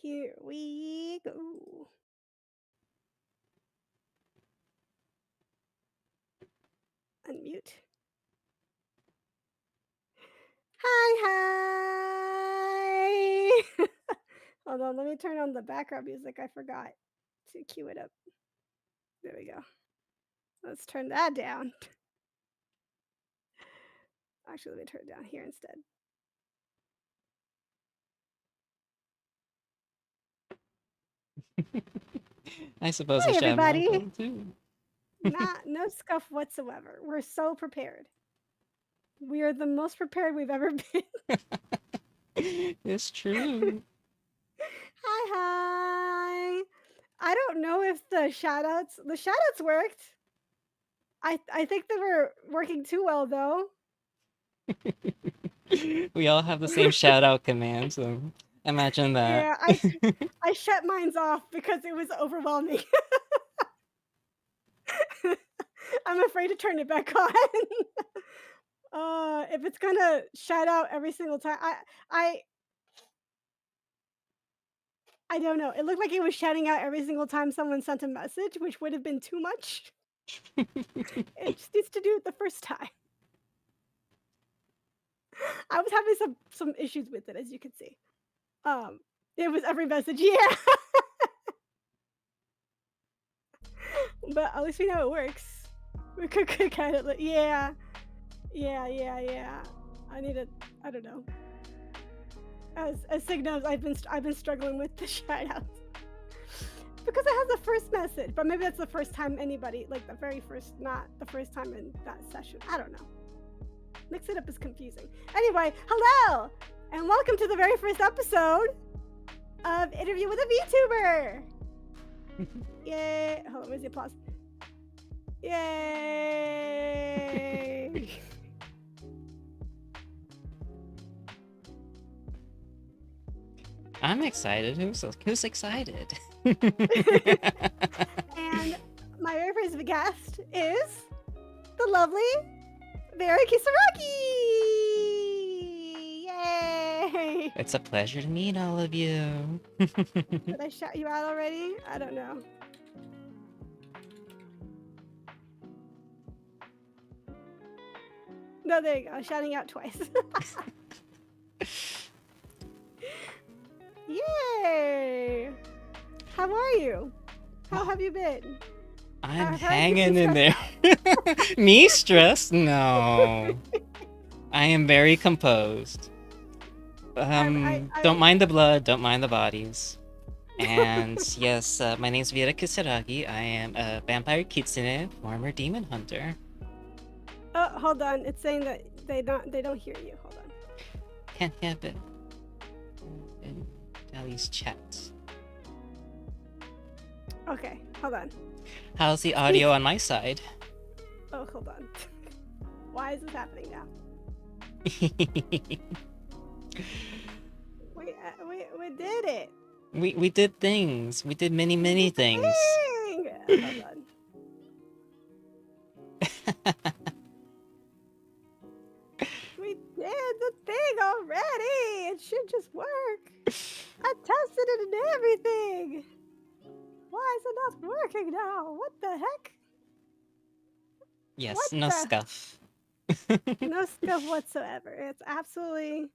Here we go. Unmute. Hi, hi. Hold on, let me turn on the background music. I forgot to cue it up. There we go. Let's turn that down. Actually, let me turn it down here instead. I suppose I Hi, should have mine everybody. on too. No scuff whatsoever. We're so prepared. We are the most prepared we've ever been. It's true. Hi, hi. I don't know if the shoutouts worked. I think they were working too well though. We all have the same shout out command, so imagine that. Yeah, I shut mines off because it was overwhelming. I'm afraid to turn it back on. If it's gonna shout out every single time, I don't know. It looked like it was shouting out every single time someone sent a message, which would have been too much. It just needs to do it the first time. I was having some issues with it, as you can see. It was every message, yeah. But at least we know it works. We could kind of, yeah. I don't know. As Sig knows, I've been struggling with the shoutouts because it has a first message, but maybe that's the first time anybody, like the very first, not the first time in that session. I don't know. Mix it up is confusing. Anyway, hello and welcome to the very first episode of Interview with a VTuber. Yay! Hold on, where's the applause? Yay! I'm excited. Who's excited? And my very first guest is the lovely Vera Kisaragi! Yay! It's a pleasure to meet all of you. Did I shout you out already? I don't know. No, there you go. Shouting out twice. Yay! How are you? How have you been? I'm Have you hanging been in there. Me stressed? No. I am very composed. Don't mind the blood, don't mind the bodies. And yes, my name's Vera Kisaragi. I am a vampire kitsune, former demon hunter. Oh, hold on. It's saying that they don't hear you. Hold on. Can't have it. In Dali's chat. Okay, hold on. How's the audio on my side? Oh, hold on. Why is this happening now? We did it. We did things. We did many things. Hold on. We did the thing already. It should just work. I tested it and everything. Why is it not working now? What the heck? Yes, What no the? scuff. No stuff whatsoever. It's absolutely.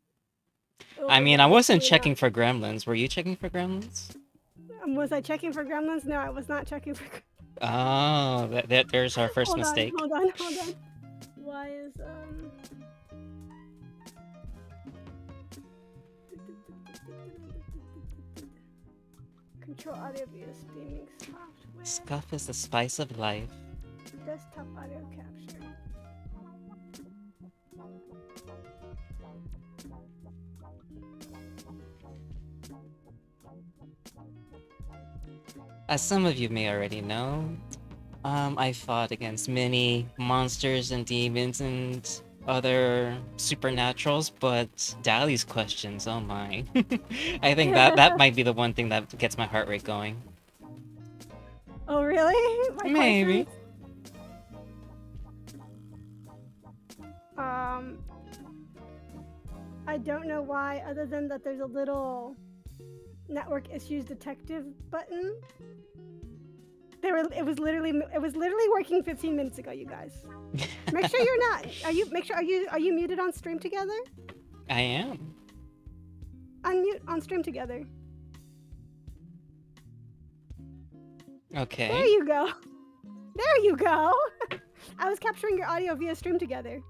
I mean, I wasn't checking for gremlins. Were you checking for gremlins? Was I checking for gremlins? No, I was not checking for. Oh, there's our first mistake. Hold on. Why is control audio via streaming software? Scuff is the spice of life. Desktop audio capture. As some of you may already know, I fought against many monsters and demons and other supernaturals, but Dali's questions, oh my. I think that might be the one thing that gets my heart rate going. Oh, really? My Maybe. questions? I don't know why, other than that there's a little network issues detective button. It was literally working 15 minutes ago, you guys. Make sure you're not. Are you muted on stream together? I am. Unmute on stream together. Okay. There you go. There you go. I was capturing your audio via stream together.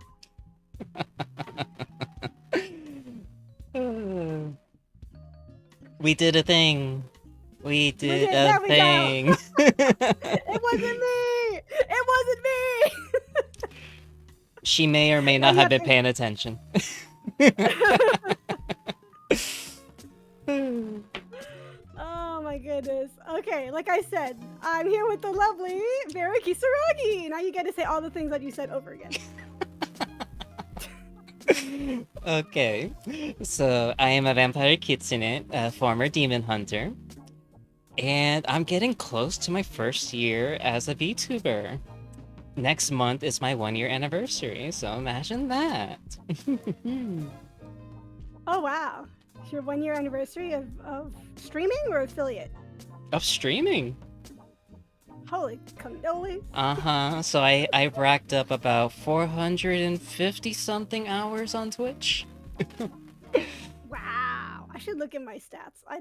We did a thing. We did a there we go. thing. It wasn't me. It wasn't me. She may or may not have been paying attention. Oh my goodness. Okay, like I said, I'm here with the lovely Vera Kisaragi. Now you get to say all the things that you said over again. Okay, so I am a vampire kitsune, a former demon hunter, and I'm getting close to my first year as a VTuber. Next month is my 1-year anniversary, so imagine that. Oh wow. It's your 1-year anniversary of streaming or affiliate? Of streaming. Holy cannoli. So I racked up about 450 something hours on Twitch. Wow. I should look at my stats. I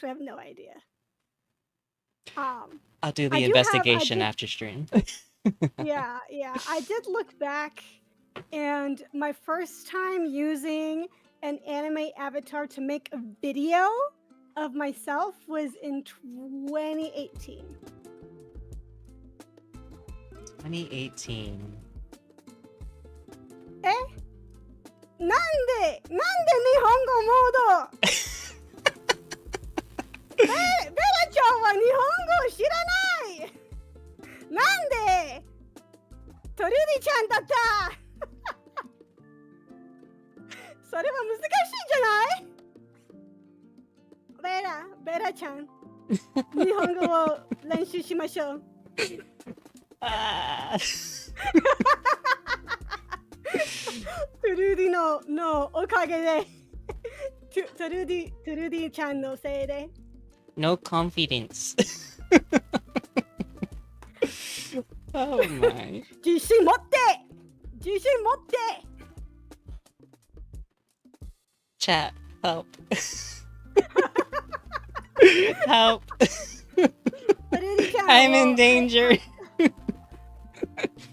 have no idea. I'll do the investigation after stream. Yeah. I did look back, and my first time using an anime avatar to make a video of myself was in 2018. 2018. なんで日本語モードベラちゃんは日本語知らないなんでトルディちゃんだったそれは難しいじゃないベラちゃん日本語を練習しましょうトゥルディのおかげでトゥルディちゃんのせいで No confidence. Oh my. 自信持って Chat, help. Help. I'm in danger.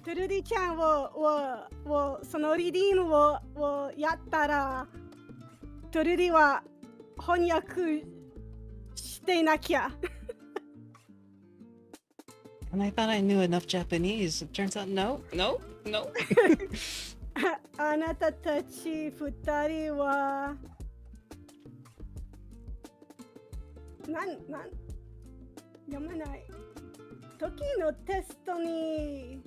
トゥルディちゃんをそのリディームをやったらトゥルディは翻訳してなきゃAnd I thought I knew enough Japanese. It turns out no. あなたたち2人は読めない時のテストに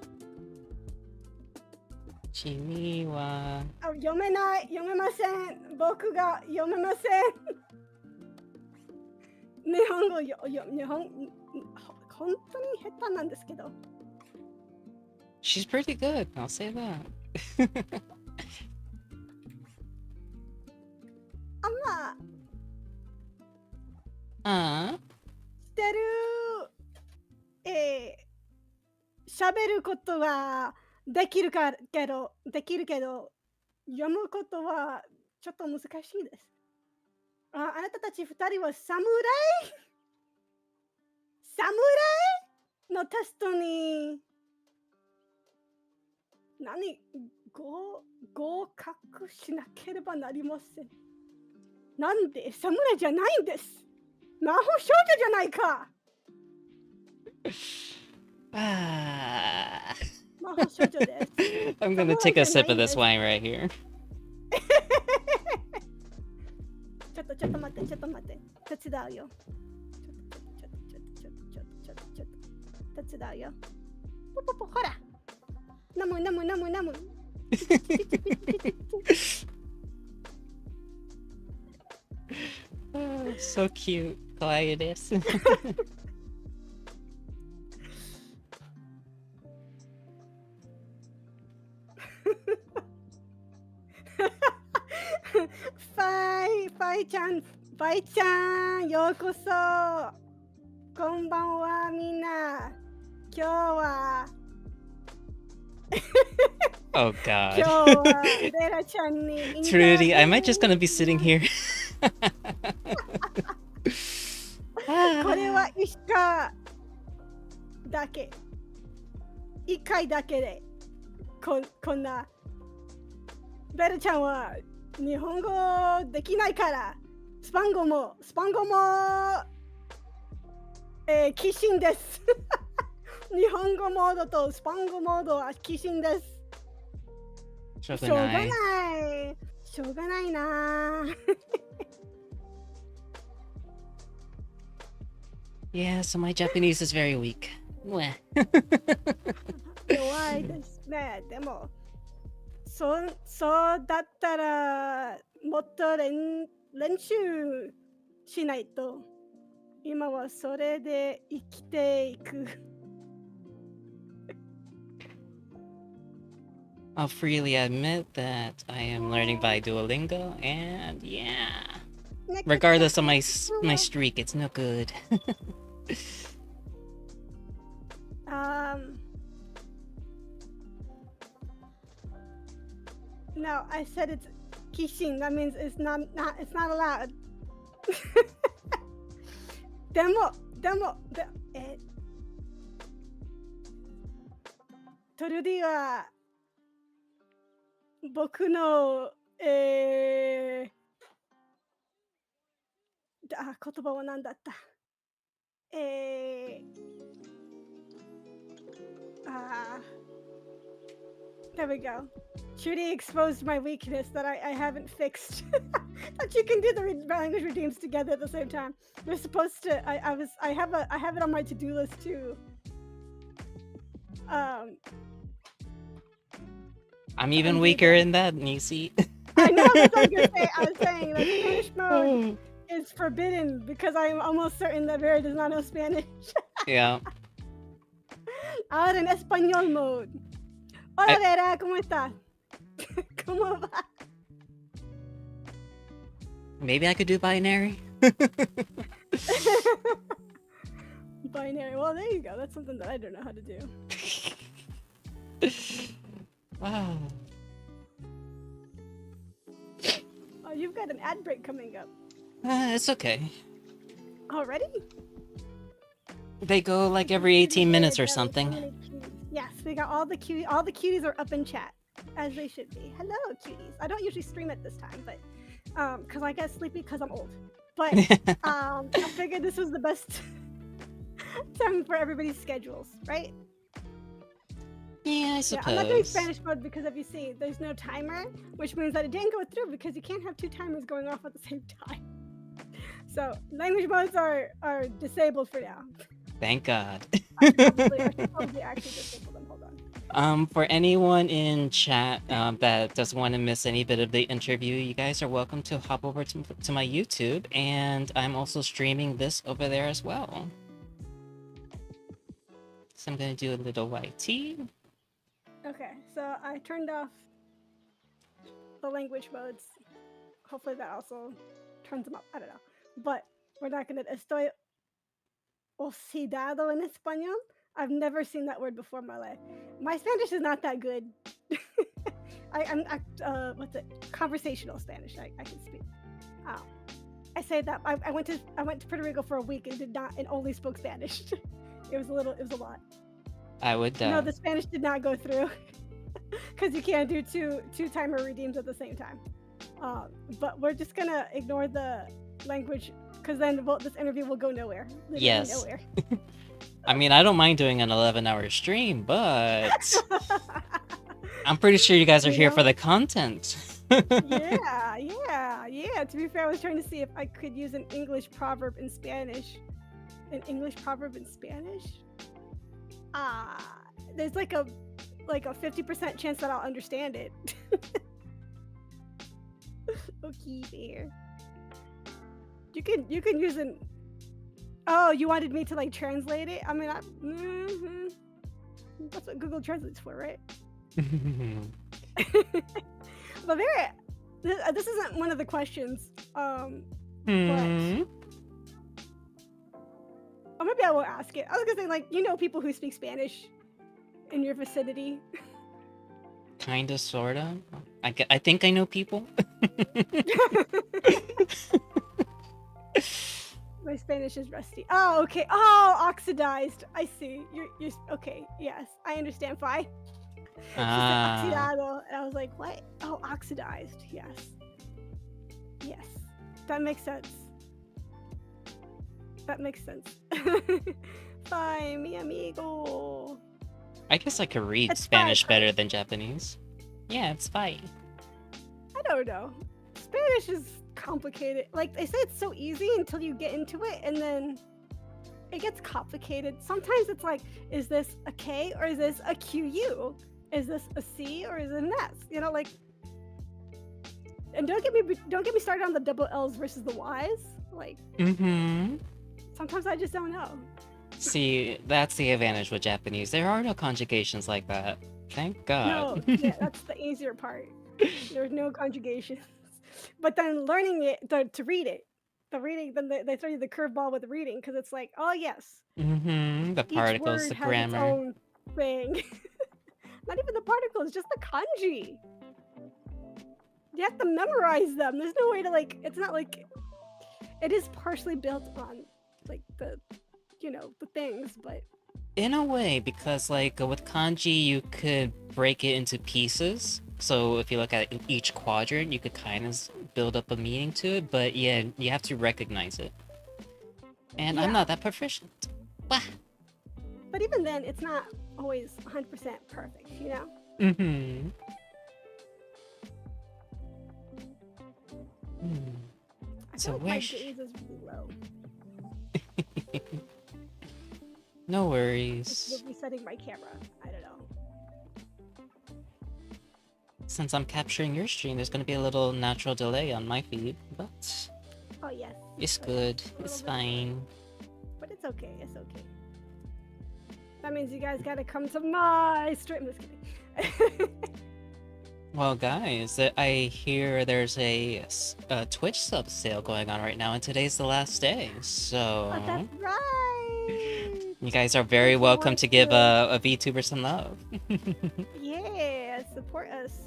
君は読めません僕が読めません日本語本当に下手なんですけど She's pretty good, I'll say that. してる喋ることはできるけど読むことはちょっと難しいですあなたたち2人は侍のテストに合格しなければなりませんなんで侍じゃないんです魔法少女じゃないか魔法少女です I'm gonna take a sip of this wine right here. ちょっと待って手伝うよ手伝うよポほら飲むSo cute. 可愛いですファイちゃんバイちゃん、ようこそ。こんばんは、みんな。今日は Oh 今 god. 日はベラちゃんにインタビュ Trudy, I might ー just gonna be sitting here. これは一回だけ。一回だけで。こんな。ベラちゃんは日本語できないから、スパン語も、寄進です。日本語モードとスパン語モードは寄進です。しょうがない。しょうがないな。Yeah, so my Japanese is very weak. Mwah. 弱いですね。でも、そうだったら、もっと練習しないと。今はそれで生きていく。I'll freely admit that I am learning by Duolingo, and yeah, regardless of my streak, it's no good. No, I said it's kishin. That means it's not allowed. でも、トルディは僕の言葉は何だった？There we go. Trudy exposed my weakness that I haven't fixed. That you can do the language redeems together at the same time. We're supposed to. I have it on my to-do list too. I'm even weaker in that, Nisi. I know that's what I was saying. That Spanish mode is forbidden because I'm almost certain that Vera does not know Spanish. Yeah. Ahora en español mode. Hola Vera, ¿cómo estás? ¿Cómo va? Maybe I could do binary. Binary. Well, there you go. That's something that I don't know how to do. Wow. Oh, you've got an ad break coming up. It's okay. Already? They go like every 18 minutes or something. Yes, we got all the cuties. All the cuties are up in chat, as they should be. Hello, cuties. I don't usually stream at this time, but because I get sleepy because I'm old. But I figured this was the best time for everybody's schedules, right? Yeah, I suppose. Yeah, I'm not doing Spanish mode because if you see, there's no timer, which means that it didn't go through because you can't have two timers going off at the same time. So language modes are disabled for now. Thank God. I should probably actually disable them. Hold on. For anyone in chat that doesn't want to miss any bit of the interview, you guys are welcome to hop over to my YouTube, and I'm also streaming this over there as well. So I'm gonna do a little YT. Okay, so I turned off the language modes. Hopefully that also turns them up. I don't know. But we're not gonna. Estoy oxidado en español. I've never seen that word before in my life. My Spanish is not that good. I'm what's it? Conversational Spanish. I can speak. I say that I went to Puerto Rico for a week and only spoke Spanish. It was a lot. I would. No, the Spanish did not go through because you can't do two timer redeems at the same time. But we're just gonna ignore the language because then this interview will go nowhere. Literally yes. Nowhere. I mean, I don't mind doing an 11-hour stream, but I'm pretty sure you guys are here for the content. Yeah. To be fair, I was trying to see if I could use an English proverb in Spanish. An English proverb in Spanish? There's like a 50% chance that I'll understand it. Okay, there. You can use an. Oh, you wanted me to like translate it? I mean, that's what Google Translate's for, right? But Vera, this isn't one of the questions. Hmm. Or maybe I won't ask it. I was gonna say, like, you know, people who speak Spanish in your vicinity. Kinda, sorta. I think I know people. My Spanish is rusty. Oh, okay. Oh, oxidized. I see. You're okay. Yes, I understand. Fine. She said Ah. oxidado, and I was like, what? Oh, oxidized. Yes. Yes. That makes sense. That makes sense. Fine, mi amigo. I guess I could read It's fine, Spanish right? better than Japanese. Yeah, it's fine. I don't know. Spanish is complicated. Like, they say it's so easy until you get into it, and then it gets complicated. Sometimes it's like, is this a K or is this a QU? Is this a C or is it an S? You know, like, and don't get me started on the double L's versus the Y's. Like, Mm-hmm. sometimes I just don't know. See, that's the advantage with Japanese. There are no conjugations like that. Thank God. No, yeah, that's the easier part. There's no conjugations. But then learning it to read it, then they throw you the curveball with reading because it's like, oh yes, Mm-hmm. The each particles, word the has its grammar. own thing. Not even the particles, just the kanji. You have to memorize them. There's no way to like. It's not like it is partially built on like the things, but In a way, because like with kanji, you could break it into pieces. So if you look at each quadrant, you could kind of build up a meaning to it. But yeah, you have to recognize it. And I'm yeah. not that proficient. Wah. But even then, it's not always 100% perfect. You know. Mm-hmm. I So feel like my gaze is really low. No Just worries. resetting my camera. I don't know. Since I'm capturing your stream, there's gonna be a little natural delay on my feed, but Oh yes. it's Oh, good. yes. A It's little bit. fine. But it's okay. It's okay. That means you guys gotta come to my stream. Just kidding. Well, guys, I hear there's a Twitch sub sale going on right now, and today's the last day. So Oh, that's right. you guys are very If you welcome want to give to- a VTuber some love. Yeah, support us.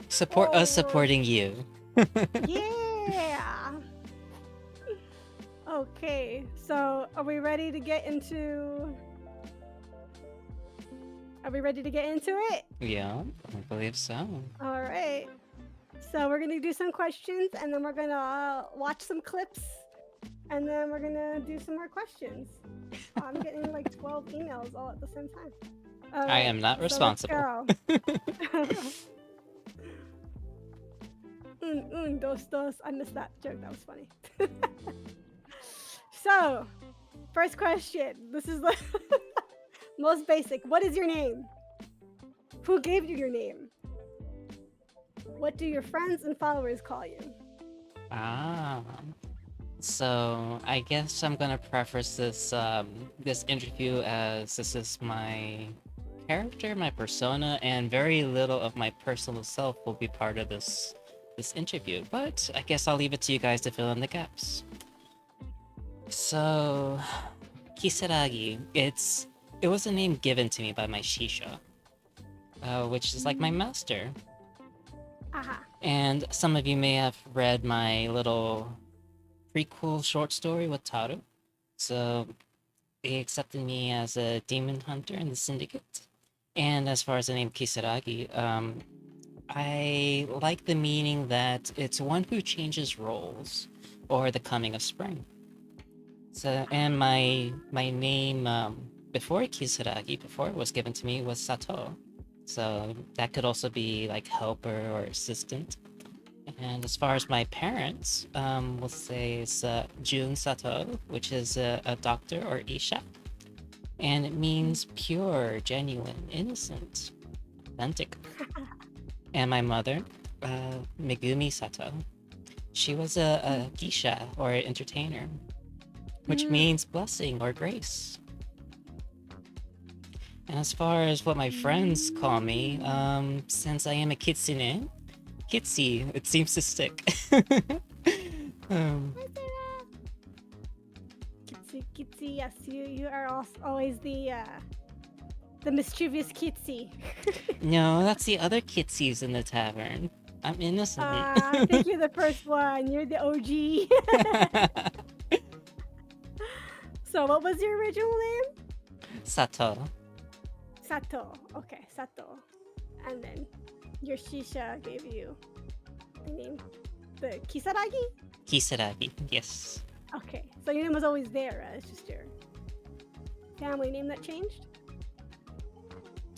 Support us Oh. supporting you. Yeah. Okay, so are we ready to get into? Are we ready to get into it? Yeah, I believe so. All right. So we're gonna do some questions, and then we're gonna watch some clips, and then we're gonna do some more questions. I'm getting like 12 emails all at the same time. All I am not so responsible. Let's go. Dos, dos. I missed that joke. That was funny. So, first question. This is the most basic. What is your name? Who gave you your name? What do your friends and followers call you? So I guess I'm gonna preface this this interview as this is my character, my persona, and very little of my personal self will be part of this interview. But I guess I'll leave it to you guys to fill in the gaps. So, Kisaragi, it was a name given to me by my Shisha, which is like my master. Aha. And some of you may have read my little prequel short story with Taru. So they accepted me as a demon hunter in the syndicate. And as far as the name Kisaragi, I like the meaning that it's one who changes roles or the coming of spring. So, and my name before Kisaragi, before it was given to me, was Sato. So that could also be like helper or assistant. And as far as my parents, we'll say it's Jun Sato, which is a doctor or Isha. And it means pure, genuine, innocent, authentic. And my mother, Megumi Sato, she was a geisha or entertainer, which means blessing or grace. And as far as what my friends call me, since I am a kitsune, Kitsi, it seems to stick. Hi, Sarah. Kitsy, Kitsy, yes, you are also always the mischievous Kitsy. No, that's the other kitsies in the tavern. I'm innocent. I think you're the first one. You're the OG. So, what was your original name? Sato. Sato. Okay, Sato. And then your Shisha gave you the name, the Kisaragi? Kisaragi, yes. Okay, so your name was always Vera. It's just your family name that changed?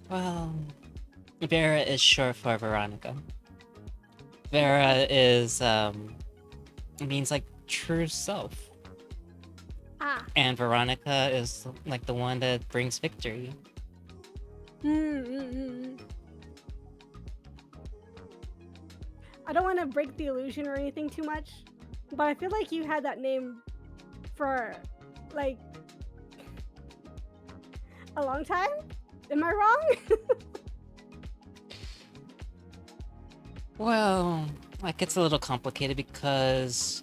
Well, Vera is short for Veronica. Vera is, means like true self. Ah. And Veronica is like the one that brings victory. I don't want to break the illusion or anything too much, but I feel like you had that name for like a long time. Am I wrong? Well, like it's a little complicated because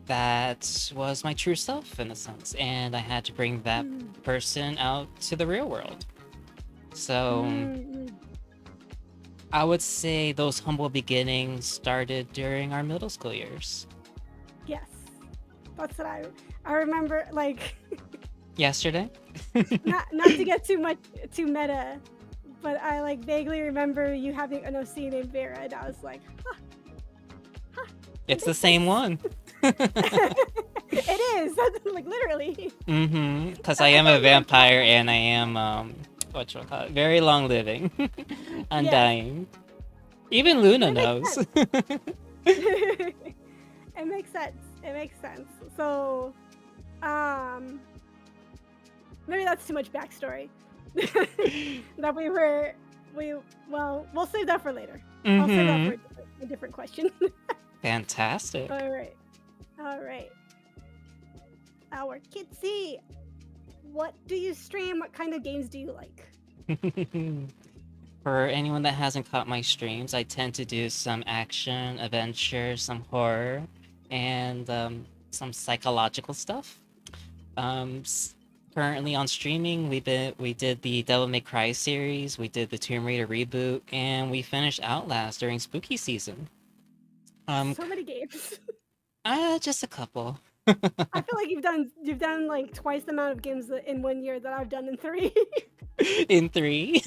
that was my true self in a sense, and I had to bring that person out to the real world. So I would say those humble beginnings started during our middle school years. Yes, that's what I remember. Like Yesterday. not to get too meta, but I like vaguely remember you having an OC named Vera, and I was like, huh, it's the same one. It is. That's like literally. Because I am a vampire and I am whatchamacallit, very long living, undying. Even Luna knows. It makes sense. It makes sense. So, maybe that's too much backstory. That we'll save that for later. I'll save that for a different question. Fantastic. All right. Our Kitsy, what do you stream? What kind of games do you like? For anyone that hasn't caught my streams, I tend to do some action, adventure, some horror, and some psychological stuff. Currently on streaming, we did the Devil May Cry series, we did the Tomb Raider reboot, and we finished Outlast during spooky season. So many games. Just a couple. I feel like you've done like twice the amount of games in 1 year that I've done in 3. In 3.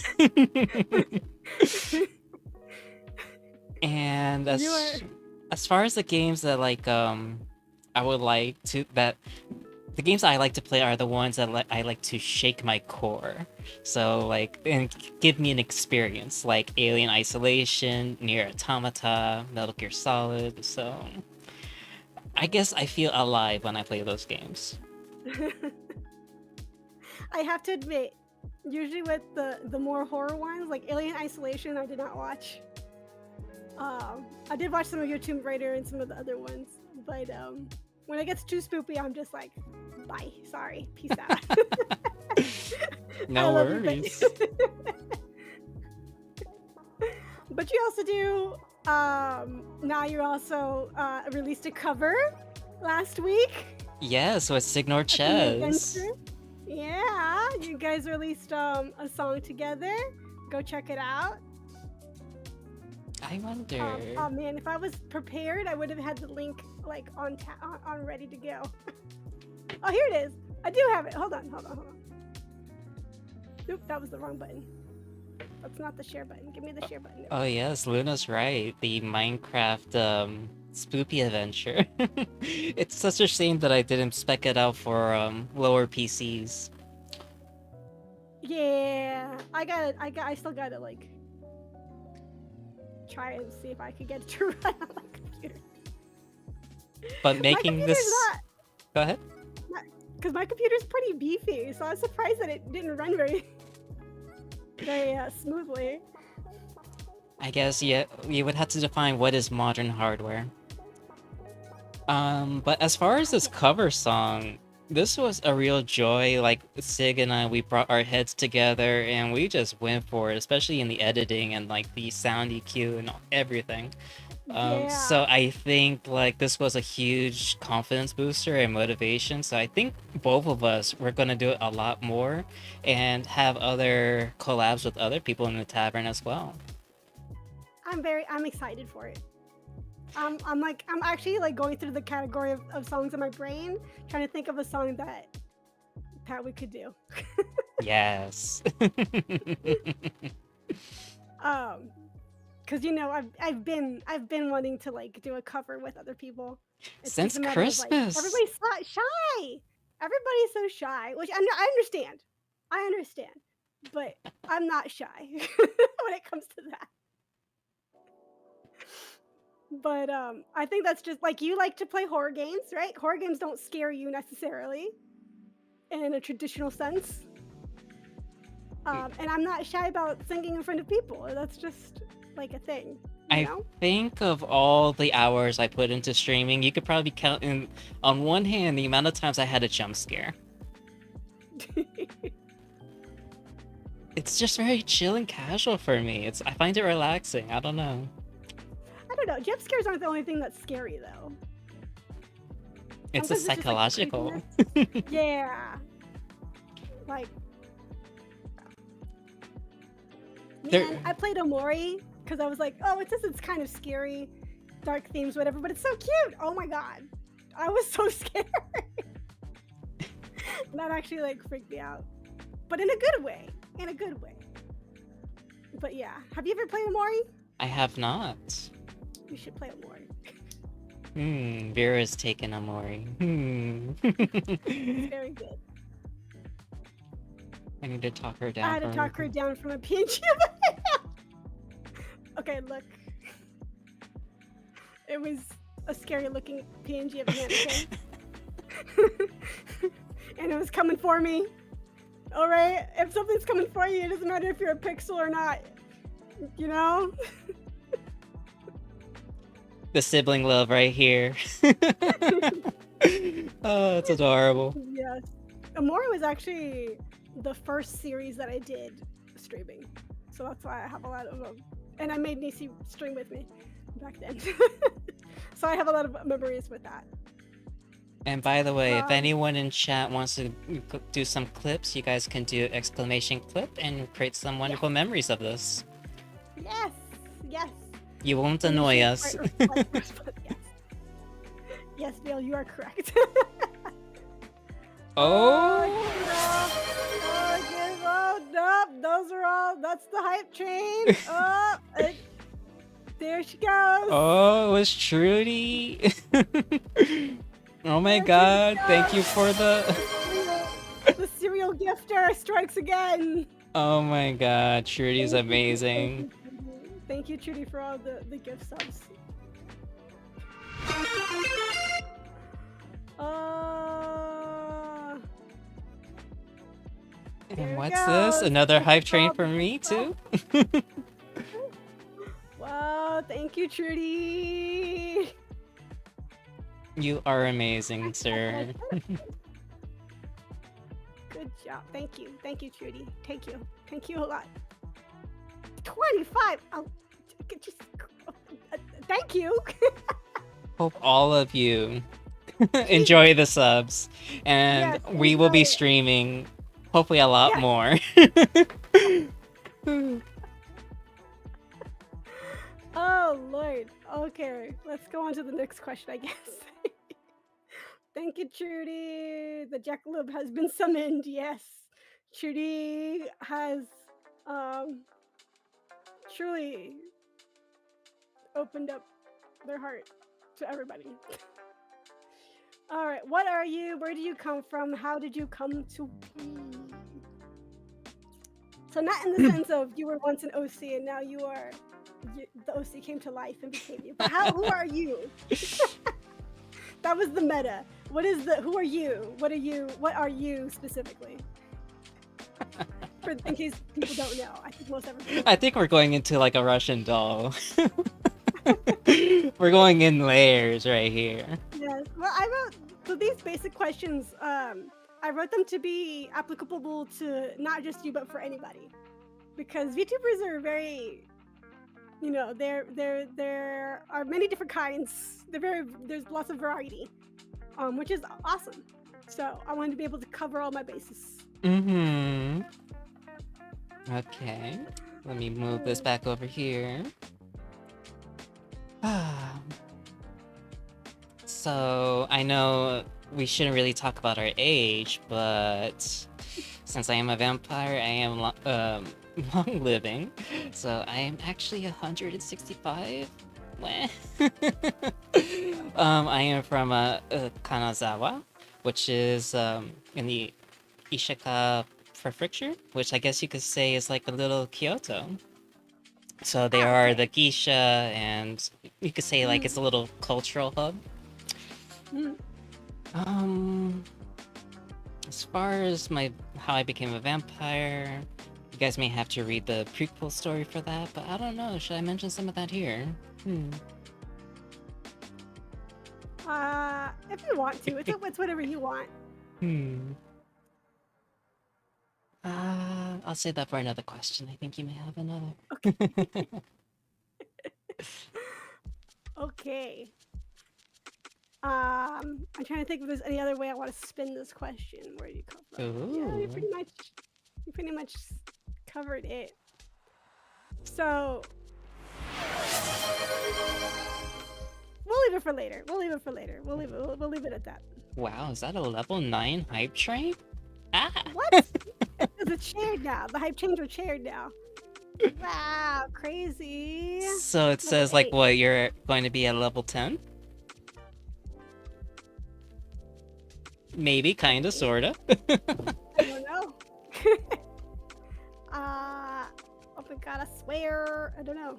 And as far as the games that like I would like to the games I like to play are the ones that I like to shake my core. So like and give me an experience like Alien Isolation, Nier Automata, Metal Gear Solid. So I guess I feel alive when I play those games. I have to admit, usually with the more horror ones, like Alien Isolation, I did not watch. I did watch some of your Tomb Raider and some of the other ones, but when it gets too spoopy, I'm just like, bye, sorry, peace out. No worries. But you also do. Now you also released a cover last week. Yes, with Signor Ches. Yeah, you guys released a song together. Go check it out. I wonder. Oh man, if I was prepared, I would have had the link like on ready to go. Oh, here it is. I do have it. Hold on. Oop, that was the wrong button. That's not the share button. Give me the share button. Oh yes, Luna's right. The Minecraft spoopy adventure. It's such a shame that I didn't spec it out for lower PCs. Yeah, I still gotta like try and see if I could get it to run on my computer. But making this Go ahead. Because my computer's pretty beefy, so I was surprised that it didn't run very smoothly. I guess yeah, you would have to define what is modern hardware. But as far as this cover song, this was a real joy. Like Sig and I, we brought our heads together and we just went for it, especially in the editing and like the sound EQ and everything. So Yeah. I think like this was a huge confidence booster and motivation. So I think both of us we're gonna do it a lot more and have other collabs with other people in the tavern as well. I'm excited for it. I'm actually like going through the category of songs in my brain, trying to think of a song that we could do. Yes. Because you know I've been wanting to like do a cover with other people. It's just Since a matter of like Christmas. everybody's shy. Everybody's so shy, which I understand. I understand, but I'm not shy when it comes to that. But I think that's just like you like to play horror games, right? Horror games don't scare you necessarily in a traditional sense. And I'm not shy about singing in front of people. That's just like a thing, you I know? think of all the hours I put into streaming, you could probably count in on one hand the amount of times I had a jump scare. It's just very chill and casual for me. I find it relaxing. I don't know. I don't know. Jump scares aren't the only thing that's scary though. It's a Sometimes it's just like the psychological. creepiness. Yeah. Like, There, man, I played Omori because I was like, oh, it's kind of scary, dark themes, whatever, but it's so cute. Oh my god. I was so scared. That actually like freaked me out. But in a good way. In a good way. But yeah. Have you ever played Omori? I have not. You should play Omori. Vera's taken Amori. It's very good. I need to talk her down. I had to talk her down from a PNG. Okay, look. It was a scary looking PNG of a mannequin. And it was coming for me. Alright? If something's coming for you, it doesn't matter if you're a pixel or not. You know? The sibling love right here. Oh, it's adorable. Yes. Amora was actually the first series that I did streaming. So that's why I have a lot of them. And I made Nisi stream with me back then. So I have a lot of memories with that. And by the way, if anyone in chat wants to do some clips, you guys can do exclamation clip and create some wonderful memories of this. Yes, yes. You won't annoy us. Yes. Yes, Bill, you are correct. Oh! No, those are all, that's the hype train. There she goes. Oh, it was Trudy. Oh my god, thank you for the serial gifter strikes again. Oh my god, Trudy's amazing. Thank you, Trudy, for all the gift subs. And what's this? Another hype train for me too? Wow, thank you, Trudy. You are amazing, sir. Good job. Thank you. Thank you, Trudy. Thank you. Thank you a lot. 25. Oh, just thank you. Hope all of you enjoy the subs, and Yes, we will be enjoy it. streaming hopefully a lot more. Oh, Lord. Okay, let's go on to the next question, I guess. Thank you, Trudy. The jackalope has been summoned. Yes. Trudy has truly opened up their heart to everybody. All right, what are you? Where do you come from? How did you come to be? So not in the sense of you were once an OC and now the OC came to life and became you. But who are you? That was the meta. Who are you? What are you specifically? In case people don't know. I think we're going into like a Russian doll. We're going in layers right here. Yes. Well, so these basic questions, I wrote them to be applicable to not just you, but for anybody. Because VTubers are very You know, there are many different kinds. There's lots of variety, which is awesome. So I wanted to be able to cover all my bases. Mm-hmm. Okay. Let me move this back over here. So I know we shouldn't really talk about our age, but since I am a vampire, I am long living. So I am actually 165. Meh. I am from Kanazawa, which is in the Ishika prefecture, which I guess you could say is like a little Kyoto. So they are the geisha, and you could say like it's a little cultural hub. As far as how I became a vampire, you guys may have to read the prequel story for that, but I don't know. Should I mention some of that here? If you want to, it's whatever you want. I'll save that for another question. I think you may have another. Okay. Okay. I'm trying to think if there's any other way I want to spin this question. Where do you come from? Ooh. Yeah, you pretty much covered it. So we'll leave it for later. We'll leave it at that. Wow, is that a level 9 hype train? Ah! What? It's shared now. The hype chains are shared now. Wow, crazy. So it says like what, you're going to be at level 10? Maybe, kinda, sorta. I don't know. Oh my god, I swear. I don't know.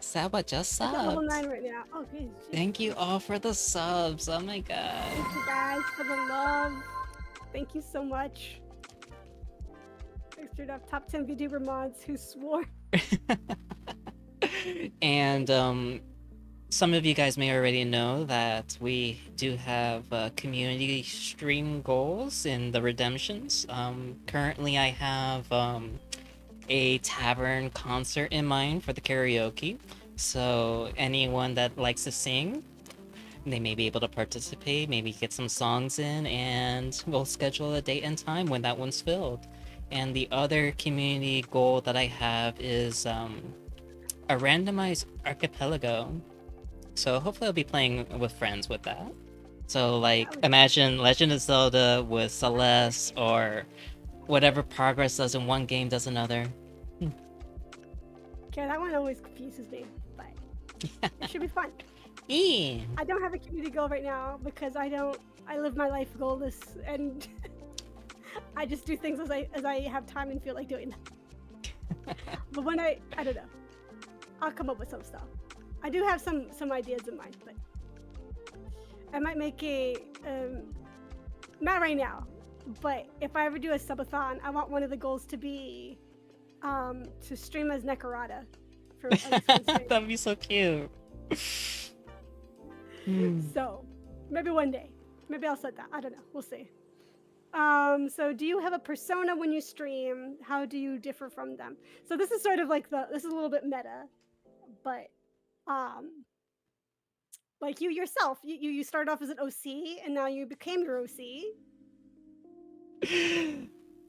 Saba just I'm at level subbed. 9 right now. Okay. Thank you all for the subs. Oh my god. Thank you guys for the love. Thank you so much. Extra up top 10 VTuber mods who swore. And some of you guys may already know that we do have community stream goals in the redemptions. Currently I have a tavern concert in mind for the karaoke. So anyone that likes to sing, they may be able to participate, maybe get some songs in, and we'll schedule a date and time when that one's filled. And the other community goal that I have is a randomized archipelago. So hopefully I'll be playing with friends with that. So like, imagine Legend of Zelda with Celeste, or whatever Progress does in one game does another. Okay, that one always confuses me, but it should be fun. Yeah. I don't have a community goal right now because I live my life goalless, and I just do things as I have time and feel like doing them. But when I don't know, I'll come up with some stuff. I do have some ideas in mind, but I might make a not right now, but if I ever do a subathon, I want one of the goals to be to stream as Nekarata for at least one stream. That'd be so cute. So maybe one day, maybe I'll set that. I don't know. We'll see. So do you have a persona when you stream? How do you differ from them? So this is sort of like this is a little bit meta, but like you yourself, you started off as an OC and now you became your OC.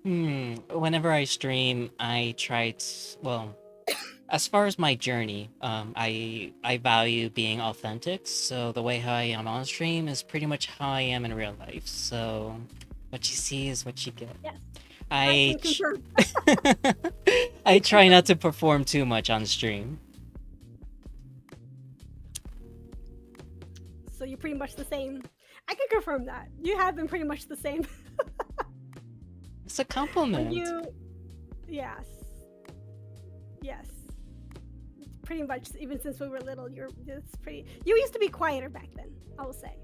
Whenever I stream, I try to, well, as far as my journey, I value being authentic. So the way how I am on stream is pretty much how I am in real life. So what you see is what you get. Yes. I try not to perform too much on stream. So you're pretty much the same. I can confirm that. You have been pretty much the same. It's a compliment. Yes. Pretty much, even since we were little, you used to be quieter back then, I will say.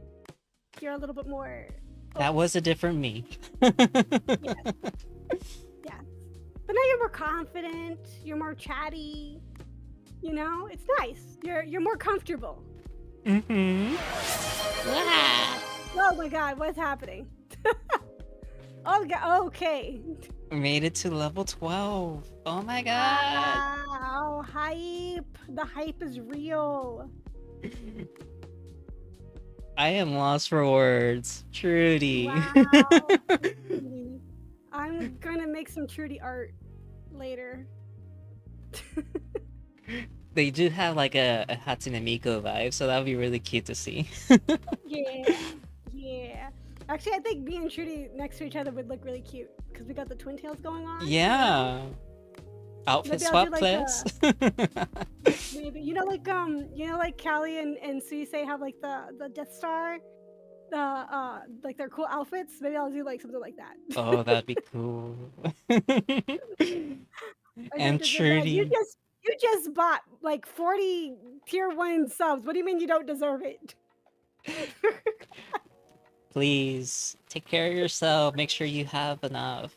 You're a little bit more... That was a different me. Yes. But now you're more confident, you're more chatty, you know? It's nice. You're more comfortable. Mm-hmm. Oh my god, what's happening? Oh god, okay. Made it to level 12. Oh my god. Wow, hype! The hype is real. I am lost for words. Trudy. Wow. Trudy. I'm gonna make some Trudy art later. They do have like a Hatsune Miku vibe, so that would be really cute to see. Yeah, yeah. Actually, I think me and Trudy next to each other would look really cute because we got the twin tails going on. Yeah. Outfit Maybe I'll swap, do, like, please. Maybe like Callie and Suisei have like the Death Star, like their cool outfits. Maybe I'll do like something like that. Oh, that'd be cool. I And don't deserve that. Trudy. You just bought like 40 tier 1 subs. What do you mean you don't deserve it? Please take care of yourself. Make sure you have enough.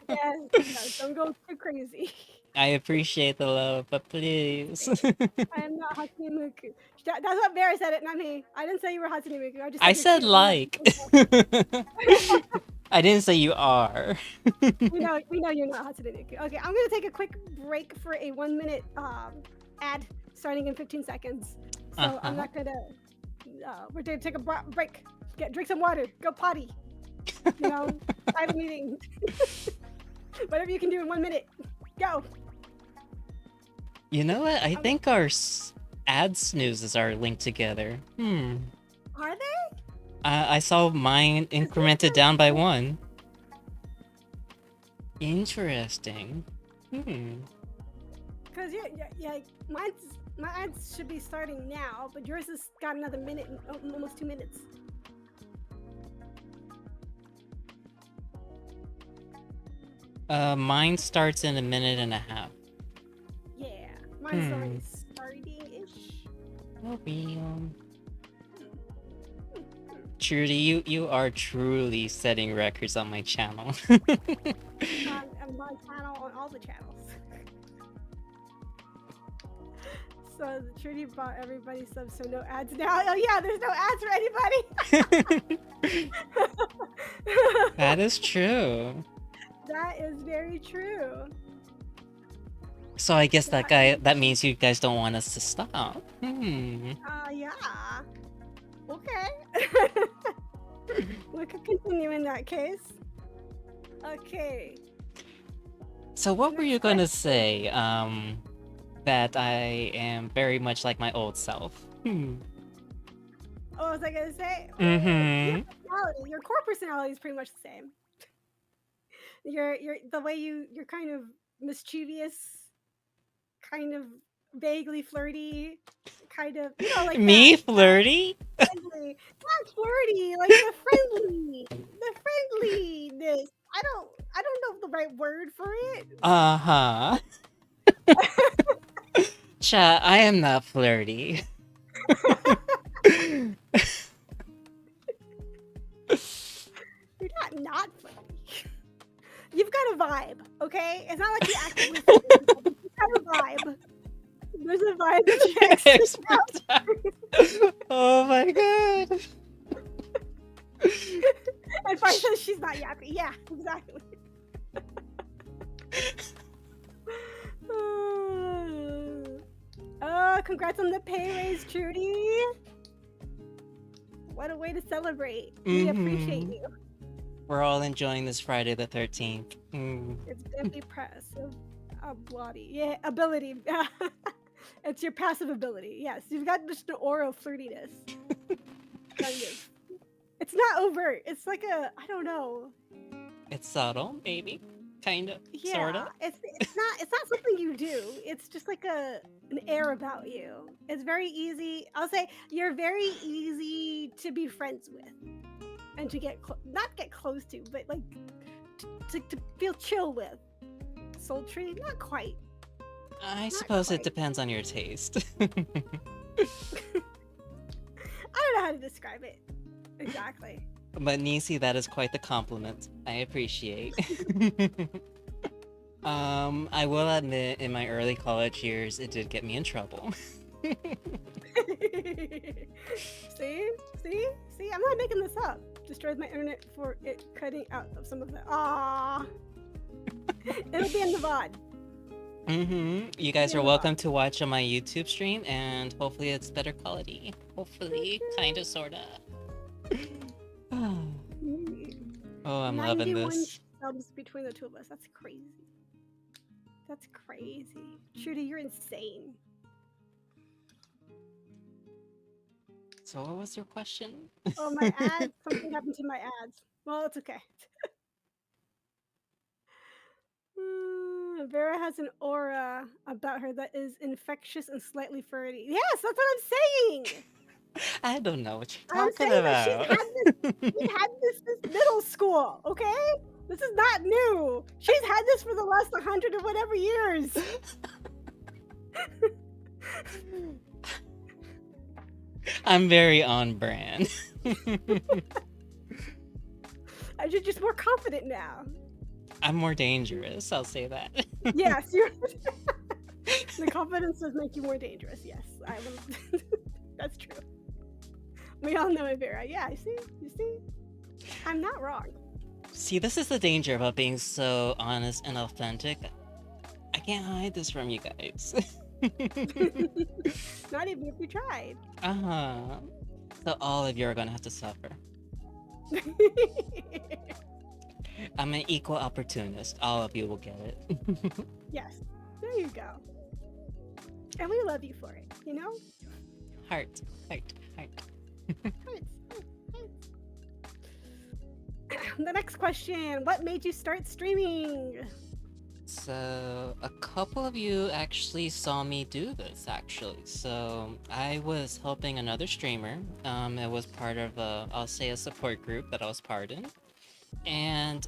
Yes, don't go too crazy. I appreciate the love, but please. I am not Hatsune Miku. That's what Vera said it, not me. I didn't say you were Hatsune Miku. I just I said you're said cute and like. I didn't say you are. we know you're not Hatsune Miku. Okay, I'm gonna take a quick break for a 1-minute ad starting in 15 seconds. So I'm not gonna. We're gonna take a break. Drink some water. Go potty. You know, private meeting. Whatever you can do in 1 minute. Go. You know what? I think our ad snoozes are linked together. Are they? I saw mine incremented down by 1. Interesting. Because yeah, my ads should be starting now, but yours has got another minute, and almost 2 minutes. Mine starts in 1.5 minutes. Yeah, mine's already starting-ish. Trudy, you are truly setting records on my channel. On my channel, on all the channels. So Trudy bought everybody subs, so no ads now. Oh yeah, there's no ads for anybody. That is true. That is very true. So I guess that means you guys don't want us to stop. Yeah. Okay. We could continue in that case. Okay. So what were you gonna say? That I am very much like my old self. What was I gonna say? Your core personality is pretty much the same. You're the way you're kind of mischievous, kind of vaguely flirty, kind of like me that, flirty? friendly. Not flirty, like the friendliness. I don't know the right word for it. Chat, I am not flirty. You're not flirty. You've got a vibe, okay? It's not like you actively flirty. You've got a vibe. There's a vibe that you Oh my god. And Fire says she's not yappy. Yeah, exactly. Oh, congrats on the pay raise, Trudy. What a way to celebrate. We appreciate you. We're all enjoying this Friday the 13th. It's very impressive. Yeah, ability. It's your passive ability. Yes, you've got just an aura of flirtiness. Kind of. It's not overt. It's like I don't know. It's subtle, maybe. Kind of. Yeah, Sorta. it's not something you do. It's just like an air about you. It's very easy. I'll say you're very easy to be friends with, and to not get close to, but like to feel chill with. Sultry, not quite. I suppose it depends on your taste. I don't know how to describe it exactly. But Nisi, that is quite the compliment. I appreciate. I will admit, in my early college years, it did get me in trouble. See? I'm not making this up. Destroyed my internet for it cutting out of some of it. Ah. It'll be in the VOD. You guys are welcome to watch on my YouTube stream, and hopefully it's better quality. Hopefully, kinda, sorta. Oh, I'm loving 91 this. subs between the two of us. That's crazy. That's crazy. Trudy, you're insane. So what was your question? Oh, my ads. Something happened to my ads. Well, it's okay. Vera has an aura about her that is infectious and slightly flirty. Yes, that's what I'm saying. I don't know what you're I'm talking saying about. that she's had this since middle school, okay? This is not new. She's had this for the last 100 or whatever years. I'm very on brand. I should just more confident now. I'm more dangerous, I'll say that. Yes, you're the confidence does make you more dangerous. Yes, I will. That's true. We all know it, Vera. Yeah, you see? I'm not wrong. See, this is the danger about being so honest and authentic. I can't hide this from you guys. Not even if you tried. Uh-huh. So all of you are gonna have to suffer. I'm an equal opportunist. All of you will get it. Yes, there you go. And we love you for it, you know? Heart. Hearts. The next question, what made you start streaming? So, a couple of you actually saw me do this, actually. So, I was helping another streamer. It was part of I'll say a support group that I was part in. And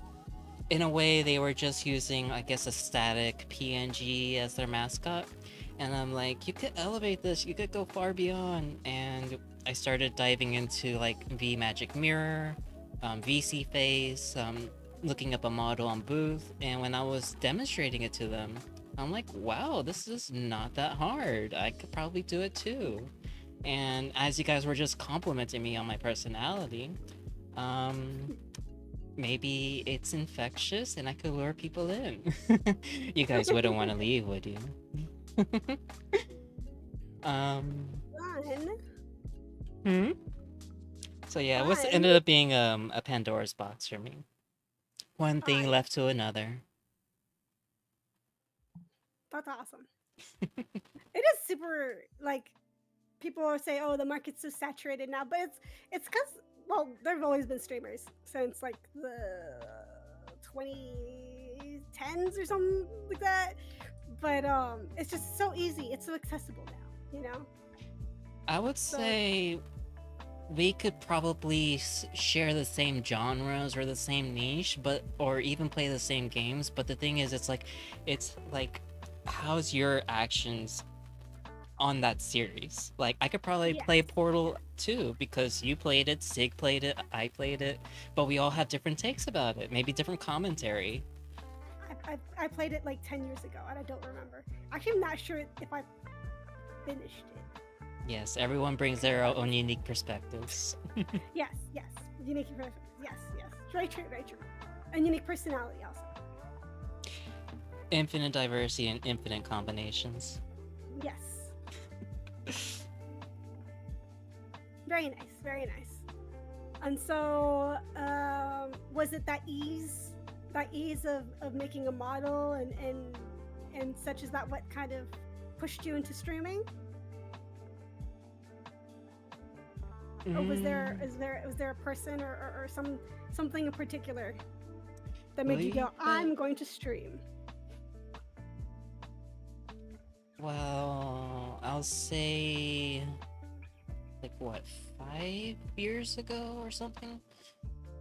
in a way, they were just using, I guess, a static PNG as their mascot. And I'm like, you could elevate this, you could go far beyond. And I started diving into like V Magic Mirror, VC Face, looking up a model on Booth, and when I was demonstrating it to them, I'm like, wow, this is not that hard. I could probably do it too. And as you guys were just complimenting me on my personality, maybe it's infectious and I could lure people in. You guys wouldn't want to leave, would you? So yeah, it was ended up being a Pandora's box for me. One thing left to another. That's awesome. It is super, like, people say, oh, the market's so saturated now, but it's because, well, there have always been streamers since like the 2010s or something like that. But it's just so easy. It's so accessible now, you know? I would say we could probably share the same genres or the same niche, or even play the same games. But the thing is, it's like, how's your actions on that series? Like, I could probably play Portal 2 because you played it, Sig played it, I played it, but we all have different takes about it, maybe different commentary. I played it like 10 years ago and I don't remember. Actually, I'm not sure if I finished it. Yes, everyone brings their own unique perspectives. Yes. Unique perspectives. Yes. Very true. And unique personality also. Infinite diversity and infinite combinations. Yes. Very nice. And so, was it that ease of making a model and such as that what kind of pushed you into streaming? Or was there a person or something in particular that made you go, I'm going to stream? Well, I'll say like 5 years ago or something.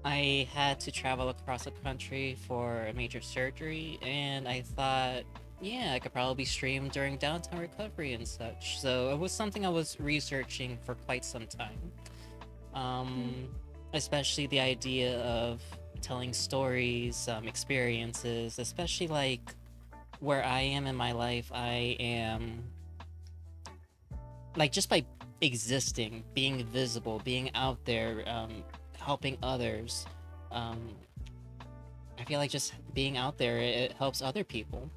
I had to travel across the country for a major surgery, and I thought, yeah, I could probably stream during downtime recovery and such. So it was something I was researching for quite some time. Especially the idea of telling stories, experiences, especially like where I am in my life. I am like, just by existing, being visible, being out there, helping others, I feel like just being out there, it helps other people.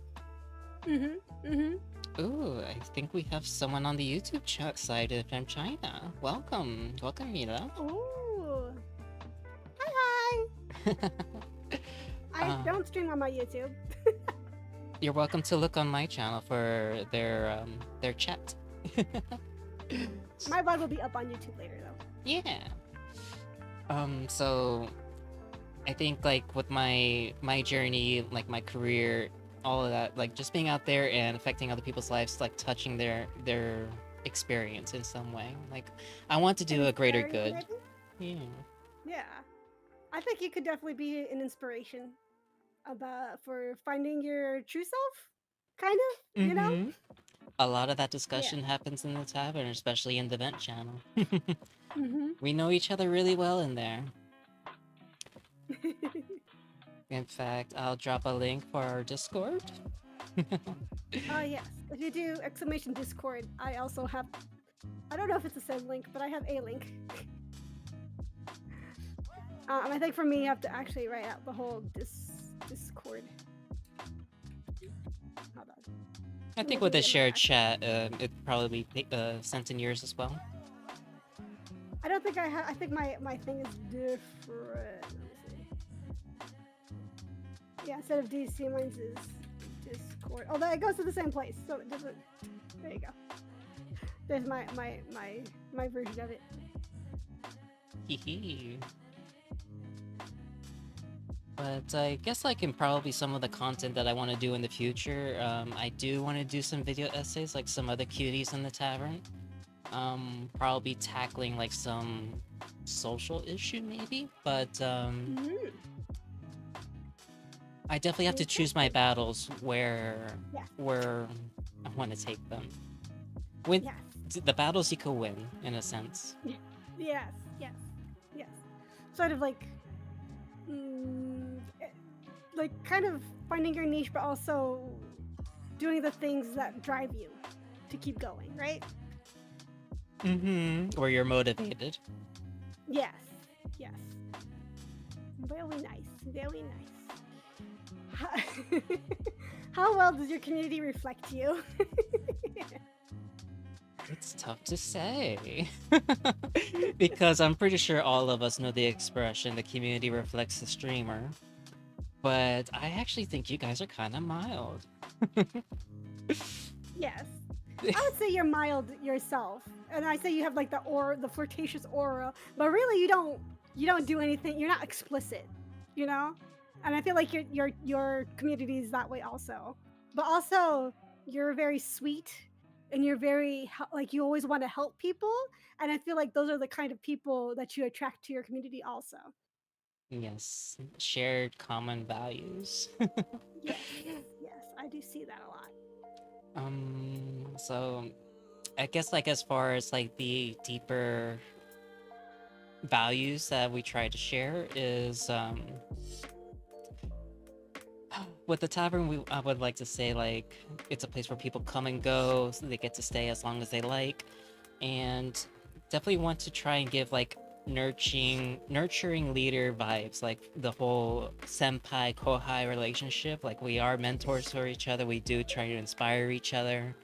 Ooh, I think we have someone on the YouTube chat side from China. Welcome, Mila. Ooh. Hi. I don't stream on my YouTube. You're welcome to look on my channel for their chat. My vlog will be up on YouTube later, though. Yeah. So I think like with my journey, like my career, all of that, like just being out there and affecting other people's lives, like touching their experience in some way. Like I want to do a greater good. Maybe? Yeah. I think you could definitely be an inspiration for finding your true self, kind of, you know? A lot of that discussion happens in the tavern, especially in the vent channel. We know each other really well in there. In fact, I'll drop a link for our Discord. Oh yes, if you do exclamation Discord, I also have, I don't know if it's the same link, but I have a link. And I think for me, you have to actually write out the whole Discord. Hold on. I think with the shared chat, it'd probably be sent in yours as well. I don't think I have. I think my thing is different. Let me see. Yeah, instead of DC, mine's is Discord. Although it goes to the same place, so it doesn't. There you go. There's my version of it. Hee. But I guess like in probably some of the content that I want to do in the future, I do want to do some video essays like some other cuties in the tavern. Probably tackling like some social issue maybe, but I definitely have to choose my battles where I want to take them. The battles you could win in a sense. Yes. Sort of like kind of finding your niche, but also doing the things that drive you to keep going, right? Where you're motivated. Yes. Very nice. How well does your community reflect you? It's tough to say. Because I'm pretty sure all of us know the expression, the community reflects the streamer. But I actually think you guys are kind of mild. Yes. I would say you're mild yourself. And I say you have like the flirtatious aura, but really you don't do anything. You're not explicit, you know? And I feel like your community is that way also. But also you're very sweet and you're very like you always want to help people, and I feel like those are the kind of people that you attract to your community also. Yes, shared common values. Yes, I do see that a lot. So I guess like as far as like the deeper values that we try to share is with the tavern, I would like to say like it's a place where people come and go, so they get to stay as long as they like, and definitely want to try and give like nurturing leader vibes, like the whole senpai kohai relationship. Like we are mentors for each other. We do try to inspire each other,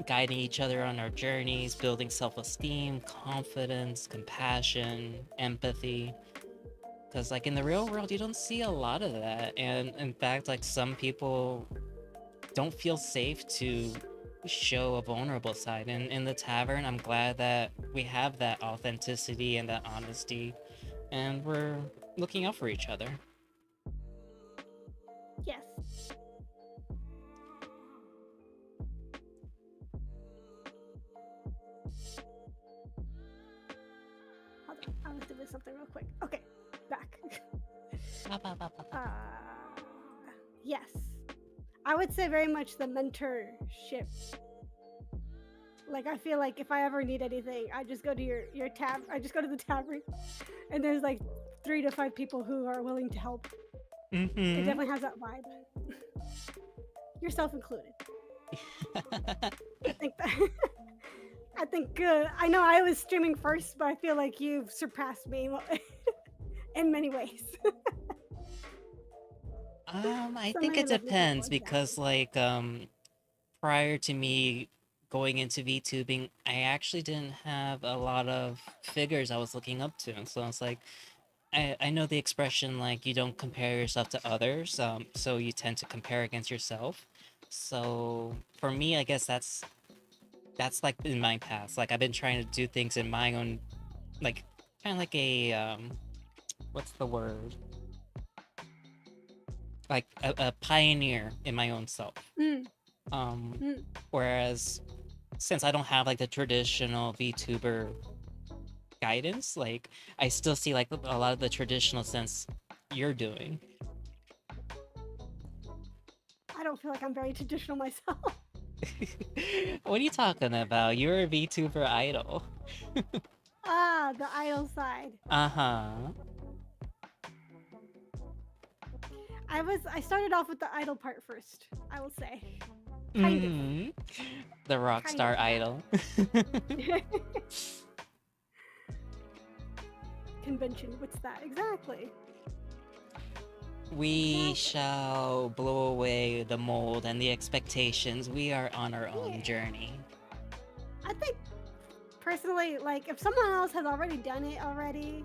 guiding each other on our journeys, building self-esteem, confidence, compassion, empathy. Because like in the real world, you don't see a lot of that, and in fact, like some people don't feel safe to show a vulnerable side. And in the tavern, I'm glad that we have that authenticity and that honesty, and we're looking out for each other. Yes. Hold on, I was doing something real quick. Okay, back. Yes. I would say very much the mentorship. Like I feel like if I ever need anything, I just go to your tab. I just go to the tavern, and there's like 3 to 5 people who are willing to help. It definitely has that vibe. Yourself included. I think that. I think I know I was streaming first, but I feel like you've surpassed me in many ways. I So think maybe it that's maybe depends more because challenging. like prior to me going into VTubing, I actually didn't have a lot of figures I was looking up to. So it's like I know the expression like you don't compare yourself to others, so you tend to compare against yourself. So for me, I guess that's like in my past. Like I've been trying to do things in my own, like kind of like a what's the word? Like a pioneer in my own self. Mm, Um, mm. whereas since I don't have like the traditional VTuber guidance, like I still see like a lot of the traditional sense you're doing. I don't feel like I'm very traditional myself. What are you talking about? You're a VTuber idol. Ah, the idol side. Uh-huh. I started off with the idol part first, I will say. Kind of. Mm-hmm. The rock Kind of star that. idol. Convention. What's that? Exactly. We Exactly. shall blow away the mold and the expectations. We are on our own Yeah. journey. I think personally, like if someone else has already done it already,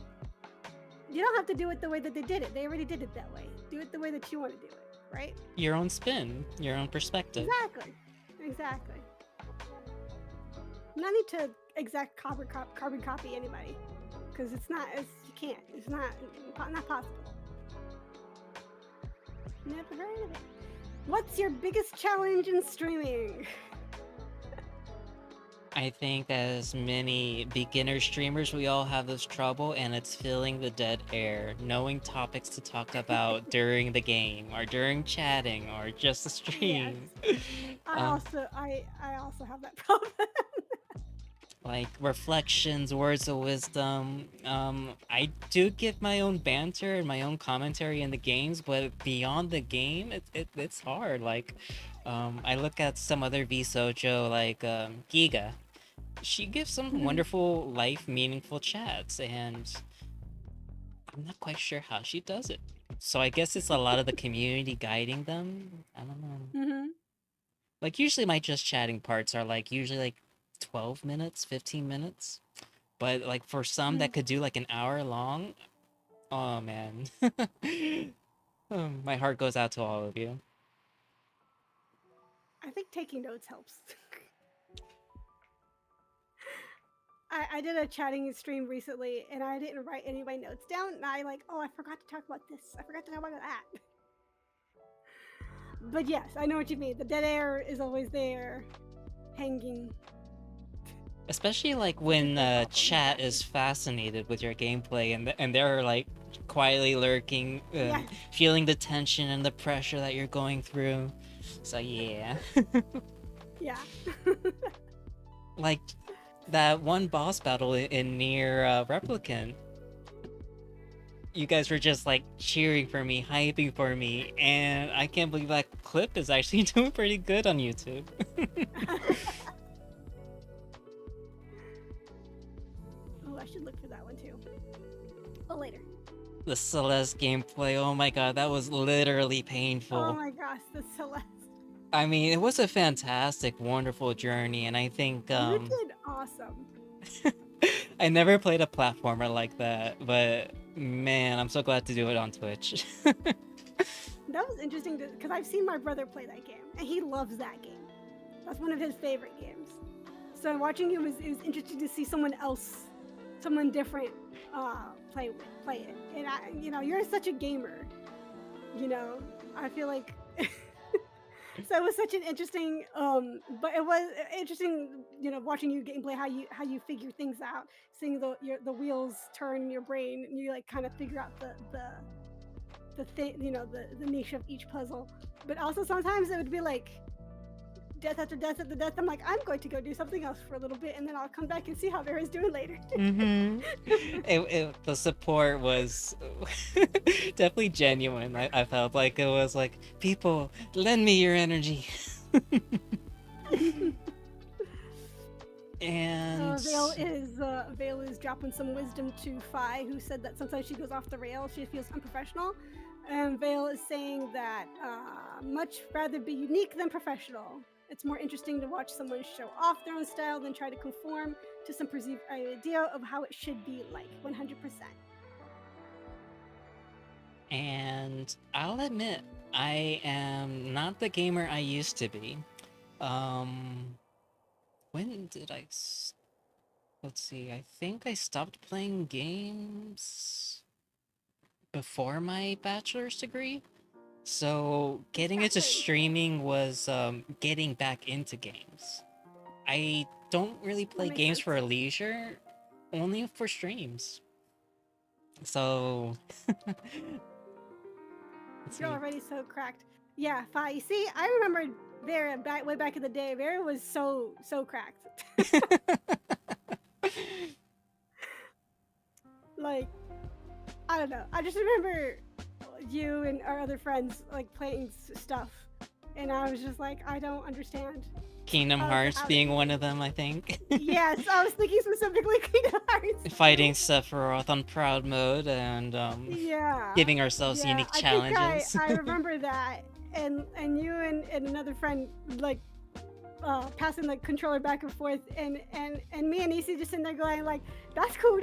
you don't have to do it the way that they did it. They already did it that way. Do it the way that you want to do it, right? Your own spin, your own perspective. Exactly. Exactly. No need to exact carbon copy anybody, because it's not. You can't. It's not possible. Never heard of it. What's your biggest challenge in streaming? I think as many beginner streamers, we all have this trouble, and it's filling the dead air, knowing topics to talk about during the game, or during chatting, or just the Yes. stream. I uh, also I also have that problem. like reflections, words of wisdom. I do give my own banter and my own commentary in the games, but beyond the game, it's hard. Like, I look at some other VSojo like Giga. She gives some Mhm, wonderful life meaningful chats, and I'm not quite sure how she does it. So I guess it's a lot of the community guiding them. I don't know. mhm. Like usually my just chatting parts are like usually like 12 minutes, 15 minutes. But like for some that Mm. could do like an hour long, oh man. My heart goes out to all of you. I think taking notes helps. I did a chatting stream recently and I didn't write any of my notes down. And I like, oh, I forgot to talk about this. I forgot to talk about that. But yes, I know what you mean. The dead air is always there, hanging. Especially like It's when no problem. chat is Exactly. fascinated with your gameplay and they're like quietly lurking, Yes. feeling the tension and the pressure that you're going through. So yeah. Yeah. Like that one boss battle in near Replicant. You guys were just like cheering for me, hyping for me, and I can't believe that clip is actually doing pretty good on YouTube. Oh, I should look for that one too. Oh, later. The Celeste gameplay, oh my god, that was literally Oh painful. my gosh, the Celeste. I mean, it was a fantastic, wonderful journey, and I think You did awesome. I never played a platformer like that, but man, I'm so glad to do it on Twitch. That was interesting because I've seen my brother play that game, and he loves that game. That's one of his favorite games. So watching it was interesting to see someone else, someone different, play it. And you're such a gamer. I feel like. So it was such an interesting, but it was interesting, watching you gameplay how you figure things out, seeing the wheels turn in your brain, and you like kind of figure out the thing, the niche of each puzzle. But also sometimes it would be like death after death after death. I'm like, I'm going to go do something else for a little bit, and then I'll come back and see how Vera's doing later. The support was definitely genuine. I felt like it was like, people, lend me your energy. And Vale is dropping some wisdom to Fi, who said that sometimes she goes off the rails. She feels unprofessional. And Vale is saying that much rather be unique than professional. It's more interesting to watch someone show off their own style than try to conform to some perceived idea of how it should be like. 100%. And I'll admit, I am not the gamer I used to be. When did let's see, I think I stopped playing games before my bachelor's degree. So getting into Exactly. streaming was getting back into games. I don't really play makes games sense. for leisure, only for streams. So You're already so cracked. Yeah, Fi. You see, I remember Vera way back in the day. Vera was so cracked. Like, I don't know. I just remember you and our other friends like playing stuff, and I was just like, I don't understand. Kingdom Hearts being one of them, I think. Yes, I was thinking specifically Kingdom Hearts. Fighting Sephiroth on proud mode and giving ourselves unique challenges. I remember that, and you and another friend like passing the controller back and forth, and me and Isi just sitting there going like, that's cool.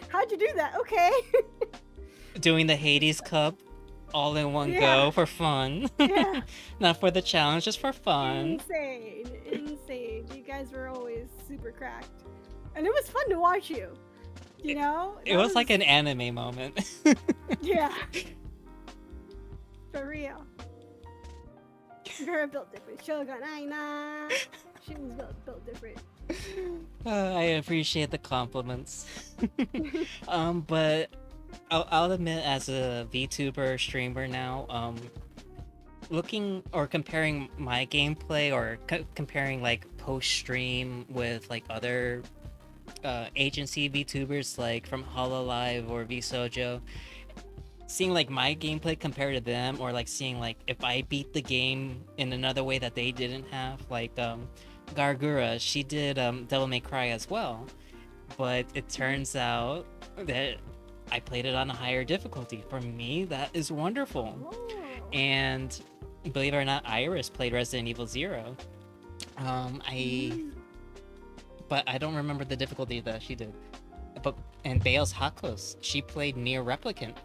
How'd you do that? Okay. Doing the Hades Cup all in one go for fun. Yeah. Not for the challenge, just for fun. Insane. You guys were always super cracked. And it was fun to watch you. You know? It was like an anime moment. Yeah. For real. Girl built different. Shogun Aina. She was built different. I appreciate the compliments. But I'll admit, as a VTuber streamer now, looking or comparing my gameplay or comparing like post-stream with like other agency VTubers like from Hololive or VSojo, seeing like my gameplay compared to them, or like seeing like if I beat the game in another way that they didn't have, like Gargura, she did Devil May Cry as well, but it turns out that I played it on a higher difficulty. For me, that is wonderful. Ooh. And believe it or not, Iris played Resident Evil 0. But I don't remember the difficulty that she did. And Bale's Hakos, she played Nier Replicant.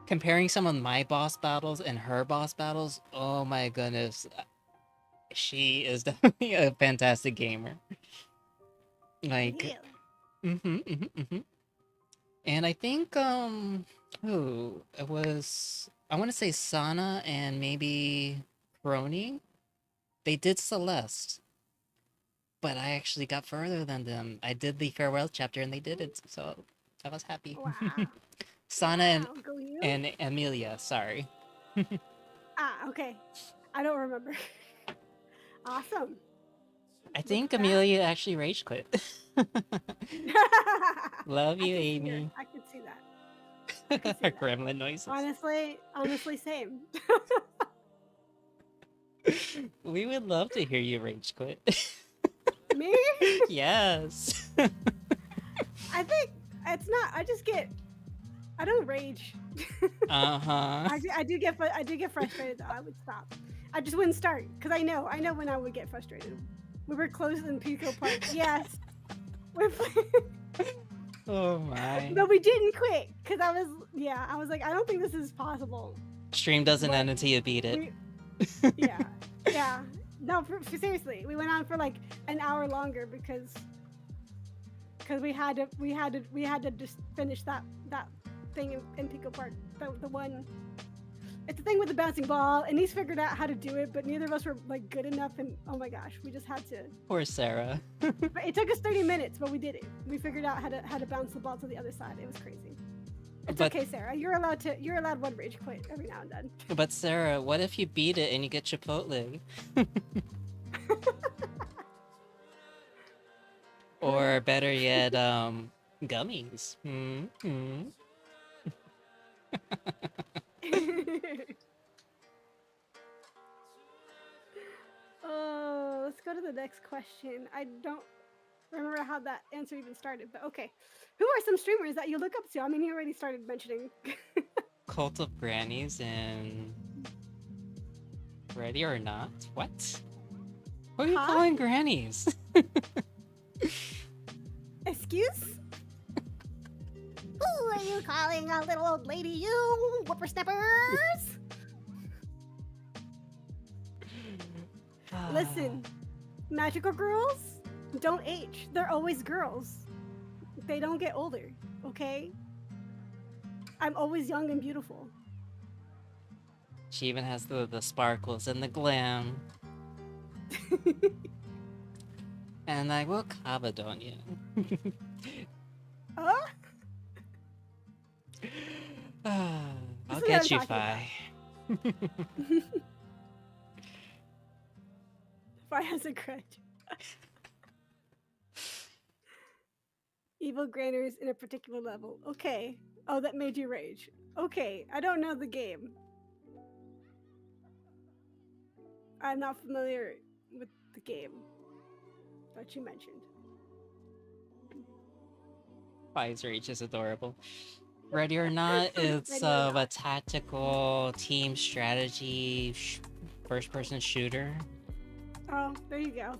Comparing some of my boss battles and her boss battles, oh my goodness, she is definitely a fantastic gamer. Like, and I think it was, I want to say Sana and maybe Crony. They did Celeste, but I actually got further than them. I did the farewell chapter and they didn't, so I was happy. Wow. Sana and Amelia, sorry. Okay. I don't remember. Awesome. I think Amelia actually rage quit. Love you, Amy. I could see that. Her gremlin noises. Honestly, same. We would love to hear you rage quit. Me? Yes. I think it's not. I don't rage. I do get frustrated though. I would stop. I just wouldn't start because I know when I would get frustrated. We were close in Pico Park. Yes. We're playing. Oh my. But we didn't quit because I was like, I don't think this is possible. Stream doesn't end until you beat it. Yeah. No, seriously, we went on for like an hour longer because we had to just finish that thing in Pico Park. The one. It's the thing with the bouncing ball, and he's figured out how to do it, but neither of us were like good enough, and oh my gosh, we just had to. Poor Sarah. It took us 30 minutes, but we did it. We figured out how to bounce the ball to the other side. It was crazy. It's okay, Sarah. You're allowed one rage quit every now and then. But Sarah, what if you beat it and you get Chipotle? Or better yet, gummies. Oh, let's go to the next question. I don't remember how that answer even started. But okay, who are some streamers that you look up to? I mean, you already started mentioning. Cult of Grannies and Ready or Not? What? Who are you Huh? calling grannies? Excuse? Who are you calling a little old lady, you whippersnappers? Listen, magical girls don't age. They're always girls. They don't get older, okay? I'm always young and beautiful. She even has the sparkles and the glam. And I will comment on you. Huh? I'll This is get you, what I'm Fi. Fi has a grudge. Evil granners in a particular level. Okay. Oh, that made you rage. Okay, I don't know the game. I'm not familiar with the game that you mentioned. Fi's rage is adorable. Ready or Not, it's Ready or a tactical team strategy first-person shooter. Oh, there you go.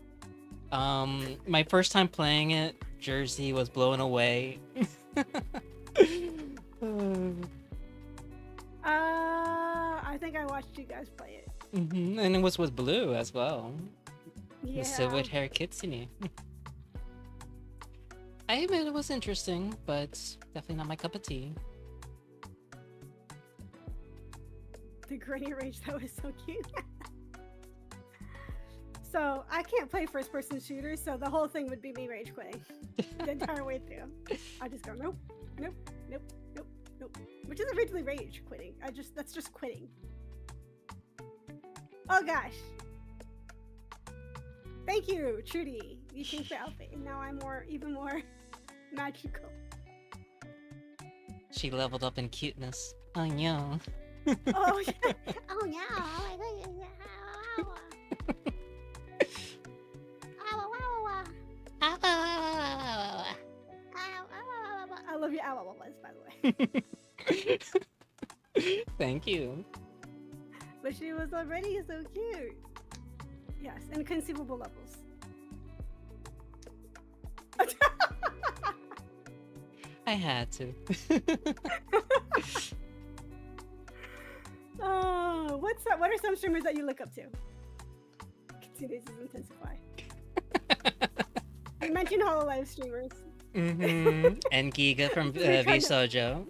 My first time playing it, Jersey was blown away. I think I watched you guys play it. And it was with Blue as well. Yeah. The silvered hair kitsune. I admit it was interesting, but definitely not my cup of tea. The granny rage, that was so cute. So I can't play first person shooters, so the whole thing would be me rage quitting the entire way through. I just go nope, nope, nope, nope, nope. Which isn't really rage quitting. That's just quitting. Oh gosh. Thank you, Trudy. You changed the outfit, and now I'm even more magical. She leveled up in cuteness. Oh no. Oh yeah. Oh no. I love your owl was, by the way. Thank you. But she was already so cute. Yes, inconceivable levels. I had to. Oh, what are some streamers that you look up to? Continues to intensify. You mentioned HoloLive streamers. And Giga from VSojo.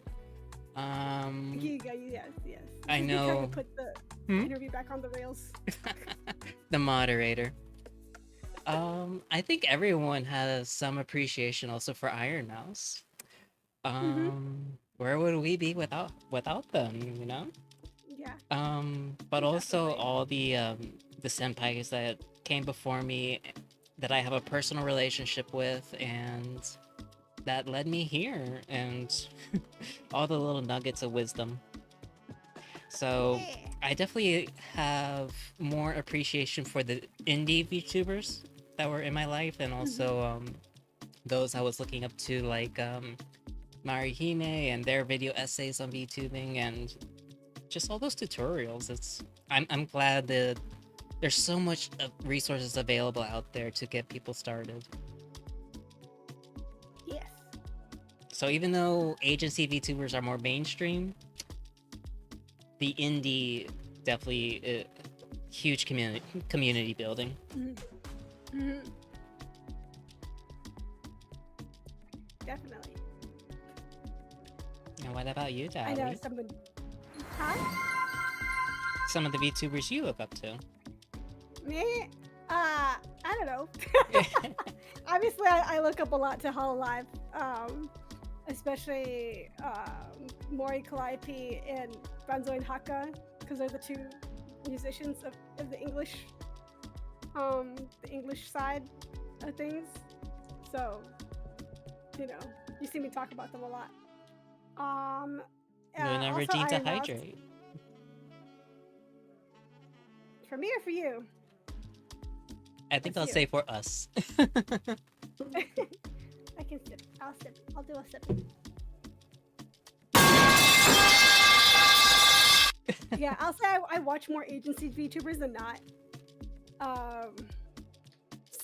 Giga, yes. I know. Trying to put the interview back on the rails. The moderator. I think everyone has some appreciation also for Iron Mouse. Where would we be without them, you know? Yeah. But also all the senpais that came before me that I have a personal relationship with and that led me here, and all the little nuggets of wisdom. So I definitely have more appreciation for the indie VTubers that were in my life, and also those I was looking up to, like Marihime and their video essays on VTubing, and just all those tutorials. I'm glad that there's so much resources available out there to get people started. Yes. So even though agency VTubers are more mainstream, the indie definitely huge community building. Definitely. And what about you, Dali? I know someone. Huh? Some of the VTubers you look up to. Me? I don't know. Obviously, I look up a lot to HoloLive, especially Mori Calliope and Banzo and Haka, because they're the two musicians of the English side of things. So, you see me talk about them a lot. You're never also deemed to Iron Mouse. hydrate. For me or for you? I think It's I'll you. say for us. I can sip. I'll sip. I'll do a sip. Yeah, I'll say I watch more agency VTubers than not.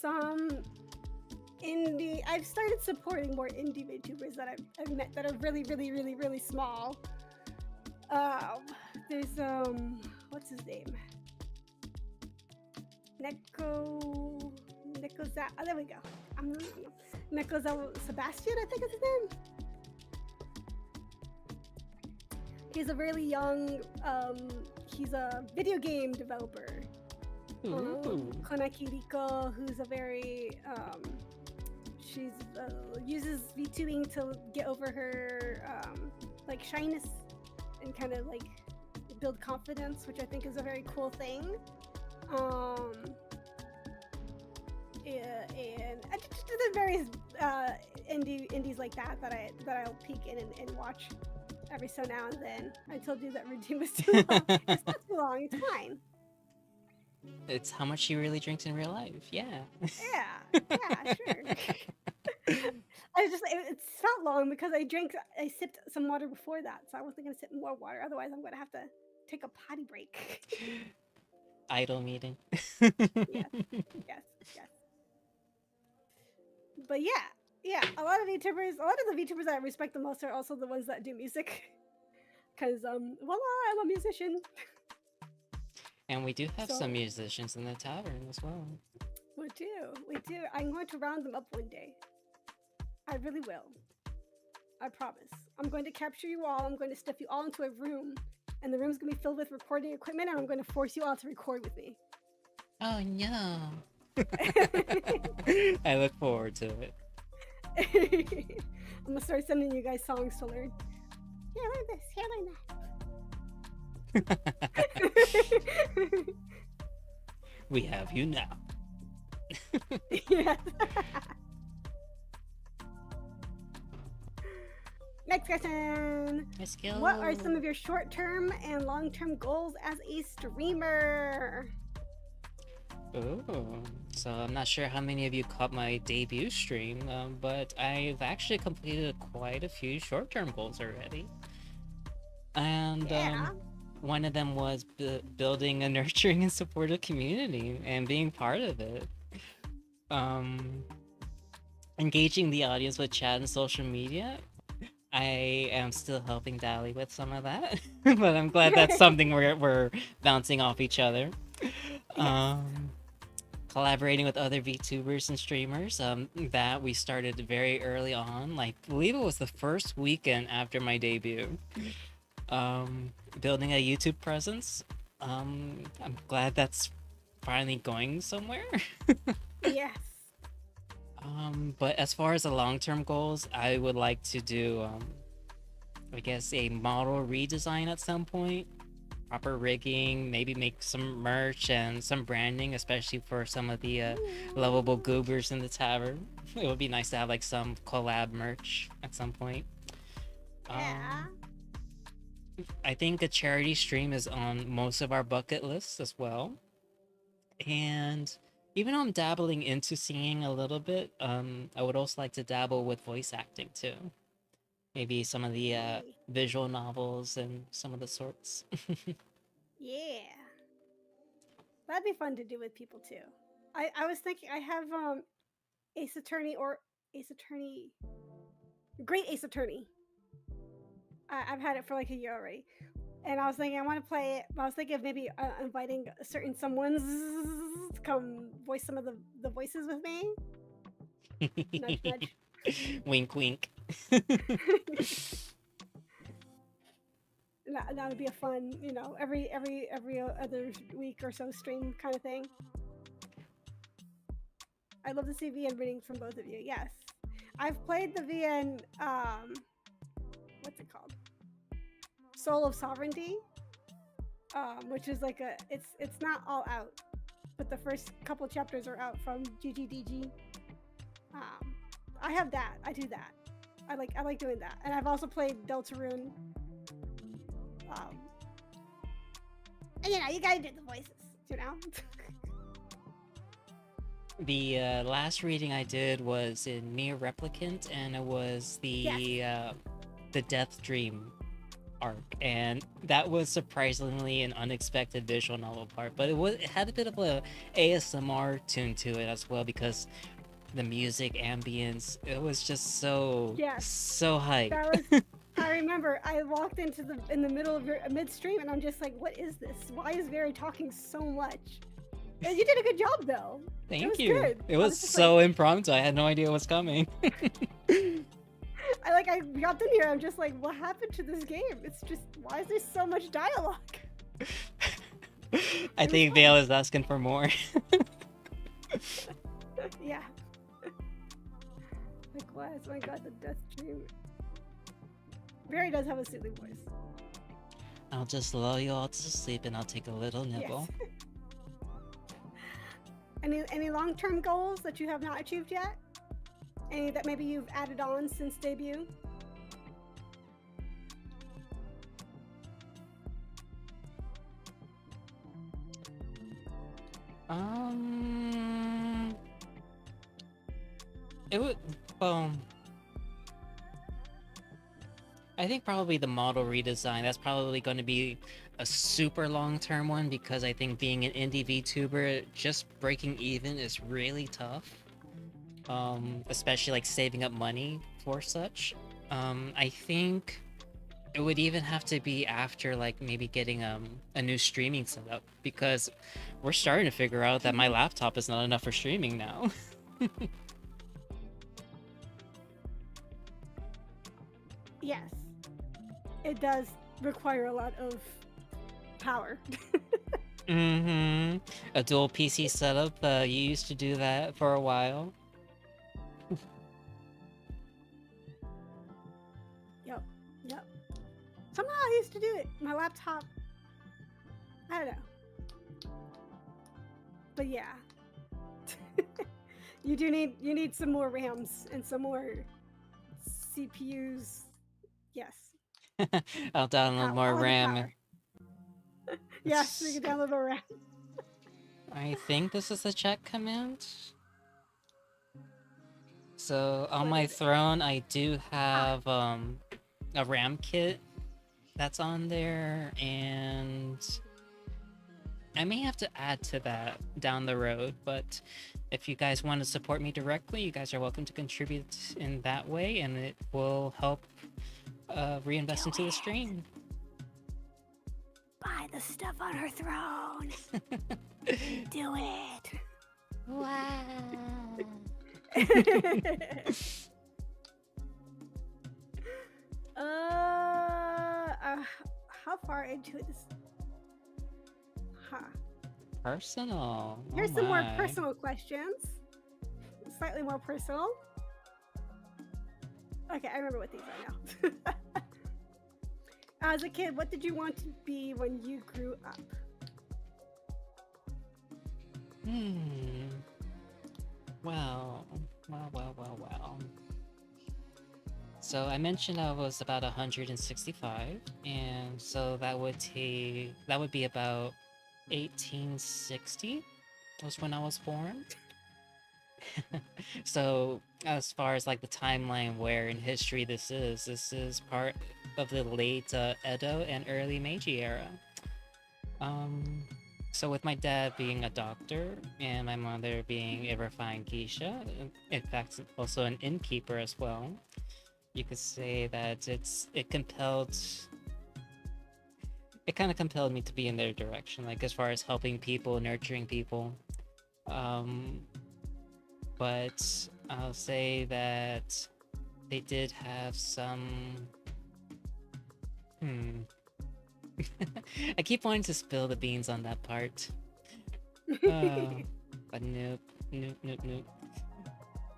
Some indie. I've started supporting more indie VTubers that I've met that are really, really, really, really small. There's what's his name? Neko. Oh, there we go. Neko Sebastian, I think is his name. He's a really young. He's a video game developer. Konaki Riko, who's a very she's uses VTubing to get over her like shyness and kind of like build confidence, which I think is a very cool thing. And there's various indies like that I'll peek in and watch every so now and then. I told you that routine was too long. It's not too long. It's fine. It's how much she really drinks in real life. Yeah. Yeah, sure. It's not long because I sipped some water before that, so I wasn't gonna sip more water. Otherwise, I'm gonna have to take a potty break. Idle meeting. Yes. But yeah, a lot of the VTubers I respect the most are also the ones that do music. Cause voila, I'm a musician. And we do have some musicians in the tavern as well. We do. I'm going to round them up one day. I really will. I promise. I'm going to capture you all. I'm going to stuff you all into a room. And the room's going to be filled with recording equipment, and I'm going to force you all to record with me. Oh, no. I look forward to it. I'm going to start sending you guys songs to learn. Here, learn this. Here, learn that. We have you now. Yes. Next question. Let's go. What are some of your short-term and long-term goals as a streamer? Oh, so I'm not sure how many of you caught my debut stream, but I've actually completed quite a few short-term goals already. And one of them was building a nurturing and supportive community and being part of it. Engaging the audience with chat and social media. I am still helping Dally with some of that, but I'm glad that's something we're bouncing off each other. Collaborating with other VTubers and streamers that we started very early on, like I believe it was the first weekend after my debut. Building a YouTube presence. I'm glad that's finally going somewhere. Yes. But as far as the long-term goals, I would like to do, I guess, a model redesign at some point. Proper rigging, maybe make some merch and some branding, especially for some of the lovable goobers in the tavern. It would be nice to have like some collab merch at some point. Yeah. I think a charity stream is on most of our bucket lists as well. And even though I'm dabbling into singing a little bit, I would also like to dabble with voice acting too. Maybe some of the visual novels and some of the sorts. Yeah. That'd be fun to do with people too. I was thinking I have Great Ace Attorney. I've had it for like a year already. And I was thinking I want to play it, but I was thinking of maybe inviting certain someone's to come voice some of the voices with me. Nudge, nudge. Wink, wink. That would be a fun, every other week or so stream kind of thing. I'd love to see VN readings from both of you. Yes, I've played the VN. What's it called? Soul of Sovereignty, which is like it's not all out, but the first couple chapters are out from GGDG. I have that. I do that. I like doing that, and I've also played Deltarune. And you gotta do the voices, The last reading I did was in Near Replicant, and it was the Death Dream arc, and that was surprisingly an unexpected visual novel part. But it had a bit of a ASMR tune to it as well because the music ambience, it was just so Yes. so hype. That was. I remember I walked in the middle of your midstream, and I'm just like, "What is this? Why is Vera talking so much?" And you did a good job, though. Thank was you. good. It I was was just so impromptu. I had no idea what's coming. I got in here. I'm just like, what happened to this game? It's just, why is there so much dialogue? I think Vale is asking for more. Yeah. Likewise, oh my god, the Death Dream. Barry does have a soothing voice. I'll just lull you all to sleep and I'll take a little nibble. Yes. Any long-term goals that you have not achieved yet? Any that maybe you've added on since debut? It would, well, I think probably the model redesign. That's probably going to be a super long-term one because I think being an indie VTuber, just breaking even is really tough. Especially like saving up money for such. I think it would even have to be after like maybe getting a new streaming setup because we're starting to figure out that my laptop is not enough for streaming now. Yes. It does require a lot of power. Mm-hmm. A dual PC setup. You used to do that for a while. Yep. Somehow I used to do it. My laptop. I don't know. But yeah. you need some more RAMs and some more CPUs. Yes. I'll download more RAM. Yes, we can download more RAM. I think this is the check command. So on my throne, I do have a RAM kit that's on there, and I may have to add to that down the road, but if you guys want to support me directly, you guys are welcome to contribute in that way, and it will help reinvest into the stream. Buy the stuff on her throne. Do it. Wow. How far into this? Personal. Here's some more personal questions. Slightly more personal. Okay, I remember what these are now. As a kid, what did you want to be when you grew up? Well. So I mentioned I was about 165, and so that would be about 1860 was when I was born. So as far as like the timeline where in history this is part of the late Edo and early Meiji era. So with my dad being a doctor and my mother being a refined geisha, in fact also an innkeeper as well, you could say that it kind of compelled me to be in their direction, like as far as helping people, nurturing people. But I'll say that they did have some I keep wanting to spill the beans on that part. But nope.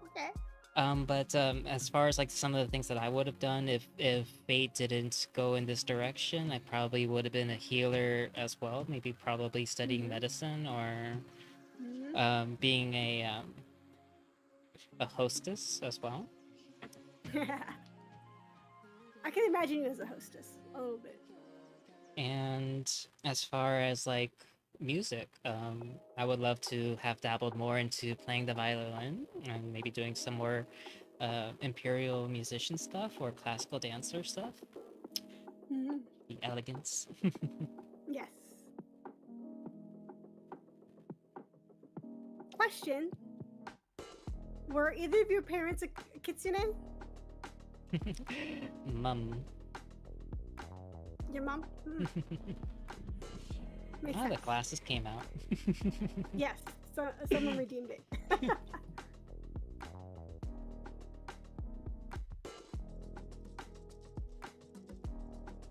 Okay. But as far as like some of the things that I would have done if fate didn't go in this direction, I probably would have been a healer as well. Maybe probably studying medicine or being a hostess as well. I can imagine you as a hostess a little bit. And as far as like music. I would love to have dabbled more into playing the violin and maybe doing some more imperial musician stuff or classical dancer stuff. Mhm. The elegance. Yes. Question: were either of your parents a kitsune? Mum. Your mom? Makes Ah, the sense. glasses came out. Yes. So someone redeemed it.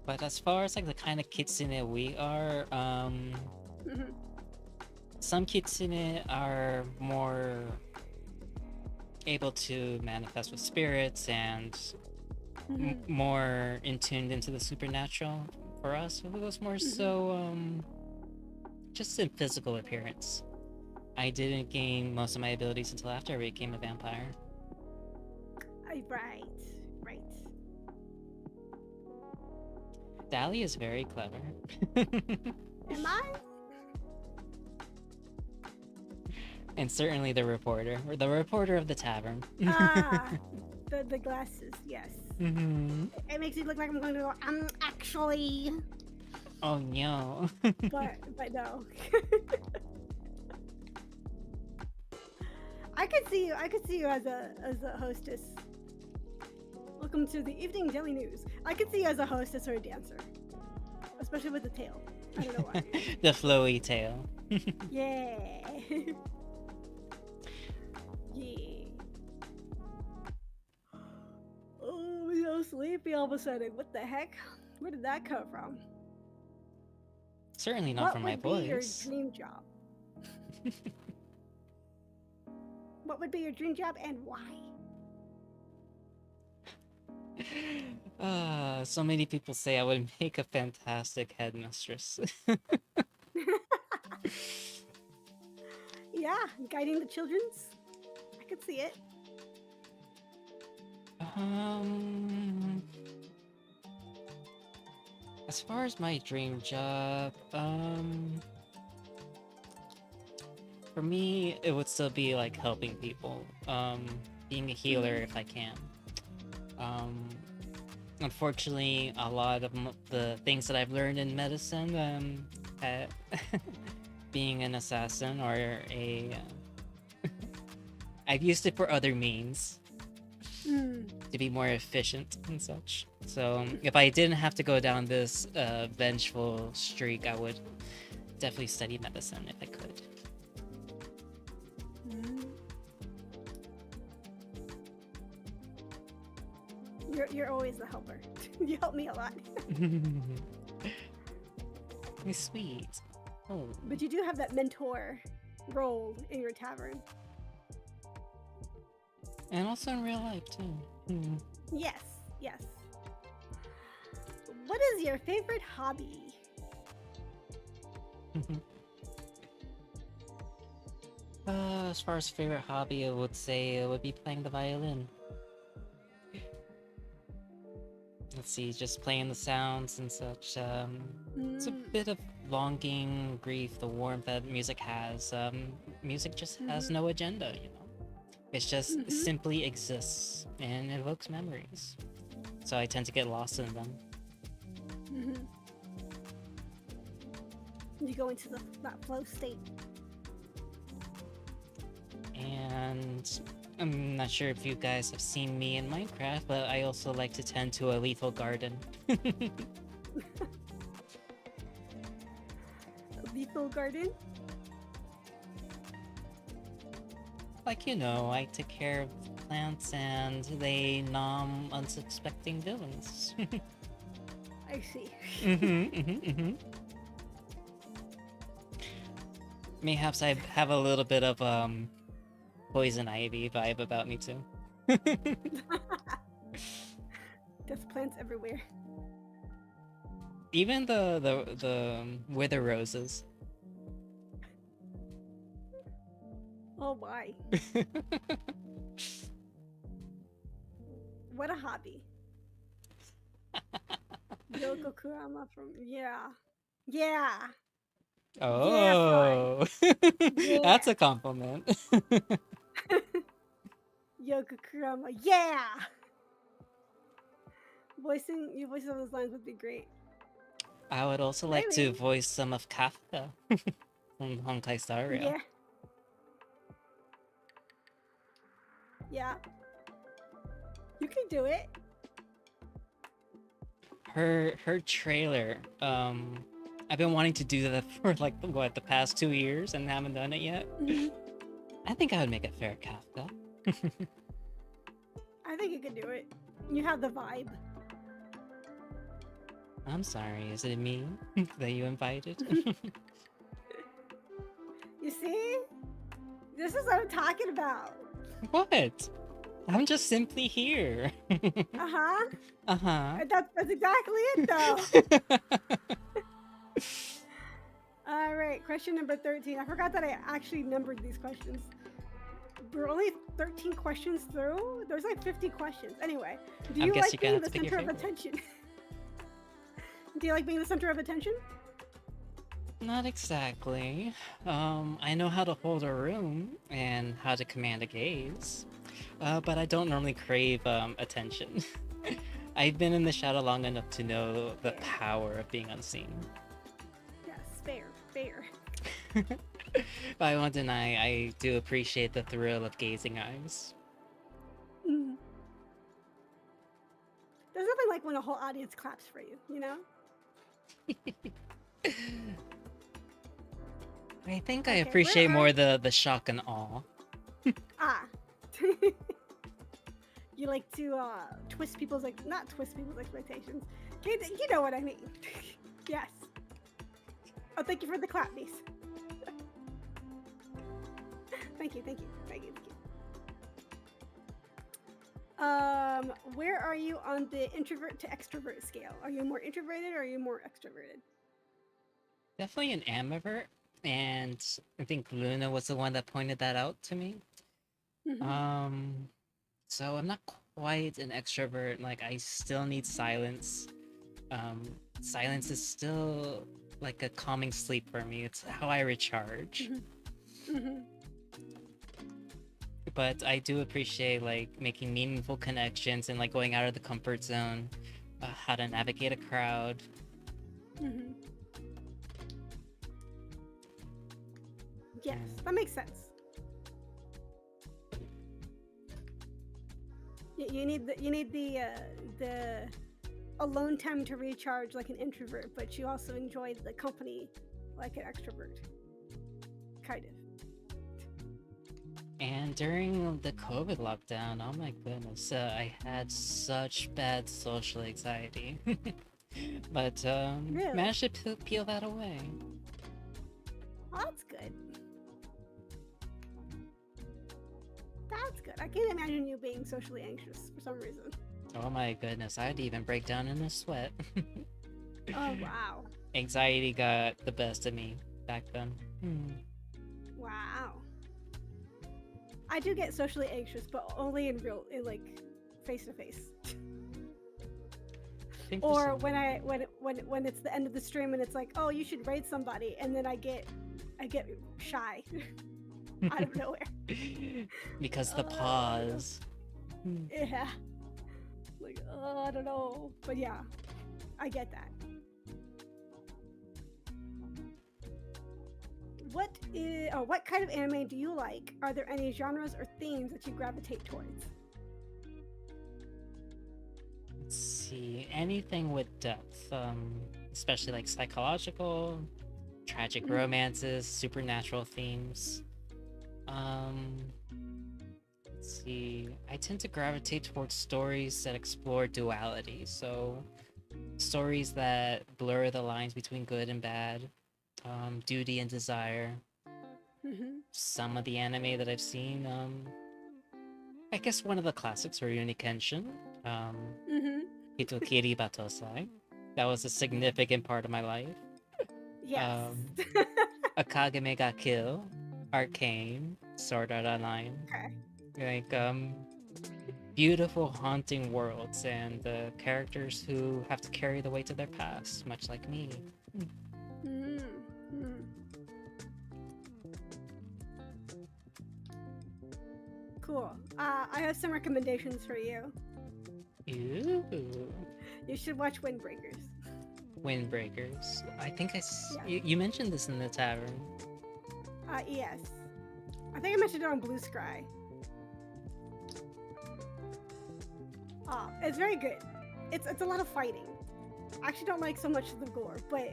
But as far as like the kind of kitsune we are, Mhm. some kitsune are more able to manifest with spirits and Mhm. more in tuned into the supernatural. For us, it was more so just in physical appearance. I didn't gain most of my abilities until after I became a vampire. Right. Right. Dali is very clever. Am I? And certainly the reporter, or the reporter of the tavern. Ah, the glasses. Yes. Mm-hmm. It makes it look like I'm going to go. Actually, Oh no. but no. I could see you. I could see you as a hostess. Welcome to the evening daily news. I could see you as a hostess or a dancer, especially with the tail. I don't know why. The flowy tail. Yeah. Yeah. Oh, I'm so sleepy all of a sudden. What the heck? Where did that come from? Certainly not What from my would be your voice. dream job? What would be your dream job and why? So many people say I would make a fantastic headmistress. Yeah, guiding the children's. I could see it. As far as my dream job, for me, it would still be like helping people, being a healer if I can. Unfortunately, a lot of the things that I've learned in medicine, being an assassin or I've used it for other means to be more efficient and such. So if I didn't have to go down this vengeful streak, I would definitely study medicine if I could. You're always the helper. You help me a lot. It's sweet. Oh. But you do have that mentor role in your tavern. And also in real life too. Yes, yes. What is your favorite hobby? As far as favorite hobby, I would say it would be playing the violin. Let's see, just playing the sounds and such. It's a bit of longing, grief, the warmth that music has. Music just has no agenda, you know. It just simply exists and evokes memories. So I tend to get lost in them. You go into that flow state. And I'm not sure if you guys have seen me in Minecraft, but I also like to tend to a lethal garden. Lethal garden? Like, you know, I take care of plants and they nom unsuspecting villains. I see. Mayhaps I have a little bit of poison ivy vibe about me too. There's plants everywhere. Even the wither roses. Oh my. What a hobby. Yoko Kurama from yeah. Yeah, Oh, Yeah. that's a compliment. Yoko Kurama. Yeah. You voicing those lines would be great. I would also like to Maybe. voice some of Kafka from Honkai Star Rail. Yeah. Yeah. You can do it. Her trailer. I've been wanting to do that for like what the past 2 years and haven't done it yet. Mhm. I think I would make it fair Kafka. I think you can do it. You have the vibe. I'm sorry, is it me that you invited? You see? This is what I'm talking about. What? I'm just simply here. Uh-huh. Uh-huh. That's exactly it though. All right, question number 13. I forgot that I actually numbered these questions. We're only 13 questions through. There's like 50 questions. Anyway, do I you guess like you being gotta the pick your center of favorite. attention? Do you like being the center of attention? Not exactly. I know how to hold a room and how to command a gaze, but I don't normally crave attention. I've been in the shadow long enough to know the power of being unseen. Yes, fair. But I won't deny, I do appreciate the thrill of gazing eyes. Mm. There's nothing like when a whole audience claps for you, you know? I think I Okay, appreciate where more are the shock and awe. Ah. You like to twist people's not twist people's expectations. You know what I mean. Yes. Oh, thank you for the clap, niece. Thank you. Where are you on the introvert to extrovert scale? Are you more introverted or are you more extroverted? Definitely an ambivert, and I think Luna was the one that pointed that out to me. Mhm. So I'm not quite an extrovert. Like I still need silence. Silence is still like a calming sleep for me. It's how I recharge. Mhm. But I do appreciate like making meaningful connections and like going out of the comfort zone, how to navigate a crowd. Mhm. Yes, that makes sense. You need the alone time to recharge like an introvert, but you also enjoy the company like an extrovert. Kind of. And during the COVID lockdown, oh my goodness, I had such bad social anxiety. But Really? managed to peel that away. Oh, that's good. That's good. I can't imagine you being socially anxious for some reason. Oh my goodness, I'd even break down in a sweat. Oh, wow. Anxiety got the best of me back then. Wow. I do get socially anxious, but only in like face to face. Or when it's the end of the stream and it's like, oh, you should raid somebody, and then I get shy out of nowhere. Because the pause. Yeah. Like, I don't know. But yeah, I get that. What kind of anime do you like? Are there any genres or themes that you gravitate towards? Let's see, anything with depth, especially like psychological, tragic romances, supernatural themes. Let's see, I tend to gravitate towards stories that explore duality, so stories that blur the lines between good and bad, duty and desire. Some of the anime that I've seen, I guess one of the classics were Kenshin, Hitokiri Batosai. That was a significant part of my life. Yes. Akagame ga Kill, Arcane, Sword Art Online. Okay. Like, beautiful, haunting worlds and characters who have to carry the weight of their past, much like me. Cool. I have some recommendations for you. Ooh. You should watch Windbreakers. Windbreakers. I think Yeah. you mentioned this in the tavern. Yes. I think I mentioned it on Blue Sky. It's very good. It's a lot of fighting. I actually don't like so much of the gore, but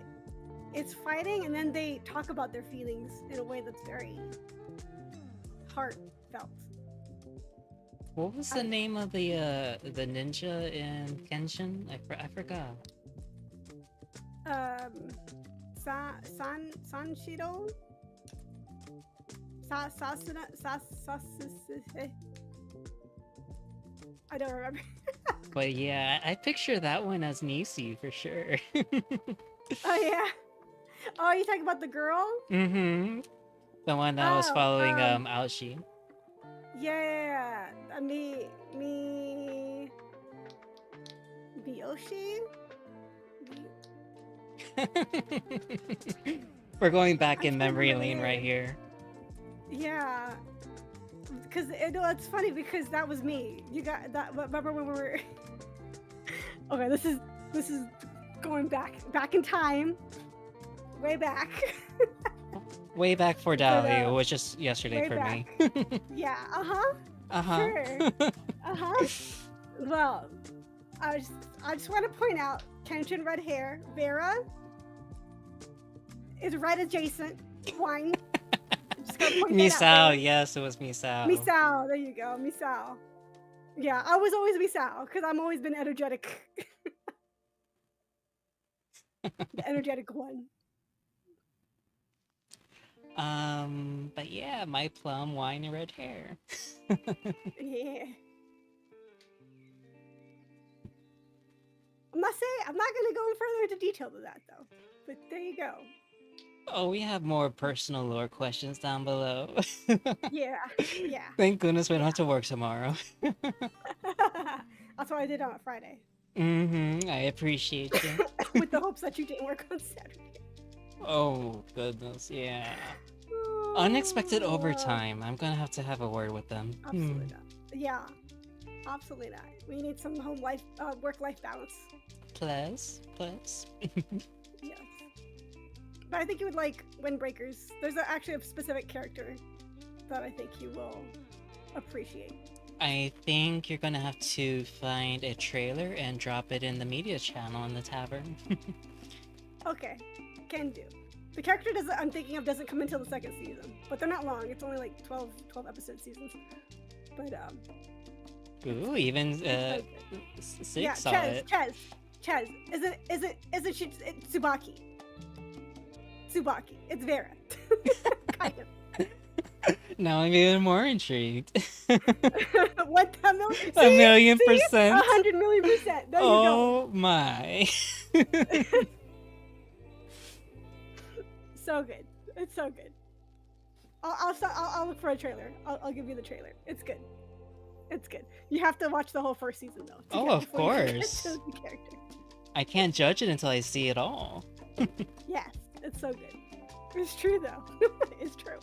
it's fighting, and then they talk about their feelings in a way that's very heartfelt. What was the name of the ninja in Kenshin? I forgot. Sanshido? I don't remember. But yeah, I picture that one as Nisi for sure. Oh yeah. Oh, you talking about the girl? Mm-hmm. The one that was following Aoshi. Yeah. Miyoshi? We're going back in I'm memory trying to lane right here. Yeah. Because it's funny because that was me. You got that. Remember when we were? Okay, this is going back in time, way back. Way back for Dali, it was just yesterday way for back. me. Yeah. Sure. Well, I just want to point out, Kenshin red hair, Vera is red adjacent. Wine. Just gotta point that out Misao, there. yes, it was Misao. Misao, there you go, Misao. Yeah, I was always Misao because I'm always been energetic. The energetic one. But yeah, my plum, wine, and red hair. Yeah. I'm not gonna go further into detail to that though. But there you go. Oh, we have more personal lore questions down below. Yeah. Thank goodness we don't have to work tomorrow. That's what I did on Friday. Mm-hmm. I appreciate you. With the hopes that you didn't work on Saturday. Oh goodness, yeah. Unexpected overtime. I'm gonna have to have a word with them. Absolutely not. Yeah. Absolutely not. We need some work-life balance. Plus. Yes. But I think you would like Windbreakers. There's actually a specific character that I think you will appreciate. I think you're gonna have to find a trailer and drop it in the media channel in the tavern. Okay, can do. The character I'm thinking of doesn't come until the second season, but they're not long. It's only like 12 episode seasons. But Ooh, even 6 yeah, saw it. Chez. Isn't she Tsubaki? Tsubaki. It's Vera. Kind of. Now I'm even more intrigued. What the million? A million percent. 100 million%. There you go. Oh my. So good. It's so good. I'll look for a trailer. I'll give you the trailer. It's good. It's good. You have to watch the whole first season though. Oh, of course. To the character. I can't judge it until I see it all. Yes, it's so good. It's true though. It's true.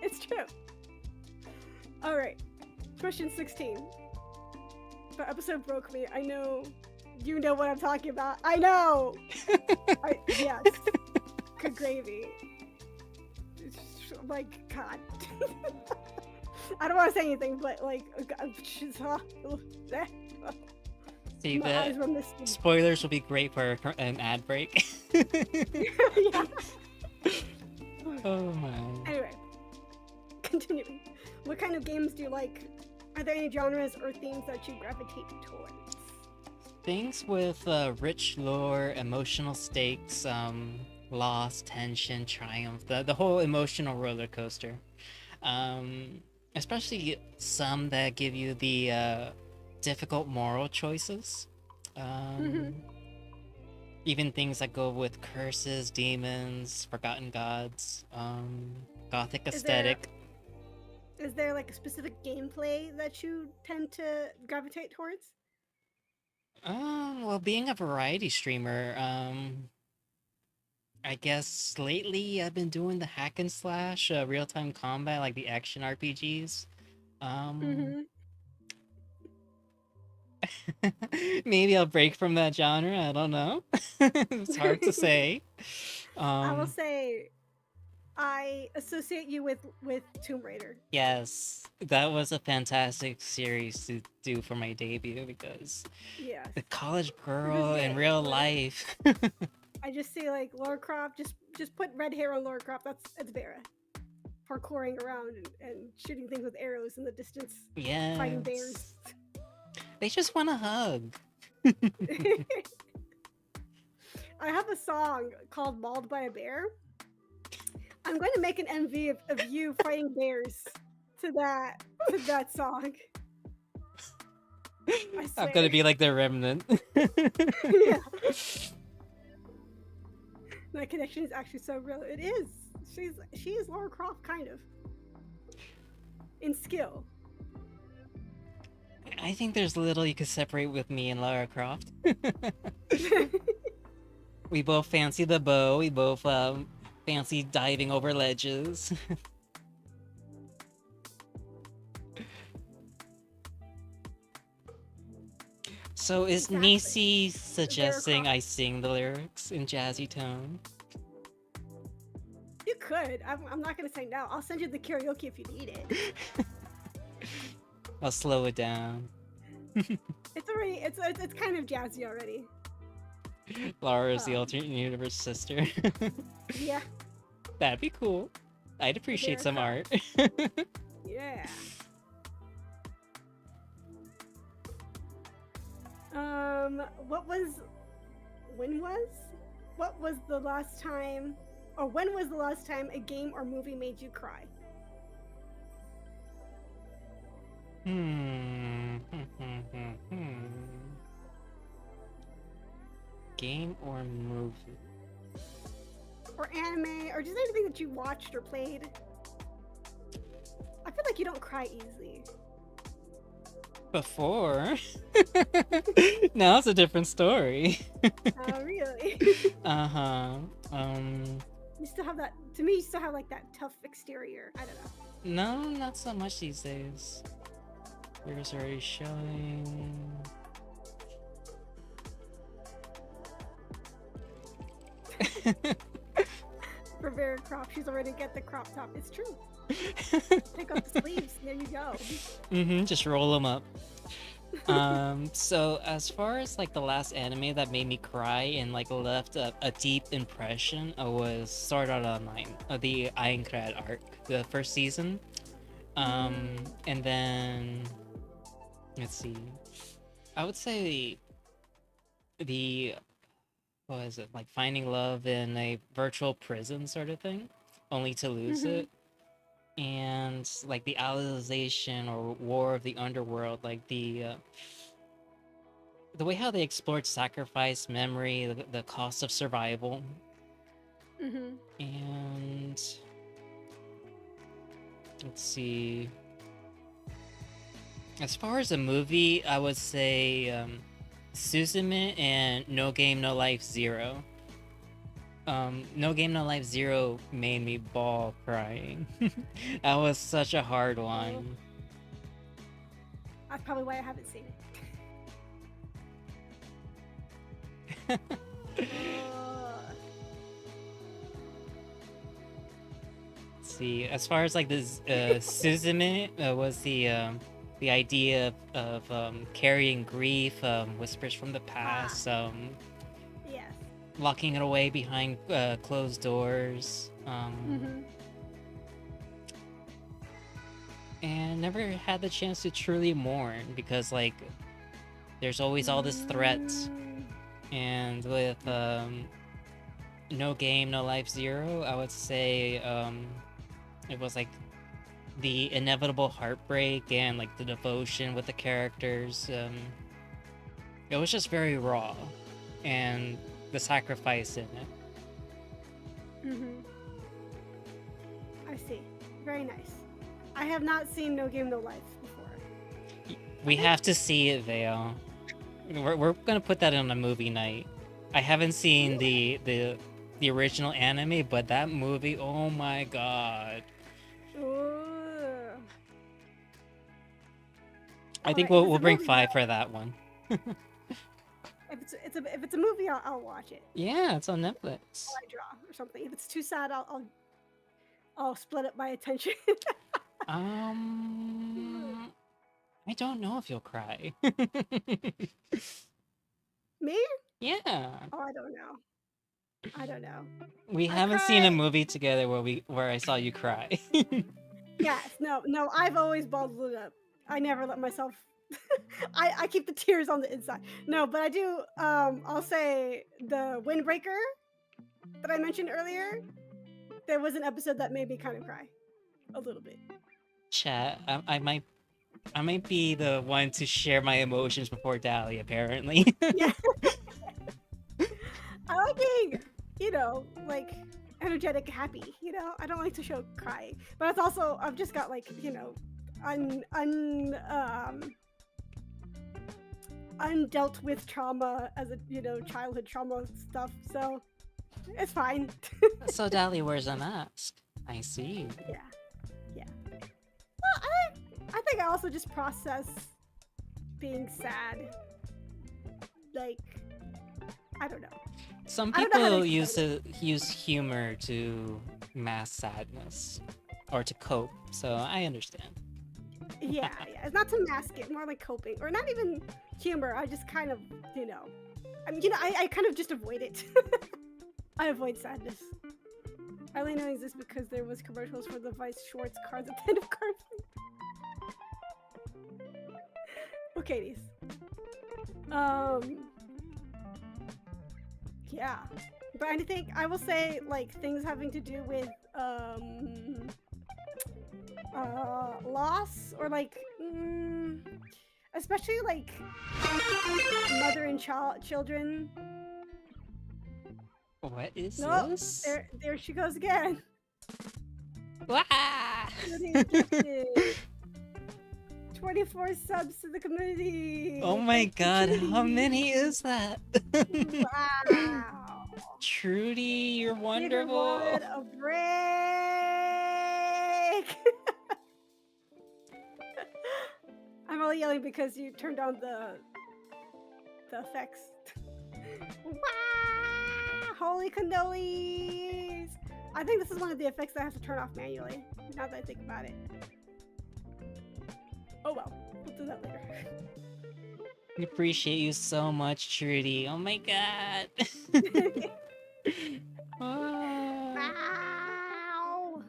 It's true. All right. Question 16. The episode broke me. I know. You know what I'm talking about. I know. Yes. Good gravy. Like God. I don't want to say anything, but like, See, my eyes were misty. spoilers will be great for an ad break. Yeah. Oh my. Anyway, continuing. What kind of games do you like? Are there any genres or themes that you gravitate towards? Things with rich lore, emotional stakes, loss, tension, triumph, the whole emotional roller coaster. Especially some that give you the difficult moral choices. Even things that go with curses, demons, forgotten gods, gothic aesthetic. Is there like a specific gameplay that you tend to gravitate towards? Well, being a variety streamer, I guess lately I've been doing the hack and slash, real-time combat, like the action RPGs. Um, Mm-hmm. maybe I'll break from that genre. I don't know. It's hard to say. I will Um, say I associate you with Tomb Raider. yes, that was a fantastic series to do for my debut because Yes. the college To this girl in day, real like life. I just see like Lara Croft. Just put red hair on Lara Croft. That's Vera. Parkouring around and shooting things with arrows in the distance, fighting bears. Yes. They just want a hug. I have a song called "Mauled by a Bear." I'm going to make an MV of you fighting bears to that song. I I'm swear. gonna be like the remnant. Yeah, that connection is actually so real. It is. She is Lara Croft, kind of, in skill. I think there's little you could separate with me and Lara Croft. We both fancy the bow. We both fancy diving over ledges. So is Exactly. Nisi suggesting Croft. I sing the lyrics in jazzy tone? You could. I'm not going to say no. I'll send you the karaoke if you need it. I'll slow it down. It's already. It's kind of jazzy already. Laura's the alternate universe sister. Yeah. That'd be cool. I'd appreciate Vera some Croft. art. Yeah. What was the last time, or when was the last time a game or movie made you cry? Game or movie? Or anime, or just anything that you watched or played? I feel like you don't cry easily. Before? Now it's a different story. Oh, really? Uh-huh. You still have that, to me, you still have like that tough exterior. I don't know. No, not so much these days. Here's already showing. For Vera Croft, she's already got the crop top. It's true. Take off the sleeves. There you go. Just roll them up. So as far as like the last anime that made me cry and like left a deep impression was Sword Art Online, the Aincrad arc, the first season. And then let's see, I would say the what is it, like finding love in a virtual prison sort of thing, only to lose it. And like the Alicization or War of the Underworld, like the way how they explored sacrifice, memory, the cost of survival. And let's see, as far as a movie, I would say Suzume and No Game No Life Zero. No Game No Life Zero made me bawl crying. That was such a hard one. That's probably why I haven't seen it. Let's see, as far as like this Suzume was the idea of carrying grief, whispers from the past, Yes. locking it away behind closed doors. And never had the chance to truly mourn because like there's always all this threat. And with No Game No Life Zero, I would say it was like the inevitable heartbreak and like the devotion with the characters. It was just very raw, and the sacrifice in it. I see. Very nice. I have not seen No Game No Life before. We have to see it, Vale. We're gonna put that on a movie night. I haven't seen the original anime, but that movie, oh my god. Ooh. I think Alright, if we'll it's a bring movie, 5 for that one. if it's a movie, I'll watch it. Yeah, it's on Netflix. I draw or something. If it's too sad, I'll split up my attention. I don't know if you'll cry. Me? Yeah. Oh, I don't know. I don't know. We I haven't seen a cry. movie together where I saw you cry. Yes, no. I've always bottled it up. I never let myself. I keep the tears on the inside. No, but I do. I'll say the Windbreaker that I mentioned earlier. There was an episode that made me kind of cry, a little bit. Chat, I might be the one to share my emotions before Dali, apparently. Yeah. I like being, like energetic, happy. I don't like to show crying, but it's also I've just got like undealt with trauma as a childhood trauma stuff. So it's fine. So Dali wears a mask. I see. Yeah. Well, I think I also just process being sad. Like, I don't know. Some I don't know how to people use humor to mask sadness or to cope, so I understand. Yeah. It's not to mask it, more like coping, or not even humor. I just kind of, I kind of just avoid it. I avoid sadness. I only know this because there was commercials for the Vice Schwartz cards at the end of cards. Okay, yeah. But I think I will say like things having to do with loss or like especially like mother and children. What is Nope, this? there she goes again. Wah! 24 subs to the community. Oh my Thank you, god, how Trudy. many is that? Wow. Trudy, you're Give wonderful. everyone a break. I'm only yelling because you turned on the effects. Wow! Holy cannolis! I think this is one of the effects that I have to turn off manually. Now that I think about it. Oh well, we'll do that later. I appreciate you so much, Trudy. Oh my god. Ah. Wow!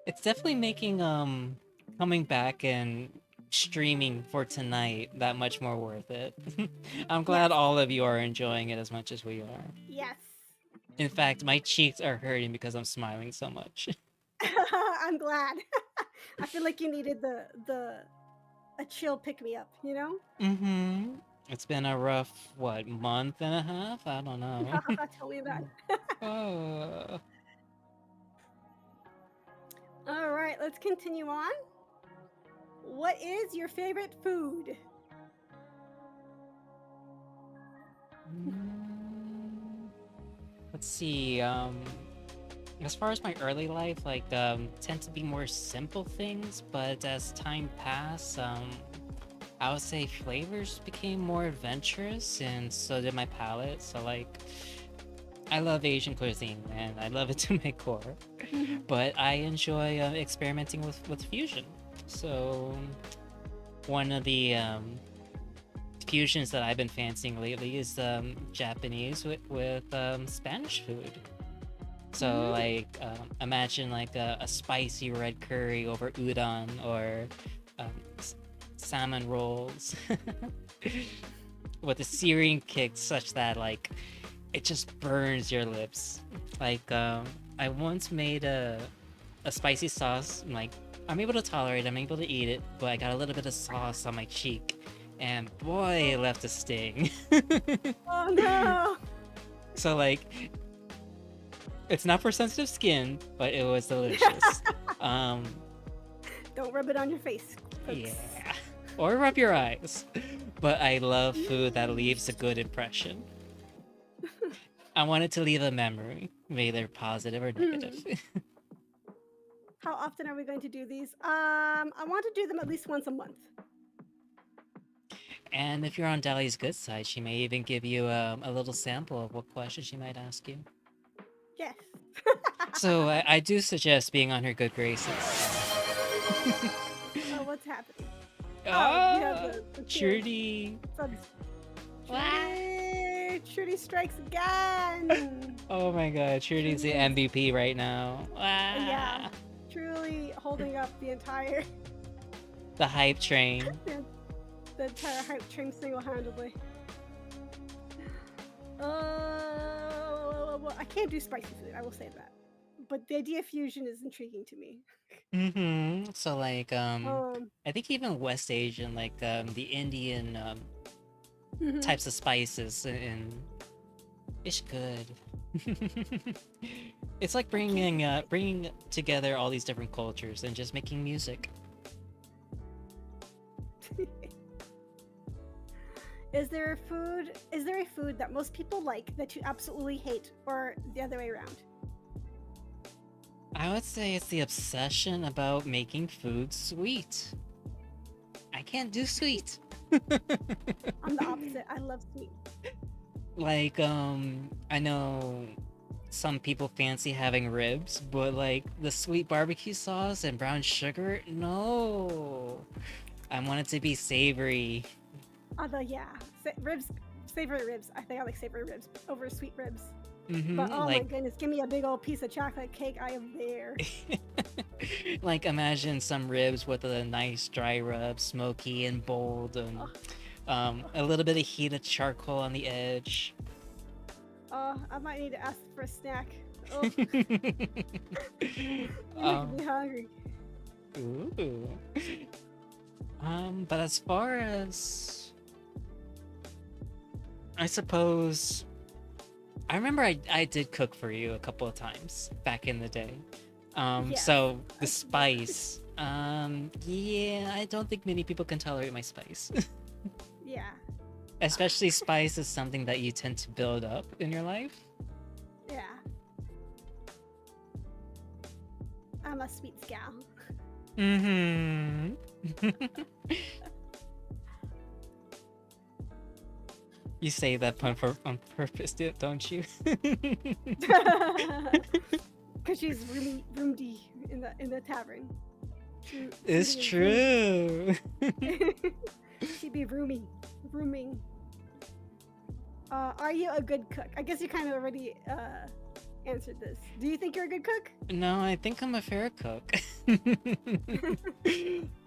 It's definitely making coming back and streaming for tonight that much more worth it. I'm glad Yes. all of you are enjoying it as much as we are. Yes. In fact, my cheeks are hurting because I'm smiling so much. I'm glad. I feel like you needed a chill pick me up, you know? Mm-hmm. It's been a rough, month and a half? I don't know. Tell me about it. All right, let's continue on. What is your favorite food? Let's see. As far as my early life, tend to be more simple things, but as time passed, I would say flavors became more adventurous, and so did my palate. So I love Asian cuisine, and I love it to my core. But I enjoy experimenting with fusion. So one of the fusions that I've been fancying lately is Japanese with Spanish food. So imagine a spicy red curry over udon or salmon rolls with a searing kick such that it just burns your lips. I once made a spicy sauce. I'm able to tolerate it, I'm able to eat it, but I got a little bit of sauce on my cheek, and boy, it left a sting. Oh no! So it's not for sensitive skin, but it was delicious. Don't rub it on your face, folks. Yeah. Or rub your eyes. But I love food that leaves a good impression. I wanted to leave a memory, whether positive or negative. How often are we going to do these? I want to do them at least once a month. And if you're on Dali's good side, she may even give you a little sample of what questions she might ask you. Yes. So I do suggest being on her good graces. Oh, what's happening? Oh, you have the Trudy. Trudy strikes again. Oh my god, Trudy's the MVP right now. Yeah, truly holding up the entire the hype train. the entire hype train single-handedly. I can't do spicy food, I will say that. But the idea of fusion is intriguing to me. Mm-hmm. So like I think even West Asian, like the Indian types of spices and it's good. It's like bringing together all these different cultures and just making music. Is there a food that most people like that you absolutely hate, or the other way around? I would say it's the obsession about making food sweet. I can't do sweet. I'm the opposite. I love sweet. Like, I know some people fancy having ribs, but like the sweet barbecue sauce and brown sugar, no. I want it to be savory. Although, yeah, ribs, savory ribs. I think I like savory ribs over sweet ribs. Mm-hmm, but oh my goodness, give me a big old piece of chocolate cake. I am there. Like imagine some ribs with a nice dry rub, smoky and bold, and a little bit of heated charcoal on the edge. Oh, I might need to ask for a snack. Oh. You're making me hungry. Ooh. But as far as I suppose, I remember I did cook for you a couple of times back in the day. So the spice, yeah, I don't think many people can tolerate my spice. Yeah. Especially spice is something that you tend to build up in your life. Yeah. I'm a sweet gal. Mm-hmm. You say that pun on purpose, don't you? Because she's really roomedy in the tavern. It's true. She'd be rooming. Are you a good cook? I guess you kind of already answered this. Do you think you're a good cook? No, I think I'm a fair cook.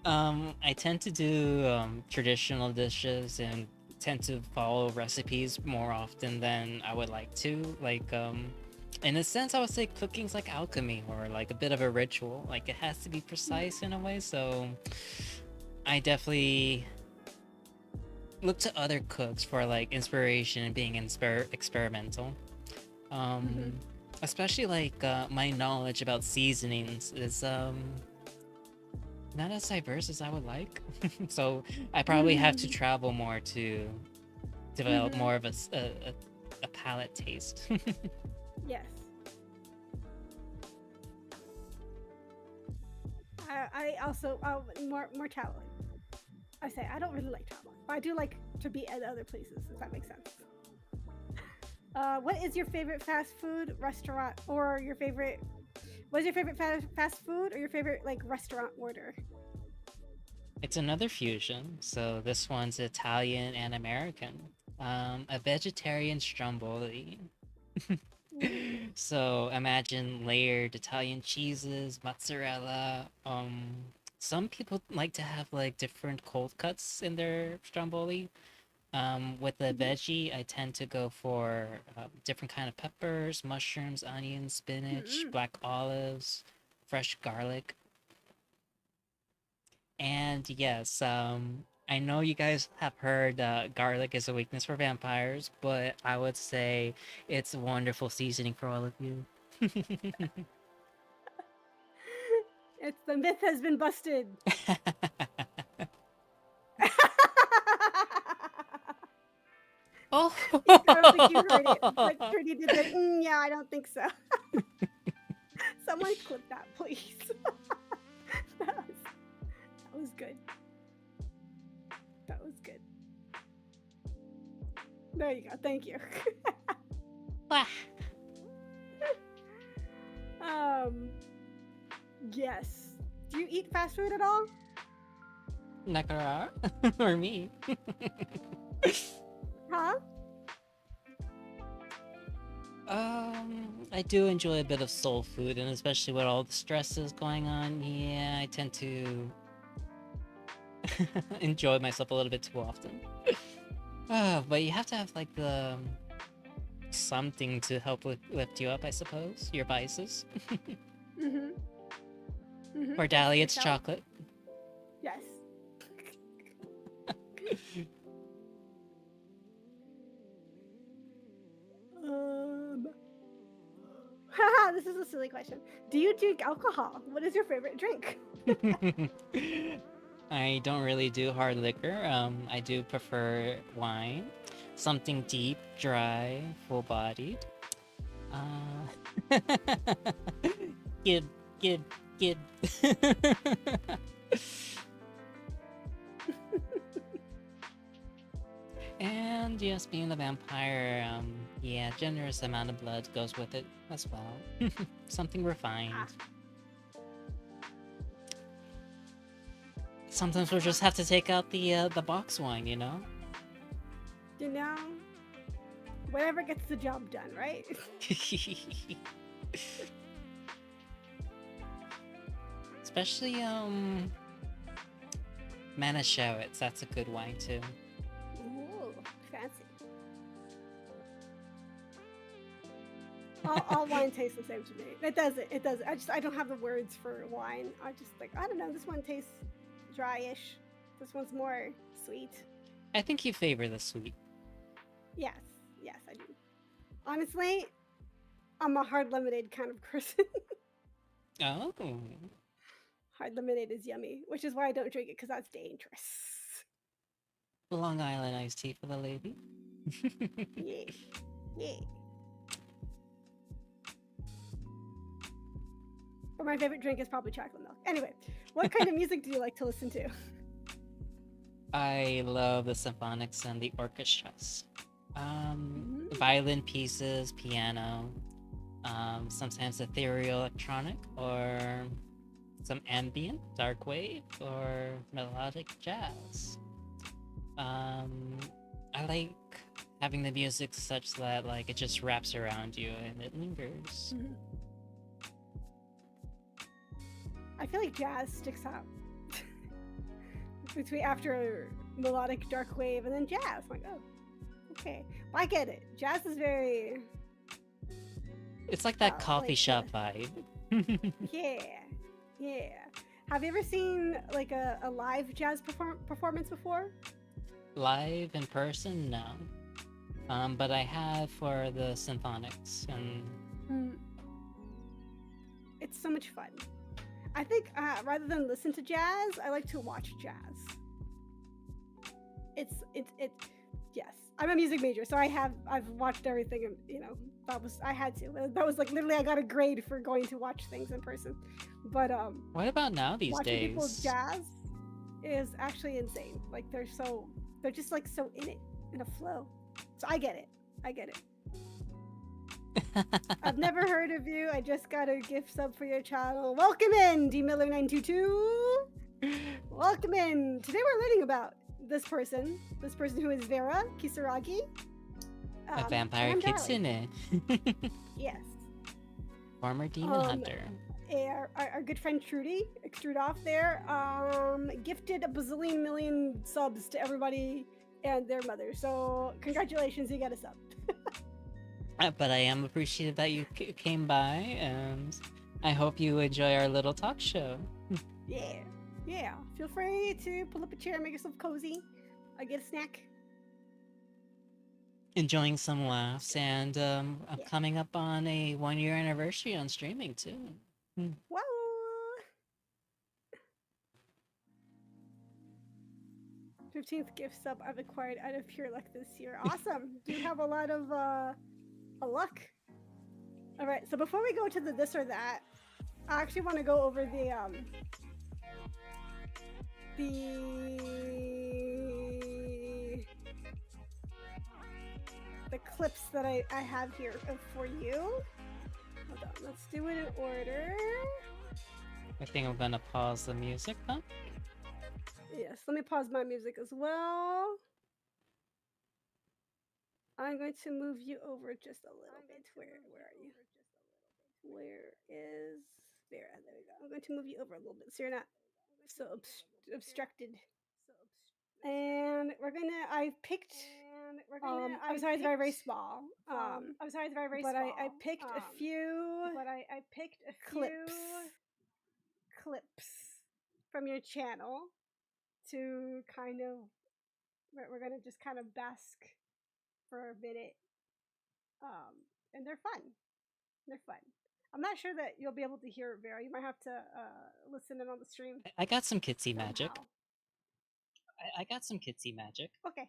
I tend to do traditional dishes and tend to follow recipes more often than I would like to. Like, in a sense, I would say cooking's like alchemy or like a bit of a ritual. Like, it has to be precise in a way, so I definitely look to other cooks for like inspiration and being experimental. Especially like my knowledge about seasonings is not as diverse as I would like. So I probably have to travel more to develop more of a palate taste. Yes. I also more traveling. I say I don't really like traveling, but I do like to be at other places, if that makes sense. What is your favorite fast food restaurant, or your favorite? What's your favorite fast food, or your favorite like restaurant order? It's another fusion. So this one's Italian and American. A vegetarian stromboli. So imagine layered Italian cheeses, mozzarella. Some people like to have like different cold cuts in their stromboli. With the veggie, I tend to go for different kind of peppers, mushrooms, onions, spinach, black olives, fresh garlic. And yes, I know you guys have heard garlic is a weakness for vampires, but I would say it's a wonderful seasoning for all of you. It's the myth has been busted. Oh, I don't think you heard it, but Trudy did the yeah, I don't think so. Someone clip that, please. was good. That was good. There you go. Thank you. Wah. Yes. Do you eat fast food at all? Nakara? Or me? Huh? I do enjoy a bit of soul food, and especially with all the stresses going on, yeah, I tend to enjoy myself a little bit too often. But you have to have like the something to help lift you up, I suppose. Your vices. For Dally, it's chocolate. Yes. Haha, this is a silly question. Do you drink alcohol? What is your favorite drink? I don't really do hard liquor. I do prefer wine. Something deep, dry, full-bodied. Kid. And yes, being a vampire, yeah, generous amount of blood goes with it as well. Something refined. Sometimes we'll just have to take out the box wine, you know? You know, whatever gets the job done, right? Especially, Manischewitz, that's a good wine too. Ooh, fancy. All wine tastes the same to me. It doesn't. I don't have the words for wine. I just like, I don't know, this one tastes dry-ish. This one's more sweet. I think you favor the sweet. Yes, I do. Honestly, I'm a hard lemonade kind of person. Oh. Hard lemonade is yummy, which is why I don't drink it, because that's dangerous. Long Island iced tea for the lady. Yeah. But my favorite drink is probably chocolate milk. Anyway, what kind of music do you like to listen to? I love the symphonics and the orchestras. Violin pieces, piano, sometimes ethereal electronic, or some ambient, dark wave, or melodic jazz. I like having the music such that like it just wraps around you and it lingers. I feel like jazz sticks out between after melodic dark wave and then jazz. I'm like, oh, okay, well, I get it. Jazz is very. It's like that coffee shop vibe. Yeah. Have you ever seen like a live jazz performance before? Live in person, no. But I have for the symphonics, and it's so much fun. I think rather than listen to jazz, I like to watch jazz. Yes. I'm a music major, so I've watched everything, and you know, I had to. That was like literally I got a grade for going to watch things in person. But what about now these watching days? people's jazz is actually insane. Like they're just like so in a flow. So I get it. I've never heard of you. I just got a gift sub for your channel. Welcome in, DMiller922. Welcome in. Today we're learning about this person who is Vera Kisaragi. A vampire kitsune. Yes. Former demon hunter. Our good friend Trudy, extrude off there, gifted a bazillion million subs to everybody and their mother. So congratulations, you got a sub. But I am appreciative that you came by, and I hope you enjoy our little talk show. Yeah. Feel free to pull up a chair, make yourself cozy, get a snack. Enjoying some laughs, and I'm coming up on a 1-year anniversary on streaming too. Whoa! 15th gift sub I've acquired out of pure luck this year. Awesome! You have a lot of luck. All right, so before we go to the this or that, I actually want to go over the the clips that I have here for you. Hold on, let's do it in order. I think I'm gonna pause the music, huh? Yes, let me pause my music as well. I'm going to move you over just a little bit. Where are you? Where is Vera? There we go. I'm going to move you over a little bit so you're not so obstructed. And we're gonna. I picked. I'm sorry, it's very small. I'm sorry, it's very small. But I picked a few. But I picked a clips from your channel to kind of. We're gonna just kind of bask for a minute. And they're fun. They're fun. I'm not sure that you'll be able to hear it, Vera. You might have to listen in on the stream. I got some kitsy magic. somehow. I got some kitsy magic. Okay.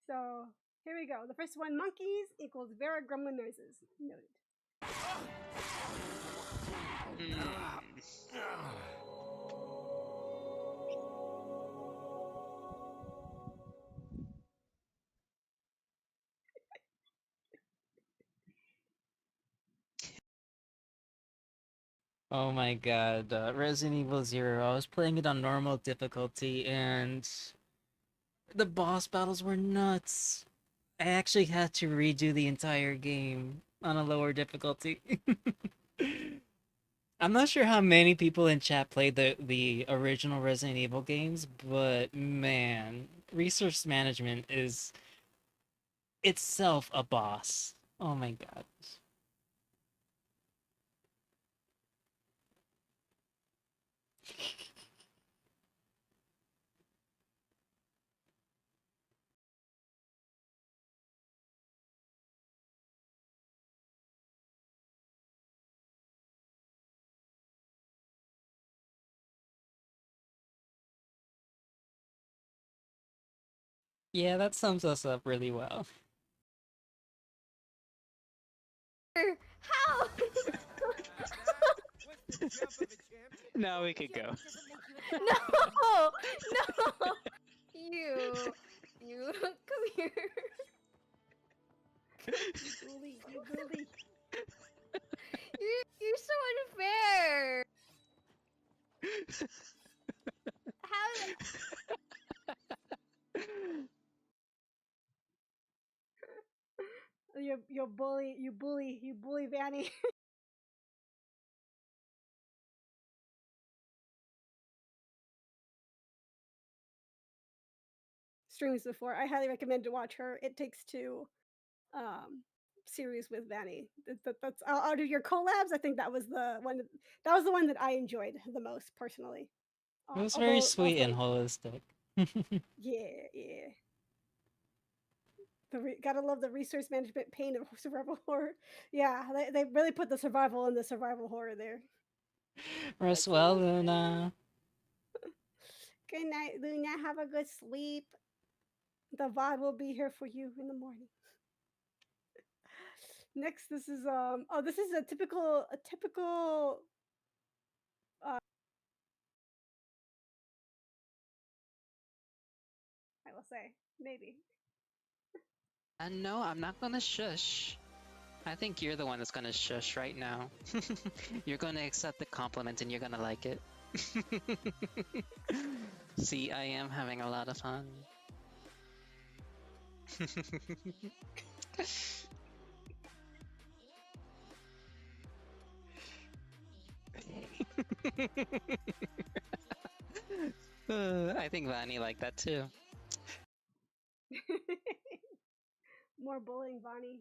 So here we go. The first one, monkeys equals Vera gremlin noises. Noted. Oh my god, Resident Evil 0, I was playing it on normal difficulty and the boss battles were nuts. I actually had to redo the entire game on a lower difficulty. I'm not sure how many people in chat played the original Resident Evil games, but man, resource management is itself a boss. Oh my god. Yeah, that sums us up really well. How? Now we could go. No! You come here. You bully. You're so unfair. How? You bully Vanny. Streams before. I highly recommend to watch her. It Takes Two series with Vanny. That's out of your collabs. I think that was the one. That was the one that I enjoyed the most personally. It was very sweet and holistic. Yeah. Gotta love the resource management pain of survival horror. Yeah, they really put the survival in the survival horror there. Rest well, Luna. Good night, Luna. Have a good sleep. The VOD will be here for you in the morning. Next, this is this is a typical I will say, maybe. No, I'm not gonna shush. I think you're the one that's gonna shush right now. You're gonna accept the compliment and you're gonna like it. See, I am having a lot of fun. I think Vanny liked that too. More bullying, Bonnie.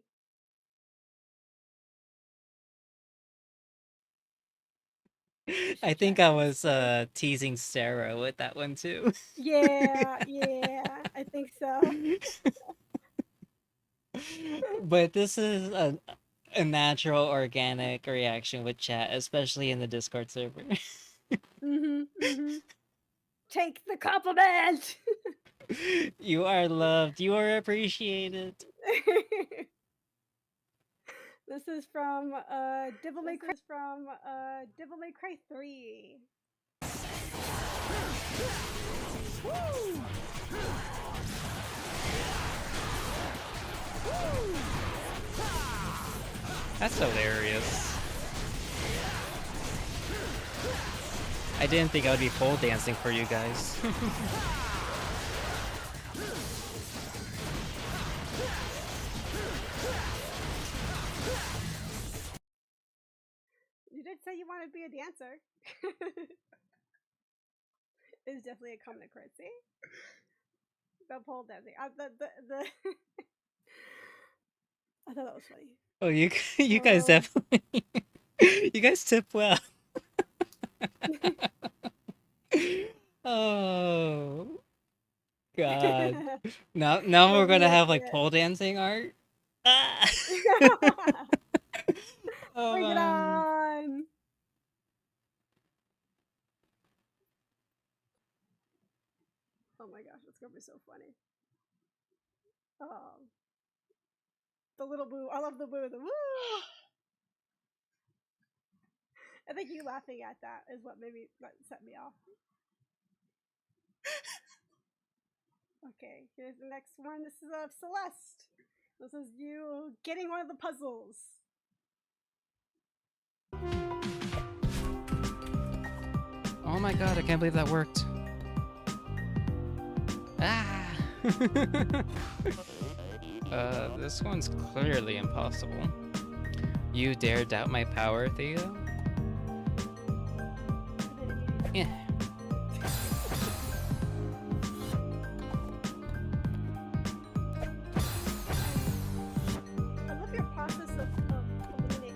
I think I was teasing Sarah with that one too. Yeah, I think so. But this is a natural, organic reaction with chat, especially in the Discord server. Take the compliment! You are loved. You are appreciated. This is from Devil May Cry 3. That's hilarious. I didn't think I would be pole dancing for you guys. You did say you want to be a dancer. It's definitely a common occurrence. The pole dancing. I thought that was funny. Oh, you guys definitely. You guys tip well. Oh God. Now we're gonna have like pole dancing art. Ah! Bring it on. Oh my gosh, it's gonna be so funny. The little boo. I love the boo. The woo. I think you laughing at that is what maybe set me off. Okay, here's the next one. This is of Celeste. This is you getting one of the puzzles. Oh my God, I can't believe that worked. Ah! This one's clearly impossible. You dare doubt my power, Theo? Yeah. I love your process of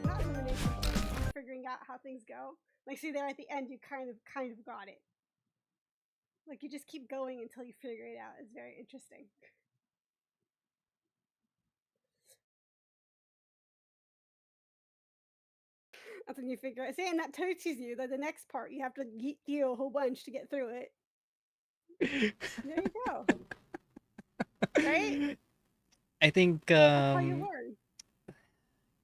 not elimination, but figuring out how things go. Like, see there at the end, you kind of got it. Like, you just keep going until you figure it out. It's very interesting. That's when you figure it. See, and that teaches you that the next part you have to heal a whole bunch to get through it. There you go. Right? I think That's how you learn.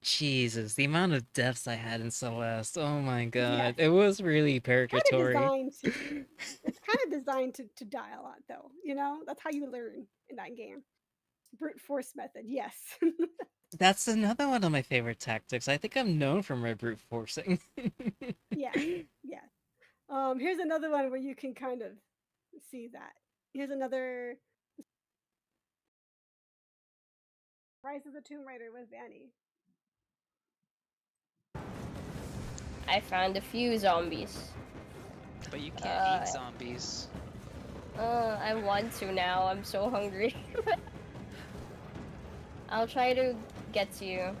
Jesus, the amount of deaths I had in Celeste. Oh my God. Yes. It was really purgatory. It's kind of designed to die a lot though. You know? That's how you learn in that game. Brute force method, yes. That's another one of my favorite tactics. I think I'm known for my brute forcing. Yeah. Here's another one where you can kind of see that. Here's another Rise of the Tomb Raider with Vanny. I found a few zombies. But you can't eat zombies. I want to now. I'm so hungry. I'll try to get to you.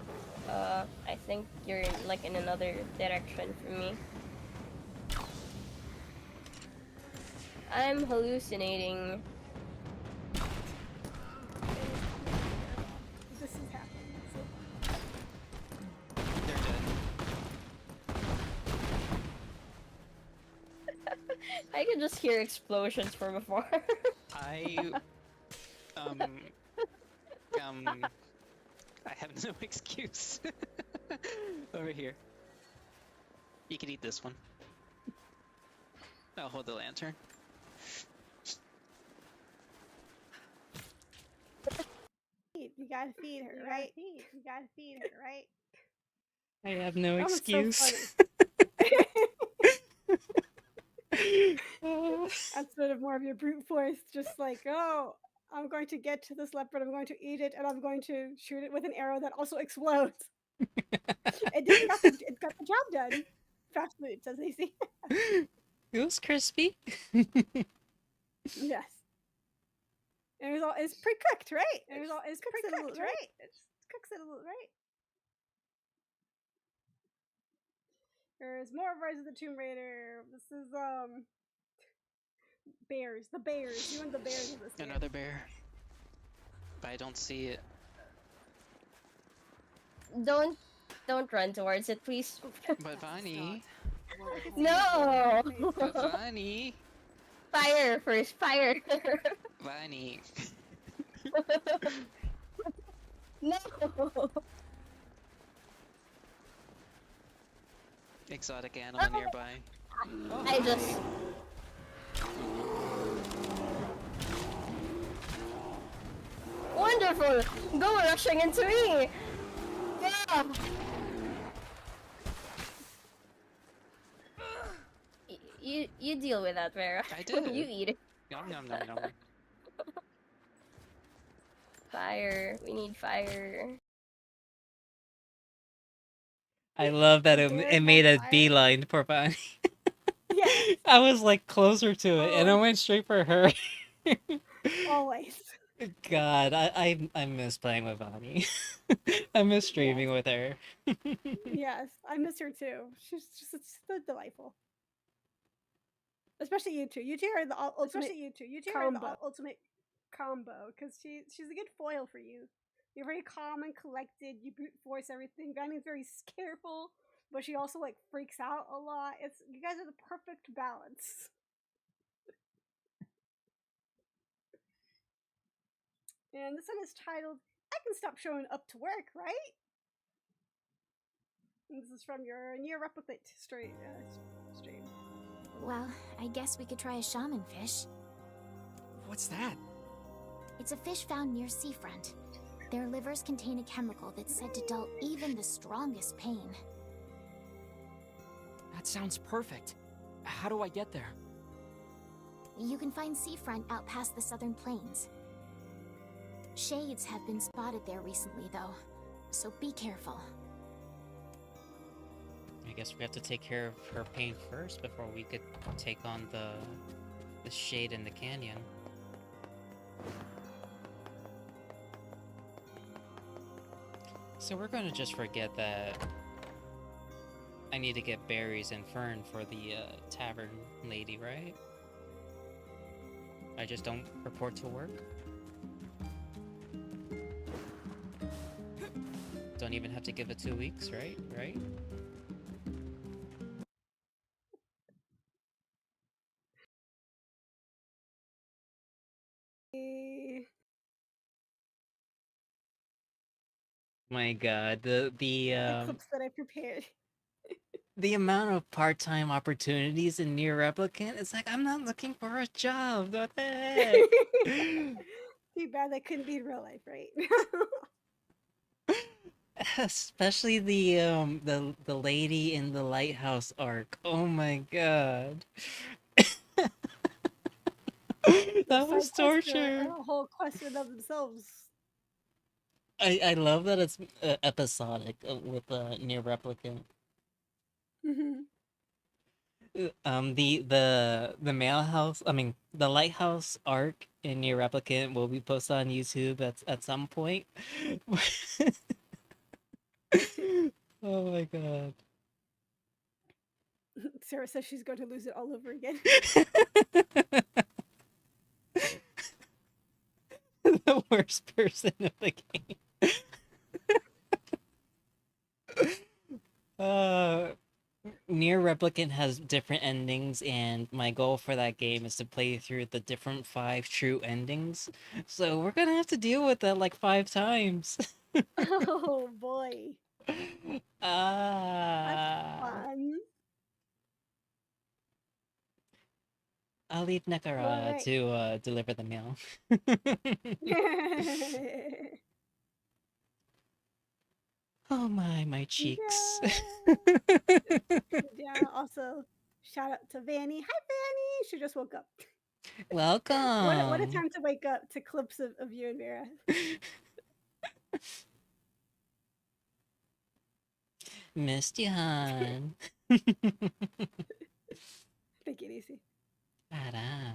I think you're like in another direction from me. I'm hallucinating. This is happening. They're dead. I can just hear explosions from afar. I have no excuse. Over here. You can eat this one. I'll hold the lantern. You gotta feed her, right? You gotta feed her, right? I have no That was excuse. so That's sort of more of your brute force, just like, oh, I'm going to get to this leopard, I'm going to eat it, and I'm going to shoot it with an arrow that also explodes. It got the job done. Fast food, says AC. It was crispy. Yes. It's pre-cooked, right? It's pre-cooked, right? It cooks it a little, right? There's more Rise of the Tomb Raider. This is bears. The bears. You and the bears of this game. Another bear. But I don't see it. Don't run towards it, please. But Vani. No. But Vani. Fire first, fire. Vani. No. Exotic animal nearby. I just Wonderful! Go rushing into me! Yeah! You deal with that, Vera. I did. You eat it. Yum yum yum yum. Fire. We need fire. I love that it There's made no a fire. beeline for Bonnie. Yes, I was like closer to it, and I Oh. went straight for her. always. God, I miss playing with Bonnie. I miss streaming with her. Yes, I miss her too. She's just so delightful. Especially you two. You two are the ultimate ultimate combo because she's a good foil for you. You're very calm and collected. You brute force everything. Vanny's very careful, but she also like freaks out a lot. It's you guys are the perfect balance. And this one is titled "I Can Stop Showing Up to Work," right? And this is from your near replicate stream. Well, I guess we could try a shaman fish. What's that? It's a fish found near seafront. Their livers contain a chemical that's said to dull even the strongest pain. That sounds perfect. How do I get there? You can find seafront out past the southern plains. Shades have been spotted there recently, though, so be careful. I guess we have to take care of her pain first before we could take on the shade in the canyon. So we're gonna just forget that I need to get berries and fern for the tavern lady, right? I just don't report to work? Don't even have to give it 2 weeks, right? Right? My God, The clips that I prepared. the amount of part-time opportunities in Near Replicant, it's like I'm not looking for a job. What the heck? Too bad that couldn't be in real life, right? Especially the lady in the lighthouse arc. Oh my God. That was Side quests are torture. a whole question of themselves. I love that it's episodic with Near Replicant. Mhm. The mail house, I mean the lighthouse arc in Near Replicant will be posted on YouTube at some point. Oh my God. Sarah says she's going to lose it all over again. The worst person of the game. Near Replicant has different endings, and my goal for that game is to play through the different 5 true endings. So we're gonna have to deal with that like 5 times. Oh boy. That's Ah. fun. I'll leave Nekara Alright. to deliver the mail. Oh my cheeks. Yeah, also shout out to Vanny. Hi Vanny! She just woke up. Welcome. What a time to wake up to clips of you and Vera. Missed you, hon. Take it easy. Ta-da.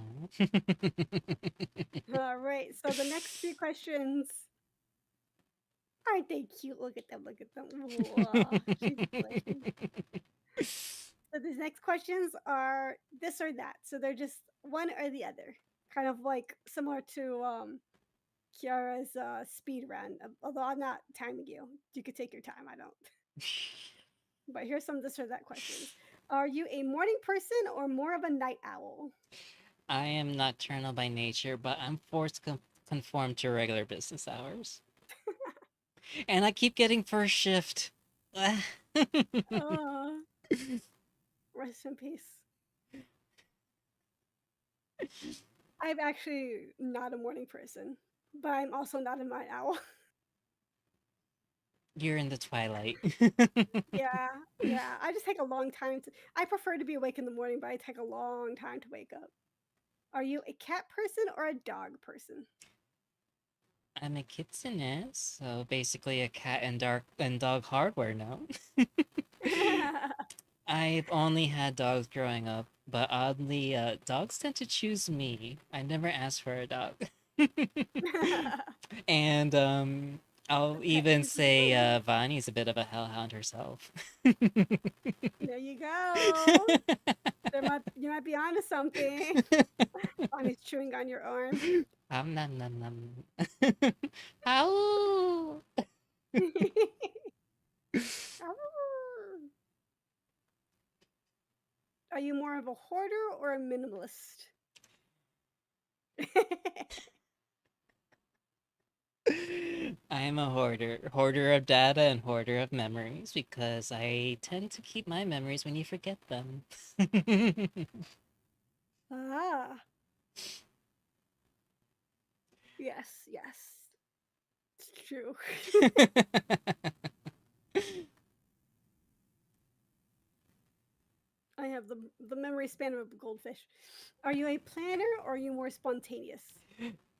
Alright, so the next few questions. Aren't they cute? Look at them, look at them. Whoa, she's delicious. So these next questions are this or that. So they're just one or the other. Kind of like similar to Kiara's speed run. Although I'm not timing you. You could take your time. I don't. But here's some this or that questions. Are you a morning person or more of a night owl? I am nocturnal by nature, but I'm forced to conform to regular business hours. And I keep getting first shift. Rest in peace. I'm actually not a morning person, but I'm also not a night owl. You're in the twilight. Yeah, yeah. I just take a long time to. I prefer to be awake in the morning, but I take a long time to wake up. Are you a cat person or a dog person? I'm a kitsunette, so basically a cat and dog hardware now. I've only had dogs growing up, but oddly, dogs tend to choose me. I never asked for a dog. And I'll A pet even chooses say you. Vani's a bit of a hellhound herself. There you go. You might be onto something. Bonnie's chewing on your arm. Nom nom nom. Ow! Are you more of a hoarder or a minimalist? I'm a hoarder of data and hoarder of memories because I tend to keep my memories when you forget them. Ah, yes, yes. It's true. I have the memory span of a goldfish. Are you a planner or are you more spontaneous?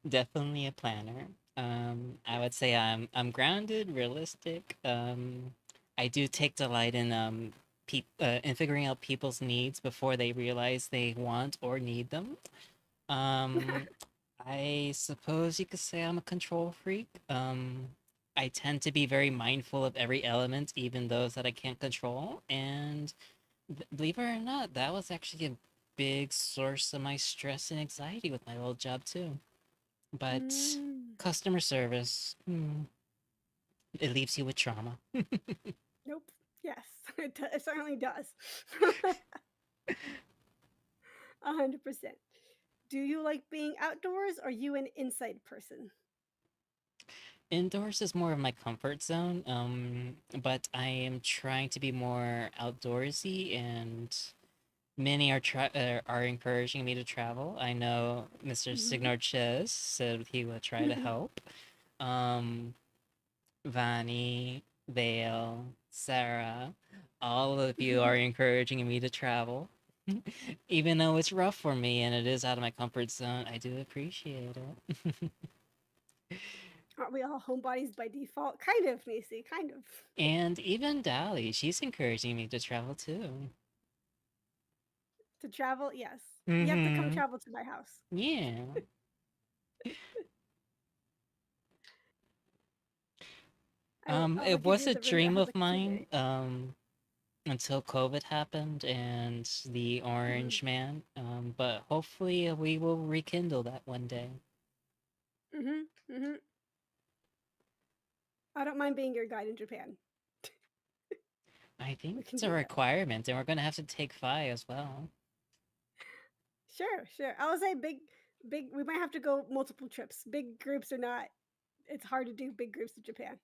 Definitely a planner. I would say I'm grounded, realistic. I do take delight in in figuring out people's needs before they realize they want or need them. Um, I suppose you could say I'm a control freak. I tend to be very mindful of every element, even those that I can't control. And believe it or not, that was actually a big source of my stress and anxiety with my old job too. But Mm, customer service, it leaves you with trauma. nope. Yes, it certainly does. 100%. Do you like being outdoors or are you an inside person? Indoors is more of my comfort zone, but I am trying to be more outdoorsy, and many are encouraging me to travel. I know Mr. Hmm. Signor Ches said he would try to help. Um, Vani, Vale, Sarah, all of you are encouraging me to travel. Even though it's rough for me and it is out of my comfort zone, I do appreciate it. Aren't we all homebodies by default? Kind of, Macy, kind of. And even Dali, she's encouraging me to travel too. To travel, yes. You have to come Mm-hmm. travel to my house. Yeah. I'll It let you was be a the room that dream has of a mine, computer. until COVID happened and the Hmm. Orange Man. But hopefully we will rekindle that one day. Hmm. Hmm. I don't mind being your guide in Japan. I We think can it's a do that. requirement, and we're gonna have to take Phi as well. Sure, sure. I would say big. We might have to go multiple trips. Big groups or not, it's hard to do big groups in Japan.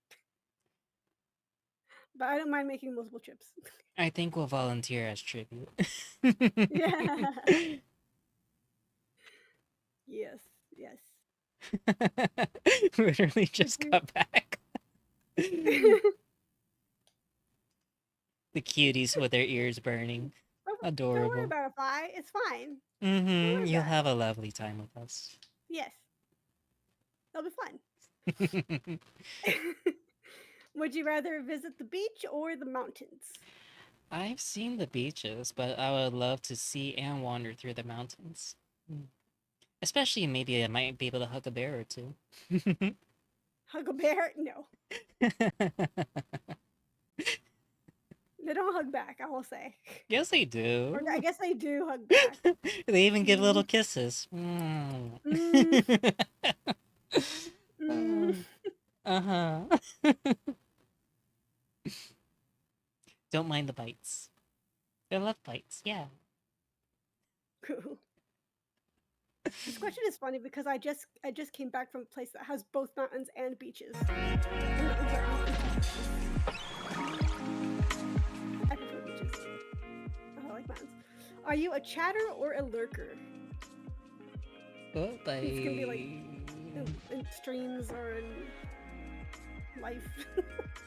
But I don't mind making multiple trips. I think we'll volunteer as tribute. Yeah. Yes. Yes. Literally Would just you? got back. The cuties with their ears burning. Don't worry Adorable. about it, Vi. It's fine. Don't Mm-hmm. worry You'll about it. have a lovely time with us. Yes, it'll be fun. Would you rather visit the beach or the mountains? I've seen the beaches, but I would love to see and wander through the mountains. Mm. Especially maybe I might be able to hug a bear or two. Hug a bear? No, they don't hug back. I will say, Yes, they or I do. guess they do hug back. They even give Mm, little kisses. Mm. mm, mm. Uh-huh. Don't mind the bites. I love bites, yeah. Cool. This question is funny because I just came back from a place that has both mountains and beaches. I prefer beaches. I like mountains. Are you a chatter or a lurker? Oh, bye. It's gonna be like in streams or in life.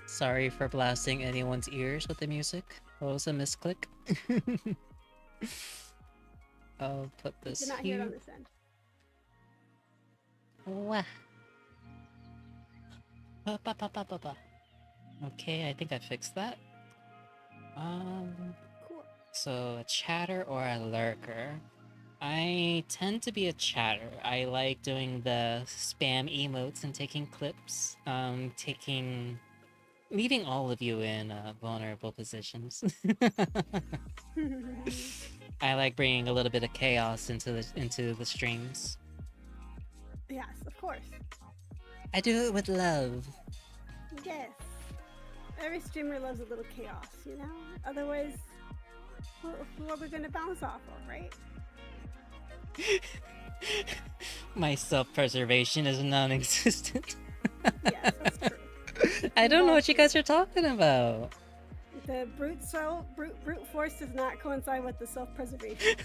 Sorry for blasting anyone's ears with the music. What was a misclick? I'll put this Did not hear it here. on this end. Wah. Ba, ba, ba, ba, ba, ba. Okay, I think I fixed that. Cool. So a chatter or a lurker? I tend to be a chatter. I like doing the spam emotes and taking clips. Leaving all of you in vulnerable positions. I like bringing a little bit of chaos into the streams. Yes, of course. I do it with love. Yes. Every streamer loves a little chaos, you know? Otherwise, who are we gonna bounce off of, right? My self-preservation is non-existent. Yes, that's true. I don't know what you guys are talking about. The brute force does not coincide with the self-preservation.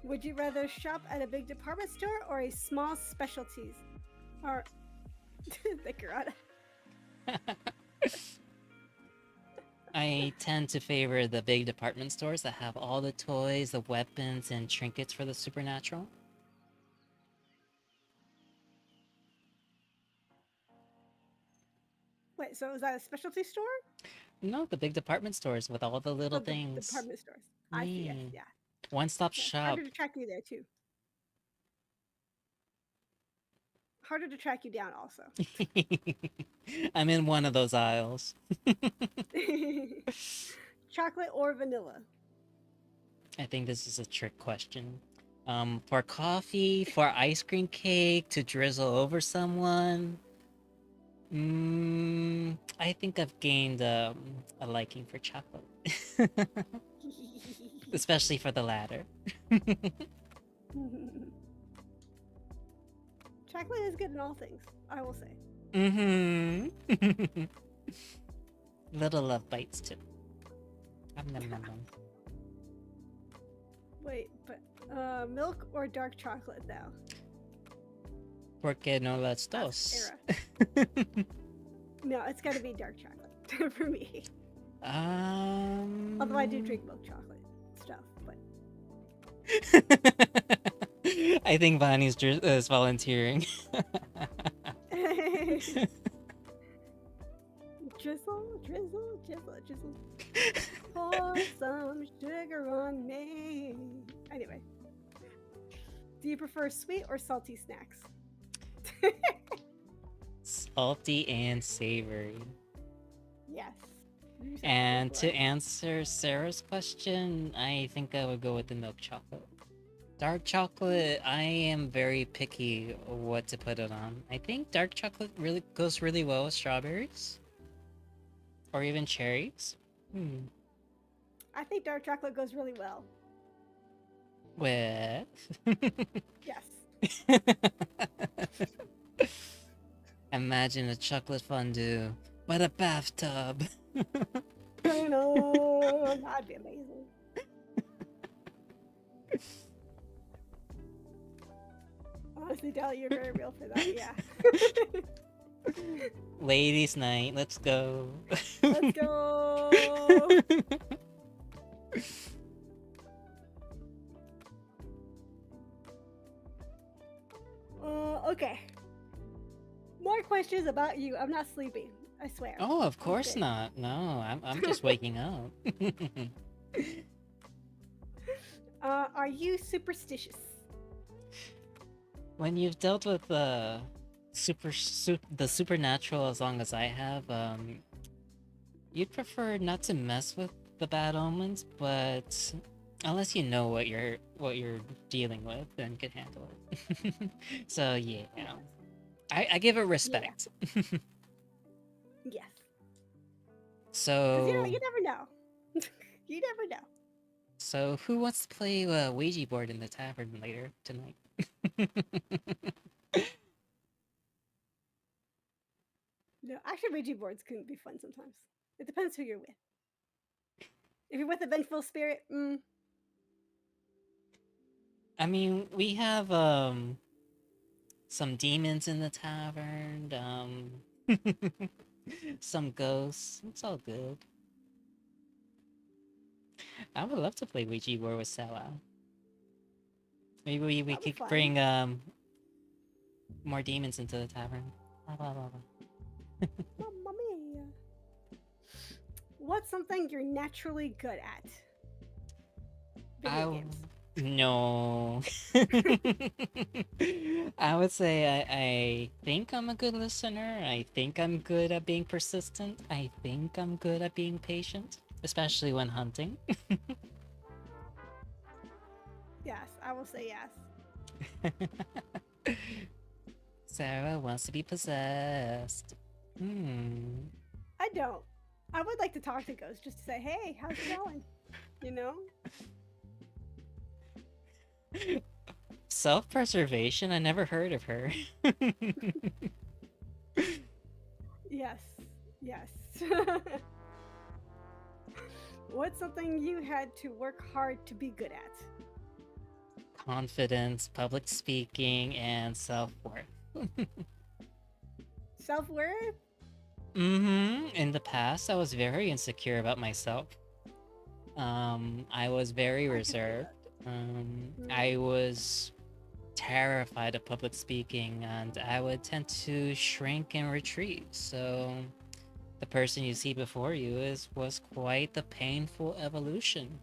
Would you rather shop at a big department store or a small specialties? Or the garage? I tend to favor the big department stores that have all the toys, the weapons, and trinkets for the supernatural. Wait, so is that a specialty store? No, the big department stores with all the little Oh, the things. department stores. I see. Yes, Mm. yeah. One-stop Yeah, shop. harder to track you there too. Harder to track you down also. I'm in one of those aisles. Chocolate or vanilla? I think this is a trick question. For coffee, for ice cream cake, to drizzle over someone. I think I've gained a liking for chocolate. Especially for the latter. Chocolate is good in all things, I will say. Mm-hmm. Little love bites too. Nom, nom, nom, nom. Wait, but milk or dark chocolate now? Porque no las That's dos. era. No, it's gotta be dark chocolate for me. Although I do drink milk chocolate stuff, but I think Vani's is volunteering. drizzle, drizzle, drizzle, drizzle. Pour some sugar on me. Anyway, do you prefer sweet or salty snacks? Salty and savory. Yes. And to answer Sarah's question, I think I would go with the milk chocolate. Dark chocolate, I am very picky what to put it on. I think dark chocolate really goes really well with strawberries. Or even cherries. I think dark chocolate goes really well. With... Yes. Imagine a chocolate fondue, but a bathtub. I know. That'd be amazing. Honestly, Dali, you're very real for that, yeah. Ladies' night, let's go. Let's go. Okay. More questions about you. I'm not sleeping. I swear. Oh, of course Okay. not. No, I'm just waking up. Are you superstitious? When you've dealt with the supernatural as long as I have, you'd prefer not to mess with the bad omens, but unless you know what you're dealing with, then can handle it. So yeah, I give it respect. Yes. 'Cause So you never know. You never know. so who wants to play Ouija board in the tavern later tonight? No, actually, Ouija boards can be fun sometimes. It depends who you're with. If you're with a vengeful spirit, I mean, we have some demons in the tavern, some ghosts. It's all good. I would love to play Ouija board with Sela. Maybe we that'd be could fun. bring more demons into the tavern. Blah, blah, blah, blah. Mamma mia. What's something you're naturally good at? Video games. No. I would say I think I'm a good listener. I think I'm good at being persistent. I think I'm good at being patient, especially when hunting. Yes, I will say yes. Sarah wants to be possessed. I don't. I would like to talk to ghosts just to say, hey, how's it going? You know? Self-preservation? I never heard of her. Yes. Yes. What's something you had to work hard to be good at? Confidence, public speaking, and self-worth. Self-worth? In the past, I was very insecure about myself. I was very reserved. I was terrified of public speaking, and I would tend to shrink and retreat. So, the person you see before you was quite the painful evolution,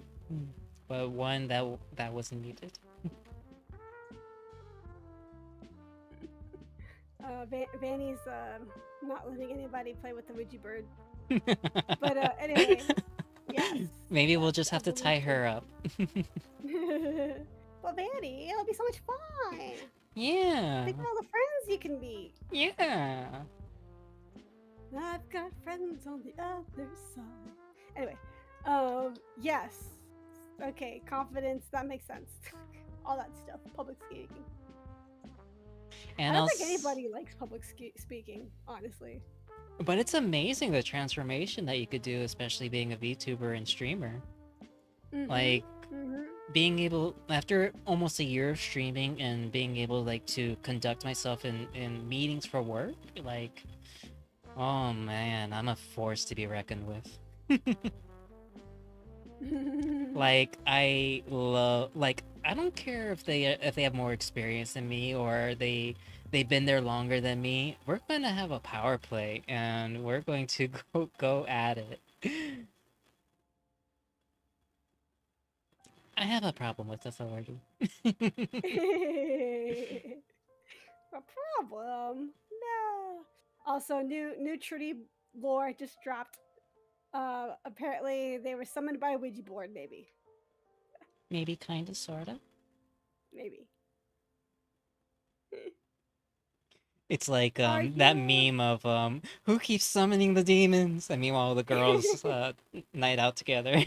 but one that was needed. Vanny's not letting anybody play with the Ouija bird. But anyway, yes. Maybe we'll just have to tie evolution. her up. Well, Vanny, it'll be so much fun. Yeah. Think of all the friends you can meet. Yeah. I've got friends on the other side. Anyway, yes. Okay, confidence, that makes sense. All that stuff, public speaking. And I don't also, think anybody likes public speaking, honestly. but it's amazing the transformation that you could do, especially being a VTuber and streamer. Like, being able, after almost a year of streaming and being able like to conduct myself in meetings for work, like, oh man, I'm a force to be reckoned with. Like, I love, like, I don't care if they have more experience than me or they've been there longer than me. We're gonna have a power play and we're going to go at it. I have a problem with authority. A problem? No. Also, new Trudy lore just dropped. Apparently they were summoned by a Ouija board, maybe. Maybe kinda, sorta. Maybe. It's like Are that you- meme of who keeps summoning the demons? And meanwhile the girls night out together.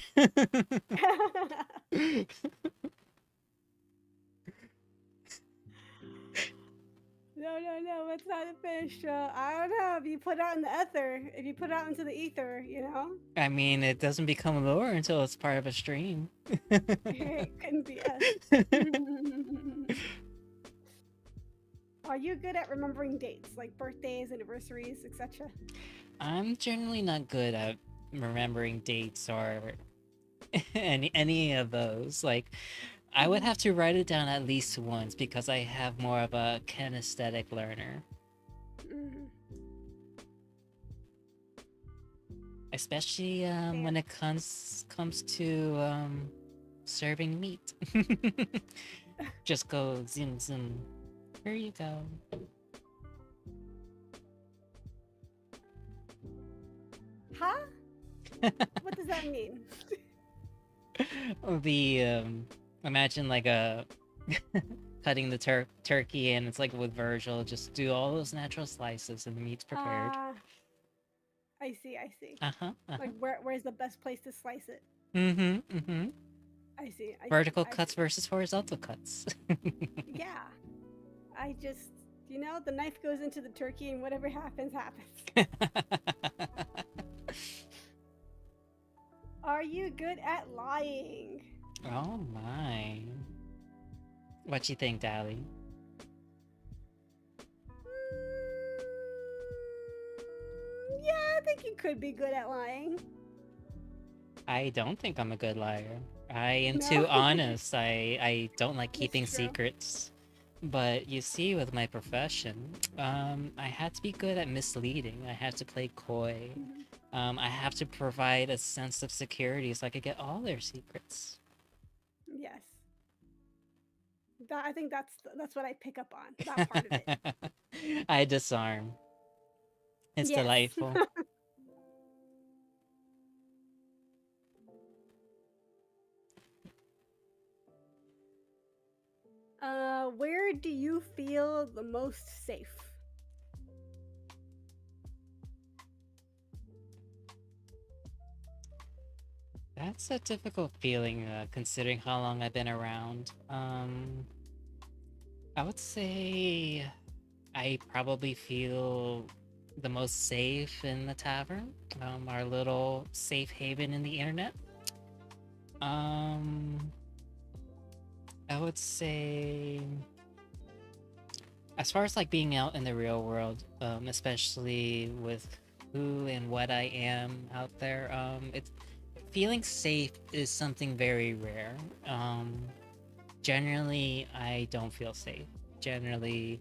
No, it's not a fish. I don't know. If you put out in the ether, if you put out into the ether, you know? I mean, it doesn't become lore until it's part of a stream. It couldn't be us. Are you good at remembering dates, like birthdays, anniversaries, etc.? I'm generally not good at remembering dates or any of those. Like, I would have to write it down at least once because I have more of a kinesthetic learner. Especially when it comes to serving meat. Just go zoom zoom. Here you go. Huh? What does that mean? The imagine like a cutting the turkey and it's like with Virgil, just do all those natural slices and the meat's prepared. I see. Uh-huh. Like where's the best place to slice it? Mm-hmm. I see. Vertical I cuts see. versus horizontal cuts. Yeah. I just, the knife goes into the turkey and whatever happens, happens. Are you good at lying? Oh my. What you think, Dally? Yeah, I think you could be good at lying. I don't think I'm a good liar. I am No? too honest. I don't like That's keeping true. secrets. But you see, with my profession, I had to be good at misleading. I had to play coy. I have to provide a sense of security so I could get all their secrets. Yes. I think that's what I pick up on. That part of it. I disarm. It's Yes. delightful. Where do you feel the most safe? That's a difficult feeling, considering how long I've been around. I would say I probably feel the most safe in the tavern, our little safe haven in the internet. I would say, as far as like being out in the real world, especially with who and what I am out there, it's feeling safe is something very rare. Generally, I don't feel safe. Generally,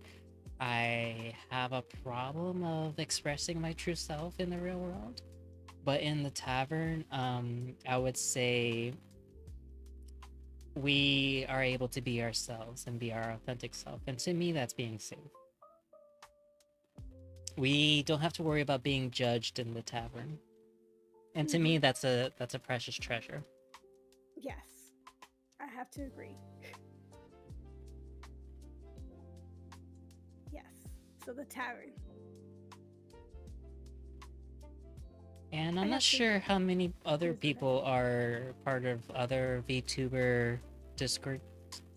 I have a problem of expressing my true self in the real world. But in the tavern, I would say we are able to be ourselves and be our authentic self. And to me, that's being safe. We don't have to worry about being judged in the tavern. And to me, that's a precious treasure. Yes. I have to agree. Yes. So the tavern. And I I'm not have to- sure how many other Who's that? people are part of other VTuber Discord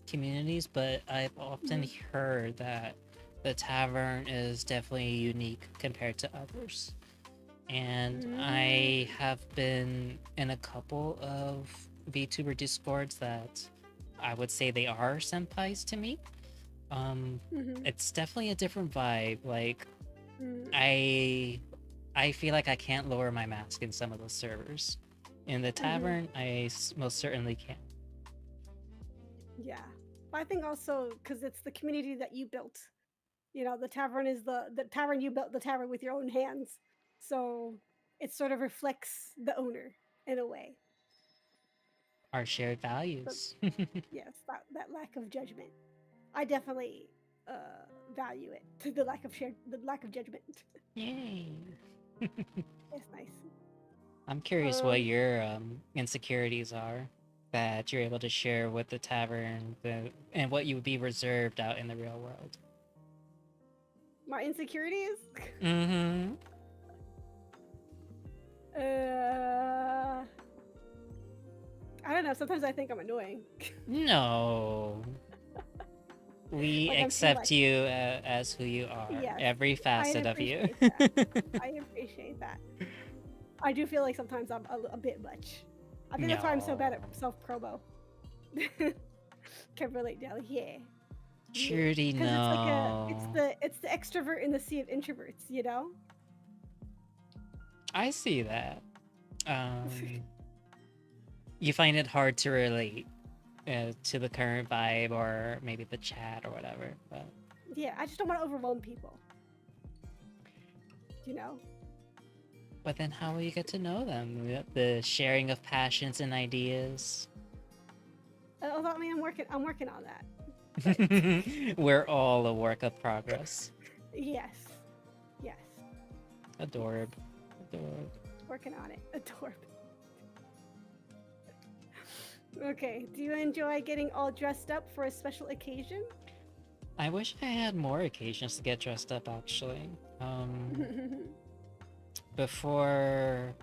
communities, but I've often heard that the tavern is definitely unique compared to others. And I have been in a couple of VTuber Discords that I would say they are senpais to me. It's definitely a different vibe. Like, I feel like I can't lower my mask in some of those servers. In the tavern, most certainly can. Yeah. But I think also because it's the community that you built. You know, the tavern is the tavern you built the tavern with your own hands. So it sort of reflects the owner in a way. Our shared values. Yes, that lack of judgment. I definitely value it. The lack of judgment. Yay. It's nice. I'm curious what your insecurities are that you're able to share with the tavern, and what you would be reserved out in the real world. My insecurities? Mm-hmm. I don't know. Sometimes I think I'm annoying. No. We Like, I'm too, accept like- you as who you are. Yes, Every facet of you. I appreciate that. I do feel like sometimes I'm a bit much. I think that's why I'm so bad at No. self-promo. Can relate, Dally. Yeah. Trudy, 'Cause no. it's the extrovert in the sea of introverts, you know? I see that. You find it hard to relate to the current vibe, or maybe the chat or whatever. But Yeah, I just don't want to overwhelm people. You know? But then how will you get to know them? The sharing of passions and ideas. Although, I mean, I'm working on that. We're all a work of progress. Yes. Yes. Adorable. Working on it. Adorable. Okay, do you enjoy getting all dressed up for a special occasion? I wish I had more occasions to get dressed up, actually. Before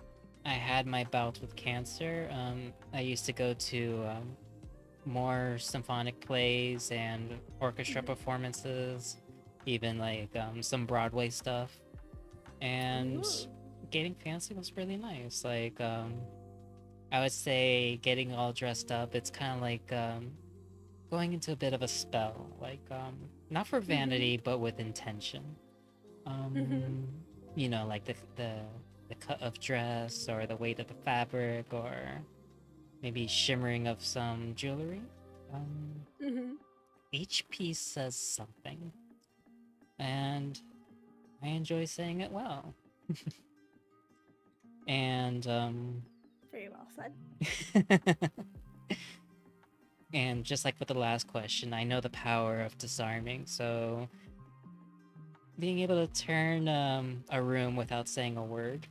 I had my bout with cancer, I used to go to more symphonic plays and orchestra performances, even like some Broadway stuff. And Ooh. getting fancy was really nice. Like, I would say getting all dressed up, it's kind of like going into a bit of a spell, like not for vanity but with intention. You know, like the cut of dress or the weight of the fabric or maybe shimmering of some jewelry. Each piece says something, and I enjoy saying it well. And Very well said. and just like with the last question, I know the power of disarming, so being able to turn a room without saying a word,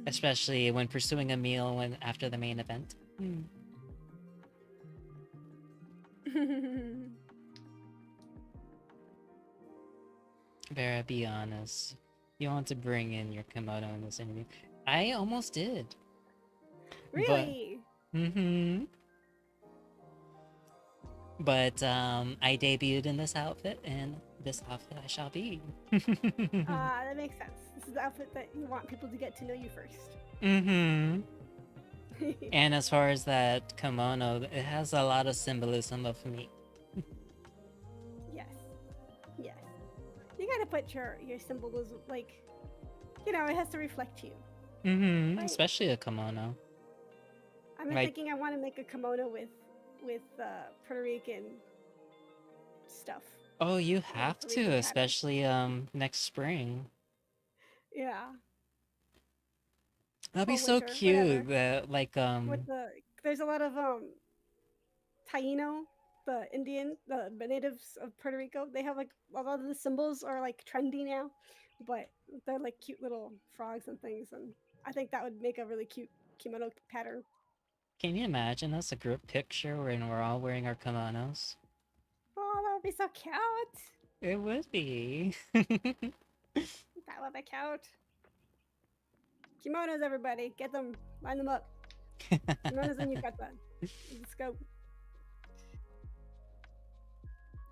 especially when pursuing a meal when after the main event. Vera, be honest. You want to bring in your kimono in this interview? I almost did. Really? But I debuted in this outfit, and this outfit I shall be. That makes sense. This is the outfit that you want people to get to know you first. And as far as that kimono, it has a lot of symbolism of me. Yes. Yes. You gotta put your symbolism, like, you know, it has to reflect you. Right. Especially a kimono. I've been thinking I want to make a kimono with Puerto Rican stuff. Oh, you have Puerto to, Rican especially next spring. Yeah. That'd be Or so winter, cute. whatever. That like With there's a lot of Taino, the Indian, the natives of Puerto Rico. They have like a lot of the symbols are like trendy now, but they're like cute little frogs and things, and I think that would make a really cute kimono pattern. Can you imagine us a group picture when we're all wearing our kimonos? Oh, that would be so cute. It would be. That would be cute. Kimonos, everybody, get them, line them up. Kimonos and yukata. Let's go.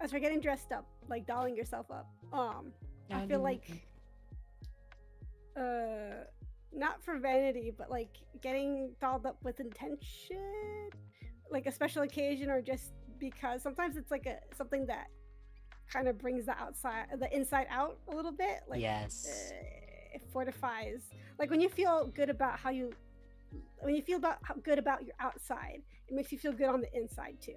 As for getting dressed up, like dolling yourself up, I feel like, not for vanity, but like getting dolled up with intention, like a special occasion, or just because sometimes it's like something that kind of brings the inside out a little bit. Like, yes. It fortifies. Like when you feel good about good about your outside, it makes you feel good on the inside too.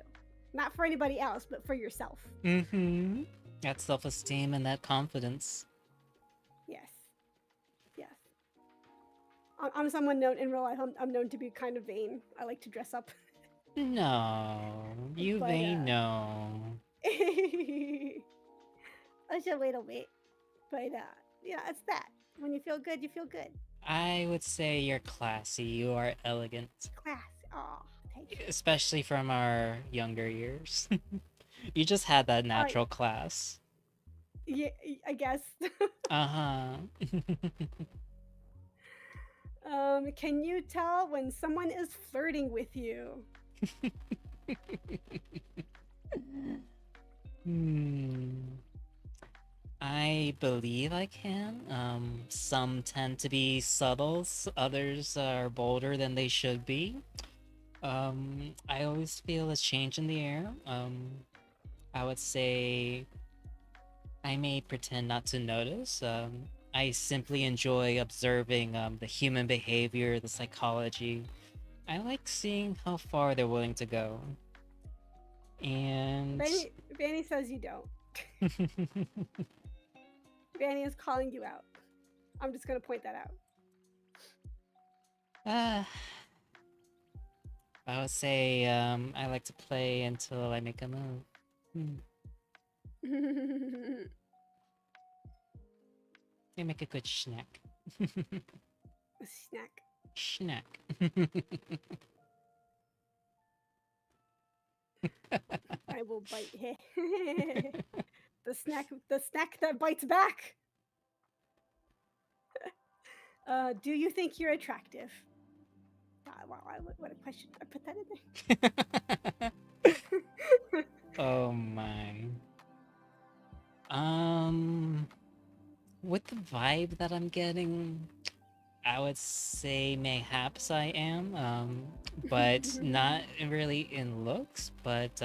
Not for anybody else, but for yourself. That self-esteem and that confidence. Yes. Yes. I'm someone known in real life. I'm known to be kind of vain. I like to dress up. No, you But, may know. I should wait a bit. But yeah, it's that. When you feel good, you feel good. I would say you're classy. You are elegant. Class. Oh, thank you. Especially from our younger years. You just had that natural class. Yeah, I guess. Can you tell when someone is flirting with you? I believe I can. Some tend to be subtle, others are bolder than they should be. I always feel a change in the air. I would say I may pretend not to notice. I simply enjoy observing the human behavior, the psychology. I like seeing how far they're willing to go. And Vanny says you don't. Vanny is calling you out. I'm just gonna point that out. I would say I like to play until I make a move. You make a good snack. A snack. Snack. I will bite. The snack that bites back. Do you think you're attractive? Wow, what a question. I put that in there. Oh my. With the vibe that I'm getting, I would say mayhaps I am, but not really in looks, but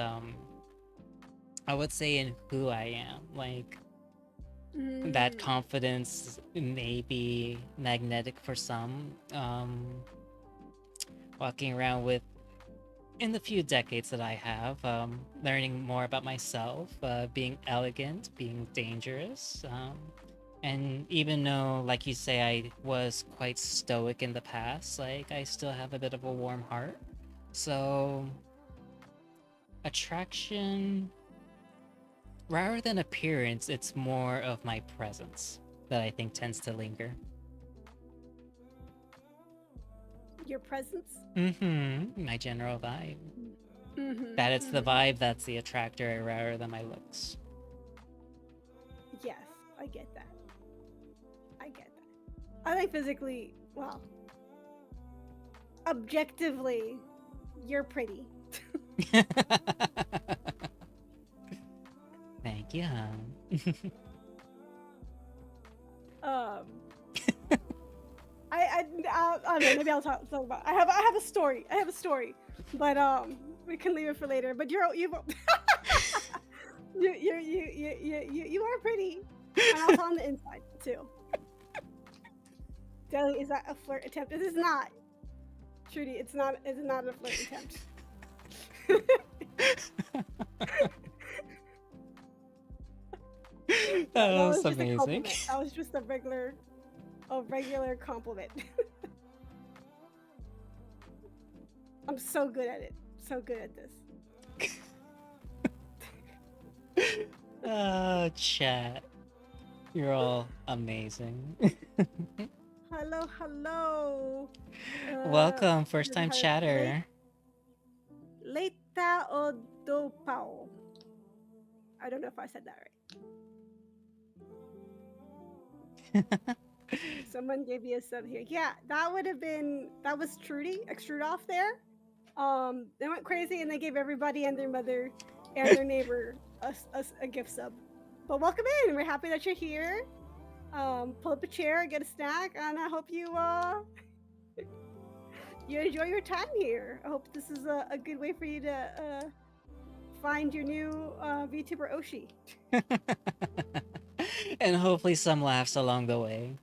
I would say in who I am. Like, that confidence may be magnetic for some. Walking around with, in the few decades that I have, learning more about myself, being elegant, being dangerous, and even though, like you say, I was quite stoic in the past, like, I still have a bit of a warm heart. So, attraction, rather than appearance, it's more of my presence that I think tends to linger. Your presence? My general vibe. That it's the vibe that's the attractor rather than my looks. Yes, I get that. I think physically, well, objectively, you're pretty. Thank you, hon. I don't know, maybe I'll talk about. I have a story. But we can leave it for later. But you are pretty, and also on the inside too. Deli, is that a flirt attempt? It is not. Trudy, it's not a flirt attempt. That was just a amazing. compliment. That was just a regular compliment. I'm so good at it. So good at this. Chat. You're all amazing. Hello. Welcome, first time chatter. Leita Odopao. I don't know if I said that right. Someone gave me a sub here. Yeah, that was Trudy, extrude off there. They went crazy and they gave everybody and their mother and their neighbor a gift sub. But welcome in. We're happy that you're here. Pull up a chair, get a snack, and I hope you you enjoy your time here. I hope this is a good way for you to find your new VTuber Oshi. And hopefully some laughs along the way.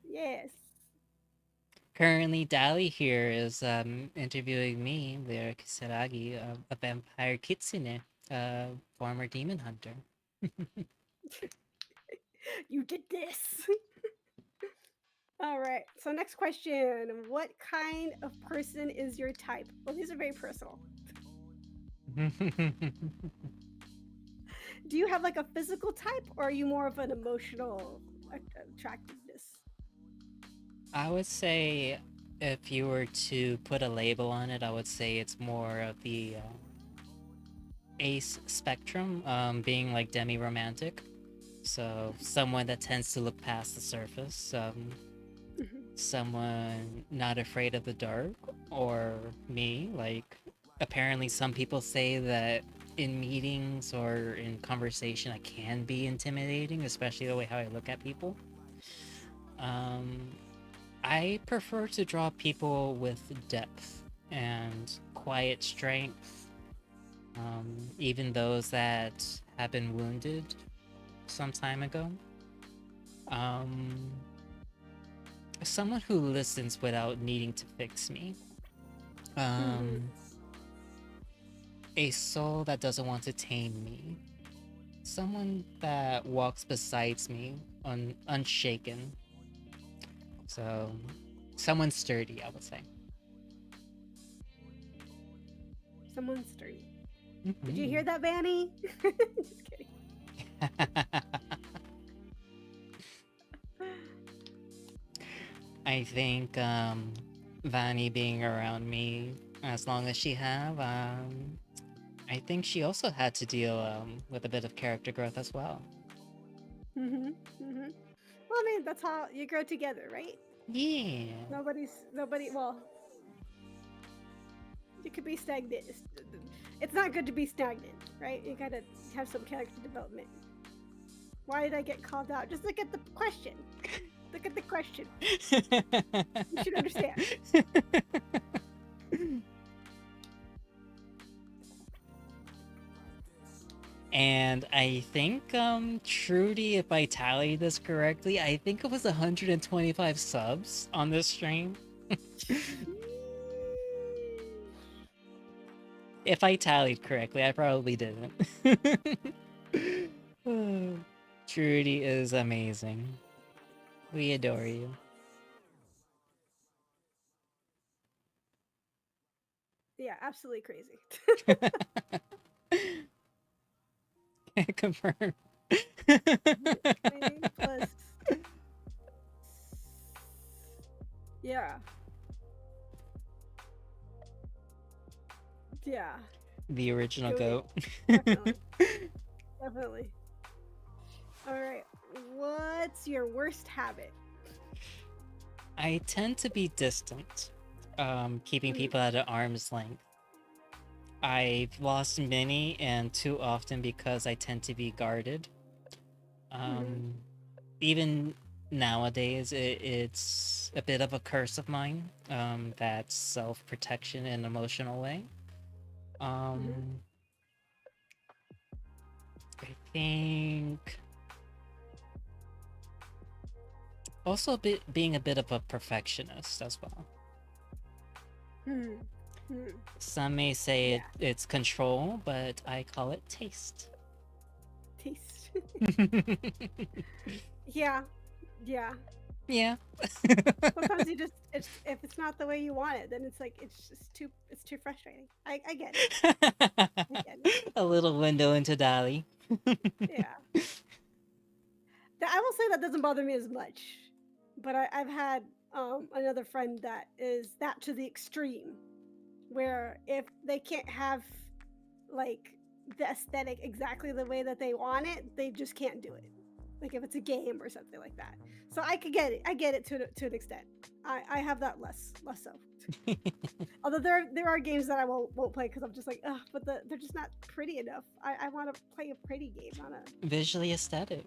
Yes. Currently, Dali here is interviewing me, Vera Kisaragi, a vampire kitsune, former demon hunter. You did this. All right. So next question. What kind of person is your type? Well, these are very personal. Do you have like a physical type, or are you more of an emotional attractiveness? I would say, if you were to put a label on it, I would say it's more of the ace spectrum, being like demi-romantic. So someone that tends to look past the surface, someone not afraid of the dark, or me. Like, apparently some people say that in meetings or in conversation I can be intimidating, especially the way how I look at people. I prefer to draw people with depth and quiet strength, even those that have been wounded some time ago. Someone who listens without needing to fix me. A soul that doesn't want to tame me. Someone that walks beside me unshaken. So, someone sturdy, I would say. Someone sturdy. Did you hear that, Vanny? Just kidding. I think Vanny being around me as long as she have, I think she also had to deal with a bit of character growth as well. Well, I mean, that's how you grow together, right? Yeah. Well, you could be stagnant. It's not good to be stagnant, right? You gotta have some character development. Why did I get called out? Just look at the question. Look at the question. You should understand. And I think, Trudy, if I tallied this correctly, I think it was 125 subs on this stream. If I tallied correctly, I probably didn't. Trudy is amazing. We adore you. Yeah, absolutely crazy. Confirm. 20 plus. Yeah. Yeah, The original Goat. goat. definitely. Definitely. Alright, what's your worst habit? I tend to be distant, keeping people at an arm's length. I've lost many, and too often because I tend to be guarded. Even nowadays, it's a bit of a curse of mine. That self-protection in an emotional way. I think also being a bit of a perfectionist as well. Some may say it's control, but I call it taste. Taste. Yeah. Yeah. Yeah. Sometimes you just if it's not the way you want it, then it's like it's too frustrating. I get it. I get it. A little window into Dali. Yeah. I will say that doesn't bother me as much, but I've had another friend that is that to the extreme, where if they can't have like the aesthetic exactly the way that they want it, they just can't do it. Like if it's a game or something like that. So I could get it. I get it to an extent. I have that less so. Although there are games that I won't play because I'm just like, ugh, but they're just not pretty enough. I want to play a pretty game, not a Visually aesthetic.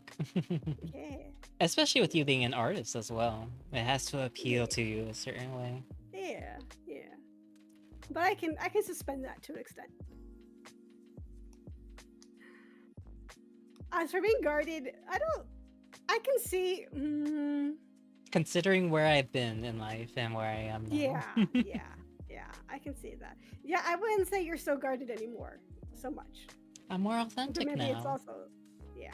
yeah. Especially with you being an artist as well. It has to appeal to you a certain way. Yeah. But I can suspend that to an extent. As for being guarded, I can see. Considering where I've been in life and where I am now. Yeah. I can see that. Yeah, I wouldn't say you're so guarded anymore so much. I'm more But authentic maybe now. it's also, yeah.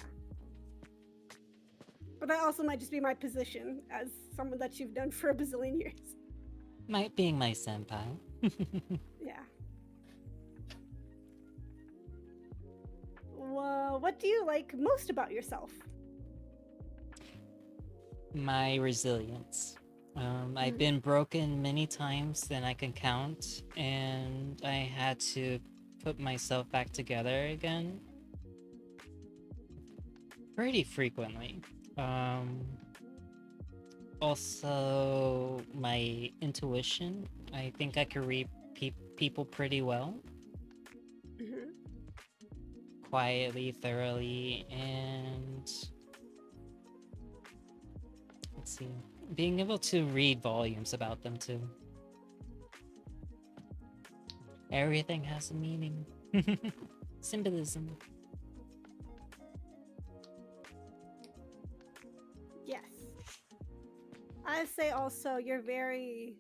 But that also might just be my position as someone that you've known for a bazillion years. Might being my senpai. Yeah. Well, what do you like most about yourself? My resilience. I've been broken many times than I can count, and I had to put myself back together again pretty frequently. Also, my intuition. I think I can read people pretty well. Quietly, thoroughly, and let's see, being able to read volumes about them too. Everything has a meaning. Symbolism. Yes. I say also you're very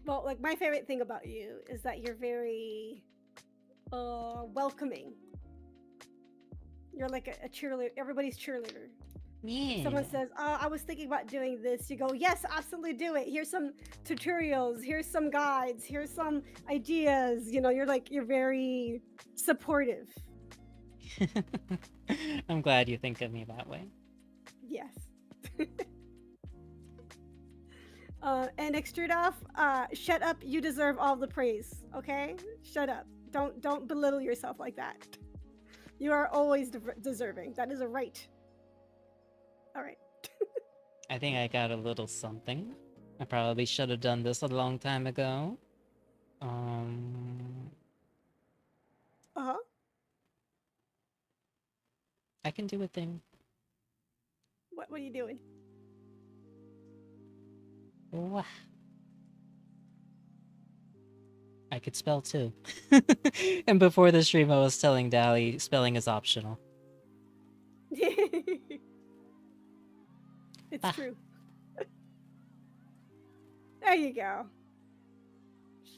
well, like my favorite thing about you is that you're very welcoming. You're like a cheerleader, everybody's cheerleader. Yeah. Someone says, "Oh, I was thinking about doing this." You go, "Yes, absolutely do it. Here's some tutorials, here's some guides, here's some ideas." You know, you're very supportive. I'm glad you think of me that way. Yes. And extrude off, shut up, you deserve all the praise, okay? Shut up. Don't belittle yourself like that. You are always deserving. That is a right. All right. I think I got a little something. I probably should have done this a long time ago. Uh-huh. I can do a thing. What are you doing? Wah. I could spell too. And before the stream, I was telling Dally spelling is optional. It's Ah. true. There you go.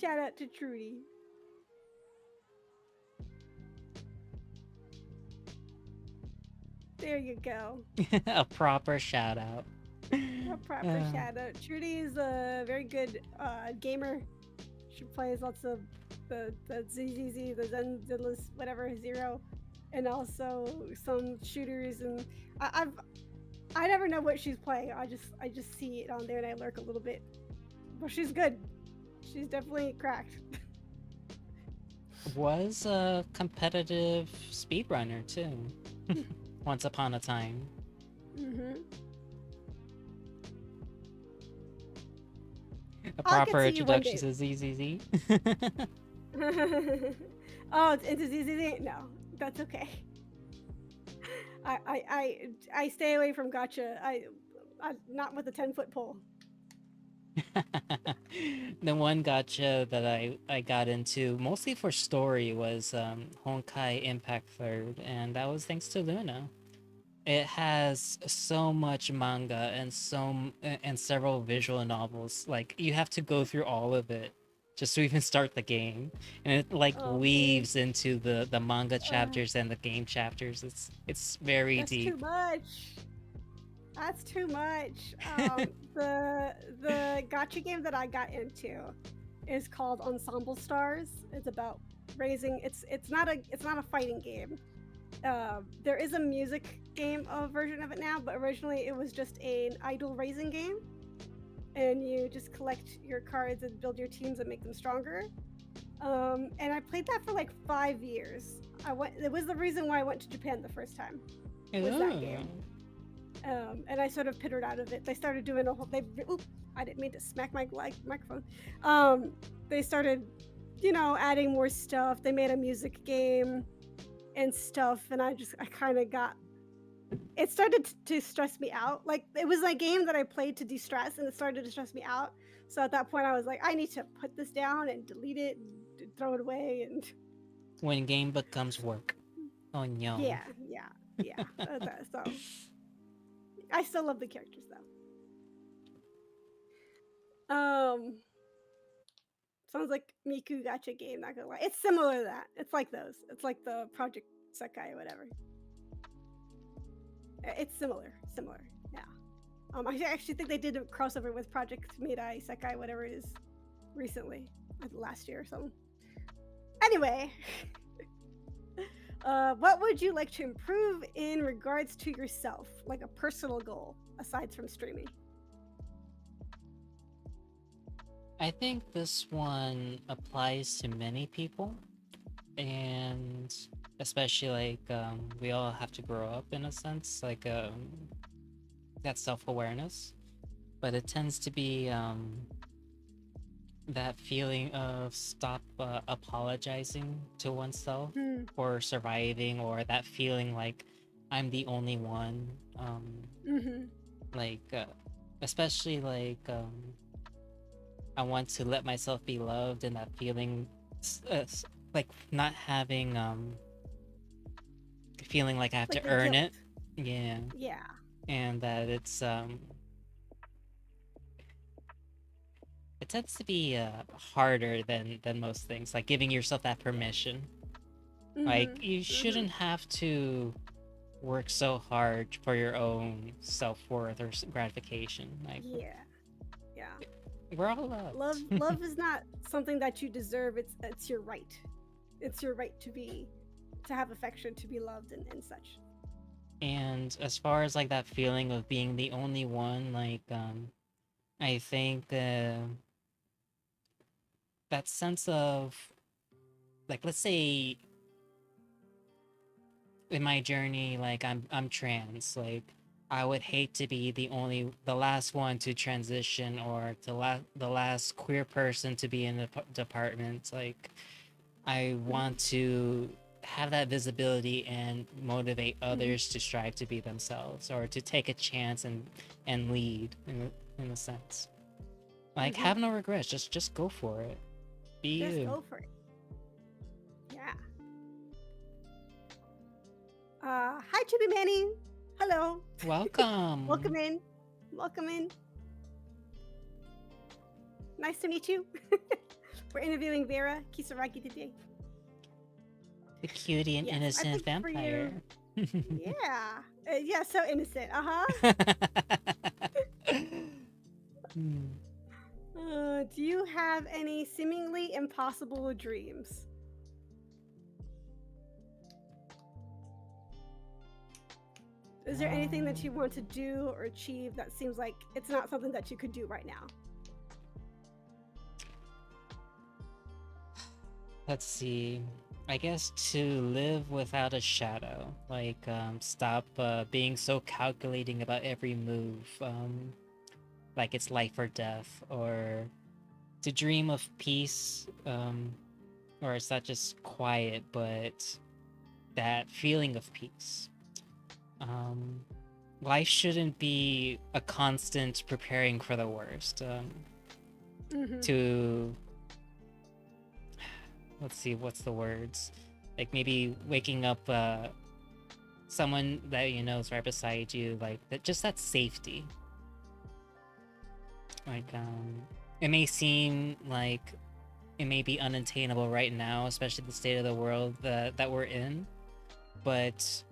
Shout out to Trudy. There you go. A proper shout out. A proper shout out. Trudy is a very good gamer. She plays lots of the ZZZ, the Zenless, whatever, Zero, and also some shooters. And I never know what she's playing. I just see it on there and I lurk a little bit. But she's good. She's definitely cracked. Was a competitive speedrunner too. Once upon a time. Mm-hmm. A I'll get proper to you one introduction day. to ZZZ. Oh, it's into ZZZ? No, that's okay. I stay away from gotcha. I'm not with a 10-foot pole. The one gotcha that I got into mostly for story was Honkai Impact Third, and that was thanks to Luna. It has so much manga and several visual novels. Like you have to go through all of it just to even start the game, and it like Oh, weaves into the manga chapters and the game chapters. It's very that's deep. too much. That's too much. The gotcha game that I got into is called Ensemble Stars. It's about raising. It's not a fighting game. There is a music game version of it now, but originally it was just an idol raising game, and you just collect your cards and build your teams and make them stronger. And I played that for like 5 years. It was the reason why I went to Japan the first time. Was that game. And I sort of pittered out of it. They started doing a whole. I didn't mean to smack my microphone. They started, adding more stuff. They made a music game and stuff, and I kind of got. It started to stress me out. Like it was a game that I played to de-stress, and it started to stress me out. So at that point, I was like, I need to put this down and delete it, and throw it away, and. When game becomes work. Oh no. Yeah. So. I still love the characters though. Sounds like Miku Gacha game, not gonna lie. It's similar to that. It's like those. It's like the Project Sekai or whatever. It's similar. Yeah. I actually think they did a crossover with Project Mirai Sekai, whatever it is, recently. Like last year or something. Anyway. What would you like to improve in regards to yourself? Like a personal goal, aside from streaming? I think this one applies to many people, and especially like we all have to grow up in a sense, like that self-awareness, but it tends to be that feeling of stop apologizing to oneself for surviving, or that feeling like I'm the only one. Like especially like I want to let myself be loved, and that feeling like not having feeling like I have Like to the earn guilt. it. Yeah. And that it's it tends to be harder than most things, like giving yourself that permission. Like you shouldn't have to work so hard for your own self-worth or gratification. Like Yeah. we're all loved. Love is not something that you deserve. It's your right. It's your right to have affection, to be loved, and such. And as far as like that feeling of being the only one, like I think that sense of, like, let's say in my journey, like I'm trans, like I would hate to be the last one to transition, or the last queer person to be in the department. Like I want to have that visibility and motivate others to strive to be themselves, or to take a chance and lead in a sense. Like, have no regrets. Just go for it. Be Just you. go for it. Yeah. Hi, Chibi Manny. Hello. Welcome. Welcome in. Welcome in. Nice to meet you. We're interviewing Vera Kisaragi today. The cutie and Yes, I innocent think for vampire. Yeah. Yeah, so innocent. Hmm. Do you have any seemingly impossible dreams? Is there anything that you want to do or achieve that seems like it's not something that you could do right now? Let's see. I guess to live without a shadow. Like, stop being so calculating about every move. Like it's life or death. Or to dream of peace. Or it's not just quiet, but that feeling of peace. Life shouldn't be a constant preparing for the worst. To let's see, what's the words? Like maybe waking up someone that you know is right beside you, like that, just that safety. Like it may seem like it may be unattainable right now, especially the state of the world that we're in, but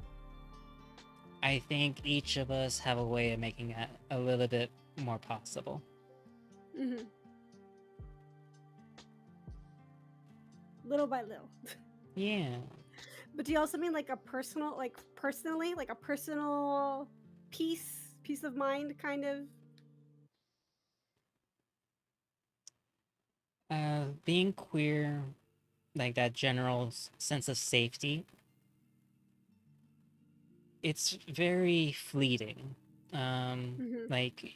I think each of us have a way of making it a little bit more possible. Little by little. Yeah. But do you also mean like a personal, like personally, like a personal peace of mind kind of? Being queer, like that general sense of safety, it's very fleeting. Like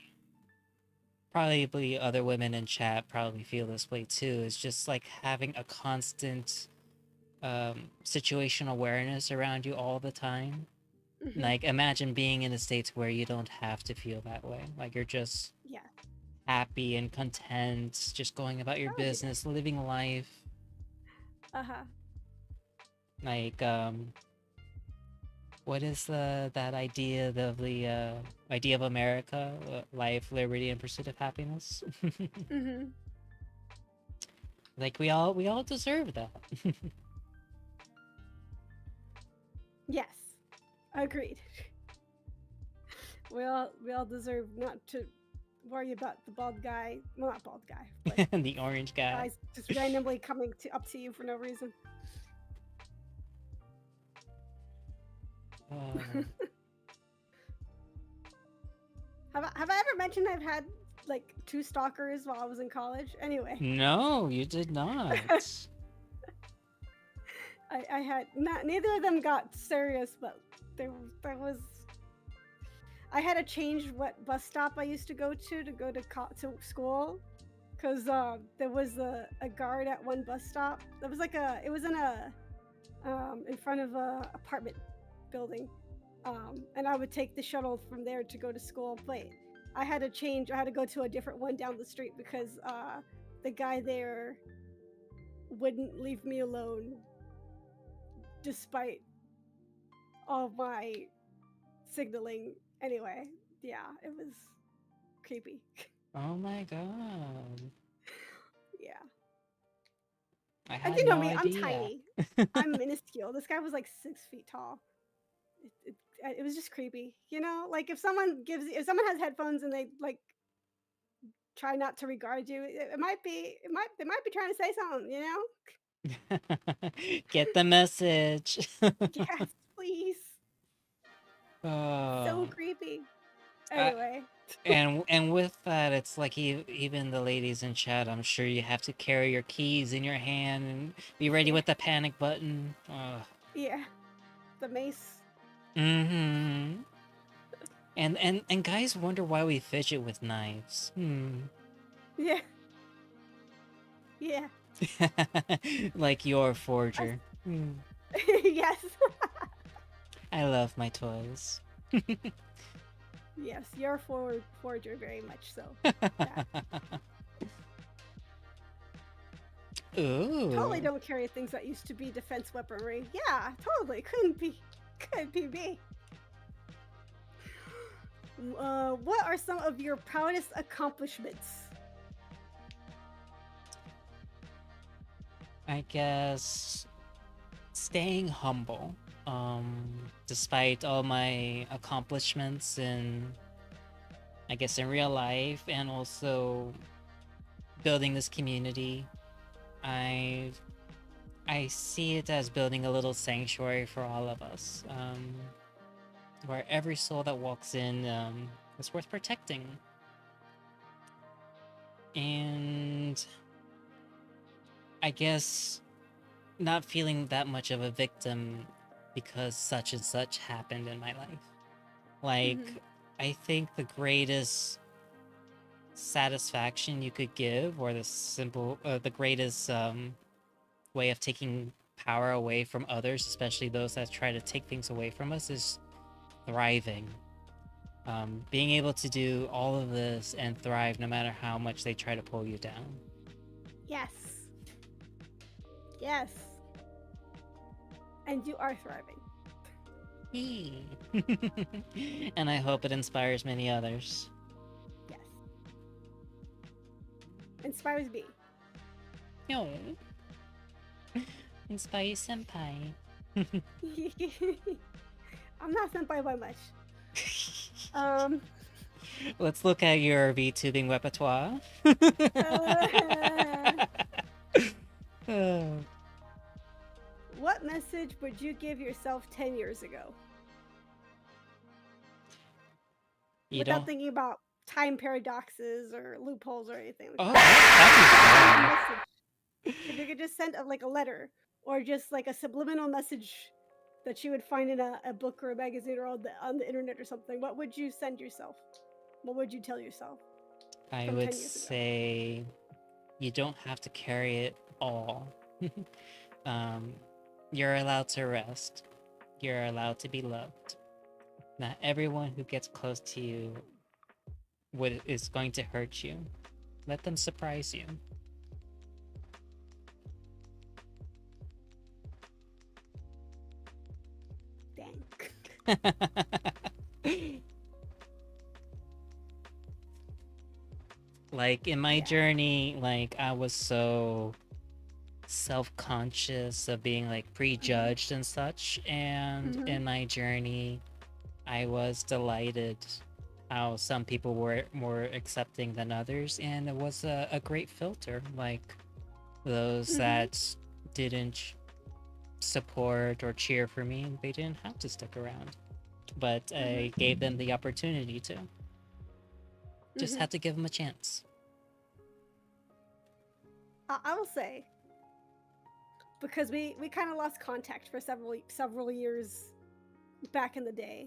probably other women in chat probably feel this way too. It's just like having a constant situational awareness around you all the time. Like imagine being in a state where you don't have to feel that way. Like you're just happy and content, just going about your business, living life. Like what is that idea of the idea of America? Life, liberty, and pursuit of happiness. Like we all deserve that. Yes, agreed. We all deserve not to worry about the bald guy. Well, not bald guy, but The orange guy. guys just randomly coming up to you for no reason. Have I ever mentioned I've had like 2 stalkers while I was in college? Anyway. No, you did not. I had neither of them got serious, but there was. I had to change what bus stop I used to go to school, because there was a guard at one bus stop. There was it was in front of a apartment building, and I would take the shuttle from there to go to school. But I had to go to a different one down the street because the guy there wouldn't leave me alone despite all my signaling. Anyway, yeah, it was creepy. Oh my god. Yeah. I And had you know no me, idea. I'm tiny. I'm minuscule. This guy was like 6 feet tall. It was just creepy, you know. Like if someone has headphones and they like try not to regard you, they might be trying to say something, you know. Get the message. Yes, please. Oh. So creepy. Anyway. And with that, it's like even the ladies in chat, I'm sure you have to carry your keys in your hand and be ready with the panic button. Yeah. The mace. Mm-hmm. And guys wonder why we fidget with knives. Yeah. Yeah. Like your forger. Yes. I love my toys. Yes, you're a forger very much so. Yeah. Ooh. Totally don't carry things that used to be defense weaponry. Yeah, totally. Couldn't be me. What are some of your proudest accomplishments? I guess staying humble. Despite all my accomplishments in, I guess, in real life and also building this community, I see it as building a little sanctuary for all of us, where every soul that walks in is worth protecting. And I guess not feeling that much of a victim because such and such happened in my life. Like, I think the greatest satisfaction you could give, or the greatest way of taking power away from others, especially those that try to take things away from us, is thriving. Being able to do all of this and thrive no matter how much they try to pull you down. Yes. Yes. And you are thriving. And I hope it inspires many others. Yes. Inspires me. Yo. Inspire senpai. I'm not senpai by much. Let's look at your VTubing repertoire. What message would you give yourself 10 years ago? Without thinking about time paradoxes or loopholes or anything like that. If you could just send a letter or just like a subliminal message that you would find in a book or a magazine or on the internet or something, what would you send yourself? What would you tell yourself? I would say you don't have to carry it all. You're allowed to rest. You're allowed to be loved. Not everyone who gets close to you is going to hurt you. Let them surprise you. Dang. Like, in my journey, like, I was so self-conscious of being, like, prejudged and such, and in my journey, I was delighted how some people were more accepting than others, and it was a great filter. Like, those that didn't support or cheer for me, they didn't have to stick around, but I gave them the opportunity to. Just had to give them a chance. I will say, because we kind of lost contact for several years back in the day.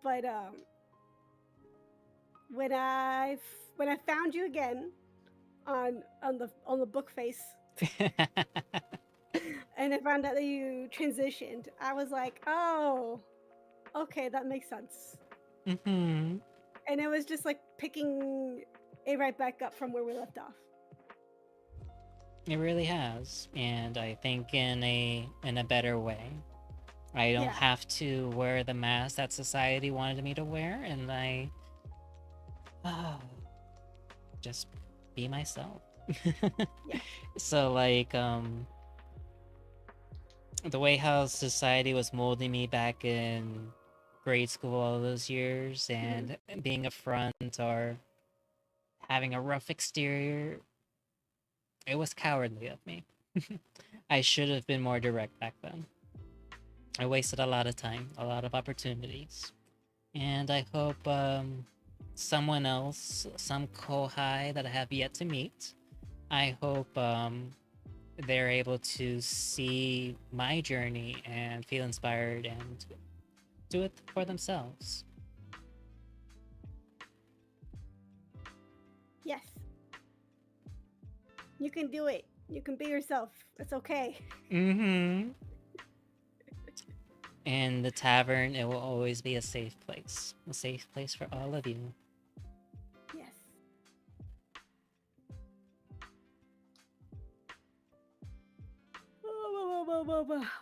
But when I found you again on the book face, and I found out that you transitioned, I was like, oh, okay, that makes sense. And it was just like picking it right back up from where we left off. It really has, and I think in a better way. I don't have to wear the mask that society wanted me to wear, and I just be myself. So, like, the way how society was molding me back in grade school all those years, and being a front or having a rough exterior, it was cowardly of me. I should have been more direct back then. I wasted a lot of time, a lot of opportunities. And I hope someone else, some kohai that I have yet to meet, I hope they're able to see my journey and feel inspired and do it for themselves. Yes. You can do it. You can be yourself. It's okay. Mm-hmm. In the tavern, it will always be a safe place. A safe place for all of you. Yes.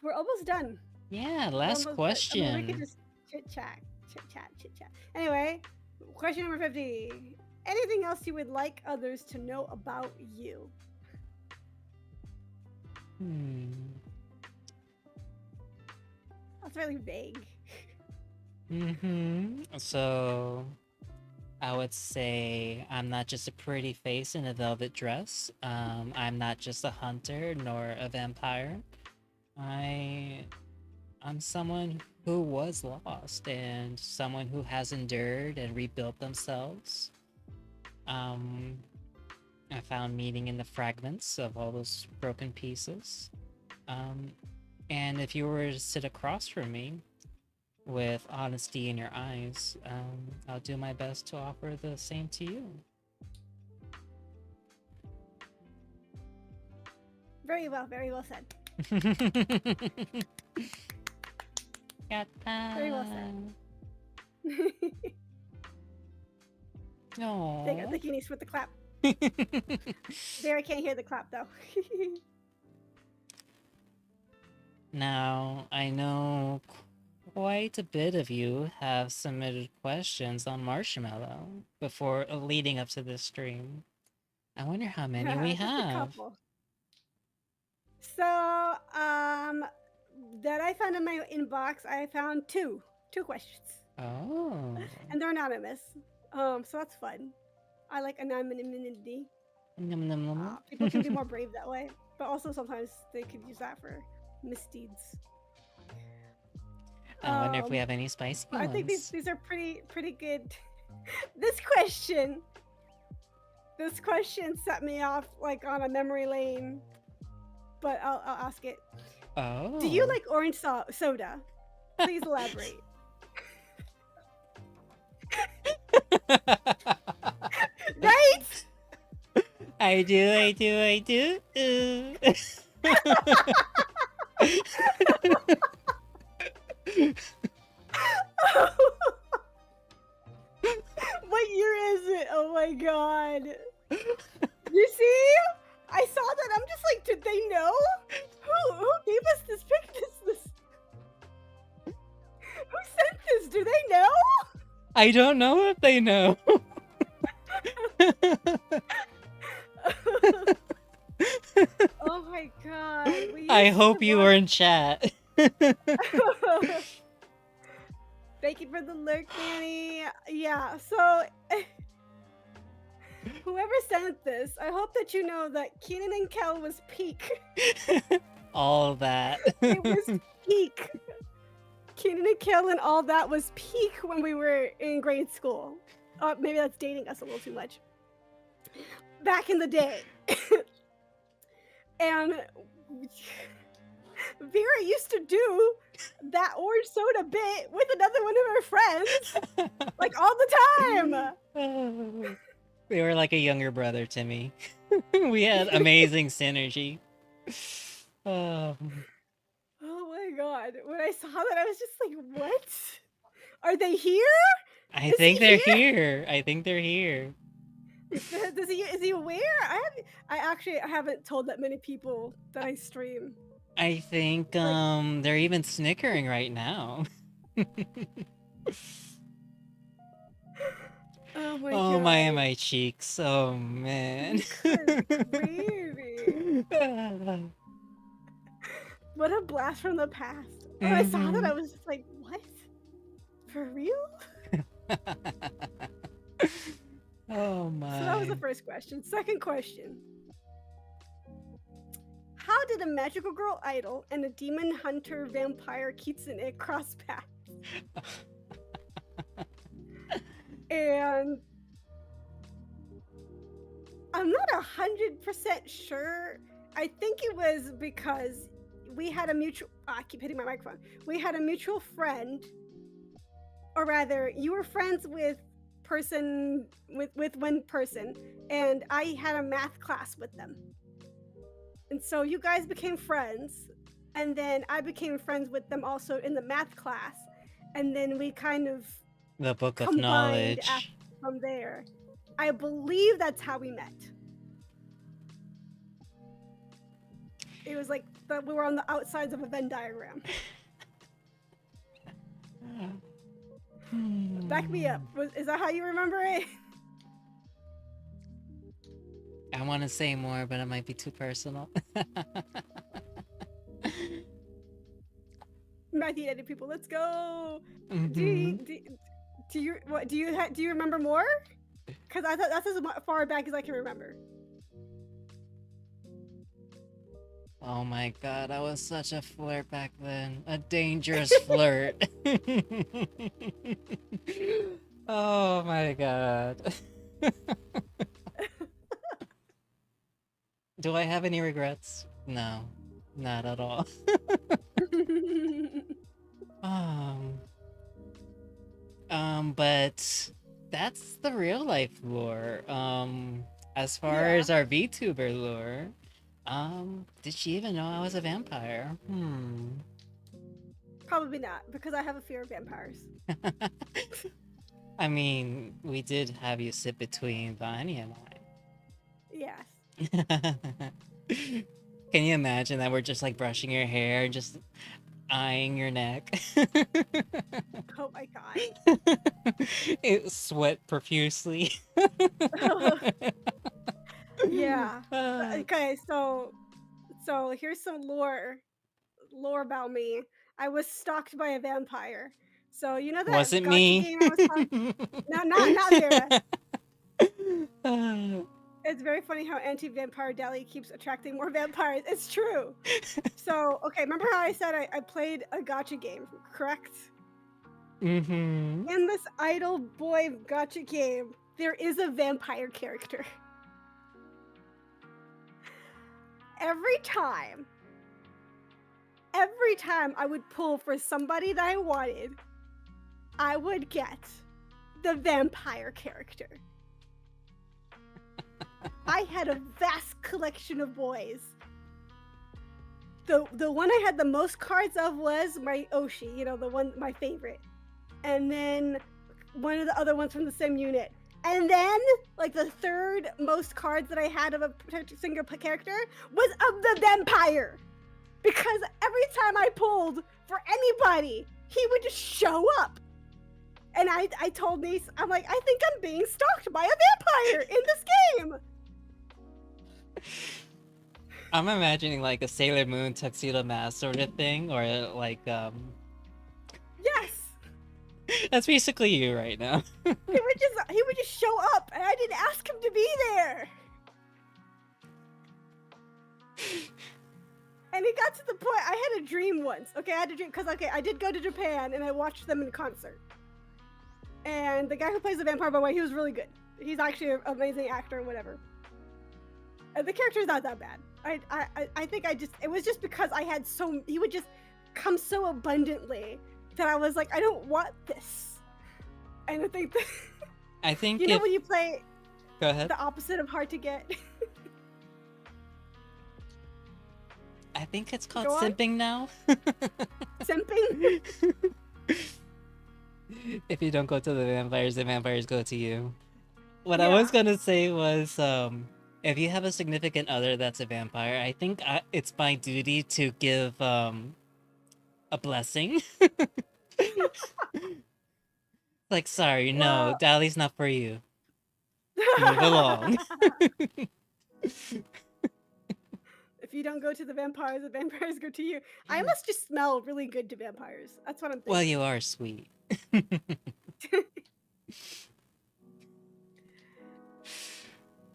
We're almost done. Yeah, We're last almost done. I mean, we could question. just chit chat, chit chat, chit chat. Anyway, question number 50. Anything else you would like others to know about you? That's really vague. So, I would say I'm not just a pretty face in a velvet dress. I'm not just a hunter nor a vampire. I'm someone who was lost and someone who has endured and rebuilt themselves. I found meaning in the fragments of all those broken pieces. And if you were to sit across from me with honesty in your eyes, I'll do my best to offer the same to you. Very well said. Very well said. No. They got the guineas with the clap. Vera can't hear the clap though. Now, I know quite a bit of you have submitted questions on Marshmallow before leading up to this stream. I wonder how many we Just a have. couple. So, that I found in my inbox, I found two questions, Oh. and they're anonymous. So that's fun. I like anonymity. Num, num, num. People can be more brave that way, but also sometimes they could use that for misdeeds. I wonder if we have any spicy ones. I think these are pretty good. This question set me off like on a memory lane, but I'll ask it. Oh. Do you like orange soda? Please elaborate. Right? I do. What year is it? Oh my god. You see? I saw that. I'm just like, did they know? Who gave us this picture? Who sent this? Do they know? I don't know if they know. Oh my god. I hope you were in chat. Thank you for the lurk, Danny. Yeah, so whoever sent this, I hope that you know that Keenan and Kel was peak. All that. It was peak. Keenan and Kel and all that was peak when we were in grade school. Maybe that's dating us a little too much. Back in the day. And Vera used to do that orange soda bit with another one of her friends, like all the time. They were like a younger brother to me. We had amazing synergy. Oh my god. When I saw that, I was just like, what? Are they here? I think they're here. I think they're here. Is he aware? I haven't told that many people that I stream. I think they're even snickering right now. Oh my Oh god. my cheeks. Oh man. Baby. What a blast from the past. When I saw that, I was just like, what? For real? Oh my. So that was the first question. Second question. How did a magical girl idol and a demon hunter vampire kitsune cross paths? And I'm not 100% sure. I think it was because we had a mutual. I keep hitting my microphone. We had a mutual friend, or rather, you were friends with one person, and I had a math class with them. And so you guys became friends, and then I became friends with them also in the math class, and then we kind of The book of combined knowledge. from there. I believe that's how we met. It was like that we were on the outsides of a Venn diagram. Back me up. Is that how you remember it? I want to say more, but it might be too personal. Matthew edited people. Let's go. Mhm. Do you remember more? Because I thought that's as far back as I can remember. Oh my god, I was such a flirt back then. A dangerous flirt. Oh my god. Do I have any regrets? No, not at all. But that's the real life lore. As far Yeah. as our VTuber lore, did she even know I was a vampire? Probably not, because I have a fear of vampires. I mean, we did have you sit between Vani and Yes. I. Can you imagine that we're just like brushing your hair, just eyeing your neck? Oh my god. It sweat profusely. Yeah. Okay, so here's some lore about me. I was stalked by a vampire. So you know that Was it gacha me? game I was talking? No, not Vera. It's very funny how anti-vampire Dali keeps attracting more vampires. It's true. So, okay, remember how I said I played a gacha game, correct? Mm-hmm. In this idol boy gacha game, there is a vampire character. Every time I would pull for somebody that I wanted, I would get the vampire character. I had a vast collection of boys. The one I had the most cards of was my Oshi, you know, the one, my favorite. And then one of the other ones from the same unit. And then, like, the third most cards that I had of a single character was of the vampire. Because every time I pulled for anybody, he would just show up. And I told Nice, I'm like, I think I'm being stalked by a vampire in this game. I'm imagining like a Sailor Moon tuxedo mask sort of thing, or like Yes. that's basically you right now. He would just show up, and I didn't ask him to be there. And it got to the point, I had a dream once. Okay, I had a dream, because, okay, I did go to Japan, and I watched them in concert. And the guy who plays the vampire, by the way, he was really good. He's actually an amazing actor or whatever. And the character's not that bad. I think it was just because I had he would just come so abundantly that I was like, I don't want this. And I think that, I think you know when you play Go ahead. the opposite of hard to get? I think it's called Go on. simping now. Simping? If you don't go to the vampires go to you. What I Yeah. was gonna say was, if you have a significant other that's a vampire, I think it's my duty to give a blessing. Like, sorry, no, Well- Dali's not for you. Move along. If you don't go to the vampires go to you. I must just smell really good to vampires. That's what I'm thinking. Well, you are sweet.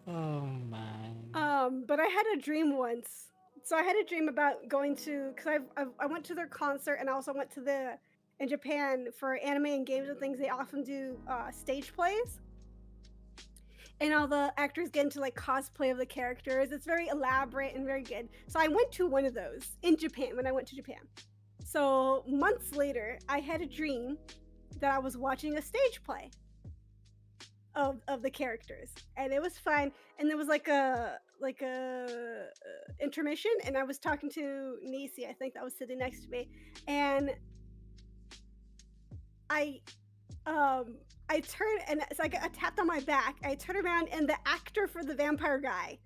Oh my. But I had a dream once. So I had a dream about going to, because I went to their concert, and I also went to in Japan for anime and games and things. They often do stage plays. And all the actors get into like cosplay of the characters. It's very elaborate and very good. So I went to one of those in Japan when I went to Japan. So months later, I had a dream that I was watching a stage play of the characters, and it was fine. And there was like a intermission, and I was talking to Nisi, I think, that was sitting next to me, and I I turned, and it's like I tapped on my back. I turned around, and the actor for the vampire guy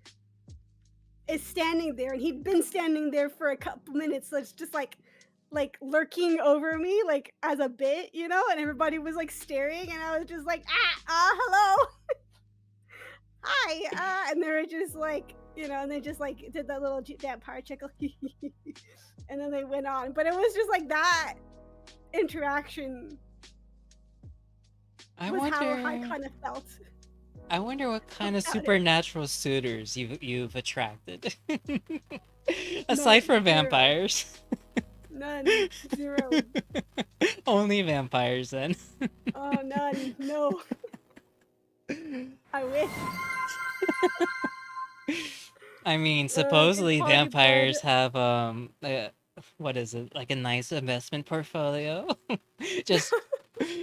is standing there, and he'd been standing there for a couple minutes. So it's just like lurking over me, like as a bit, you know. And everybody was like staring, and I was just like, hello, hi, and they were just like, you know, and they just like did that little vampire chuckle, and then they went on. But it was just like that interaction. I Was wonder. how I kind of felt. I wonder what kind of about it. supernatural suitors you've attracted. Aside from zero. vampires. None. Zero. Only vampires then. Oh, none. No. I wish. I mean, it's supposedly hard to vampires build- have what is it, like a nice investment portfolio? just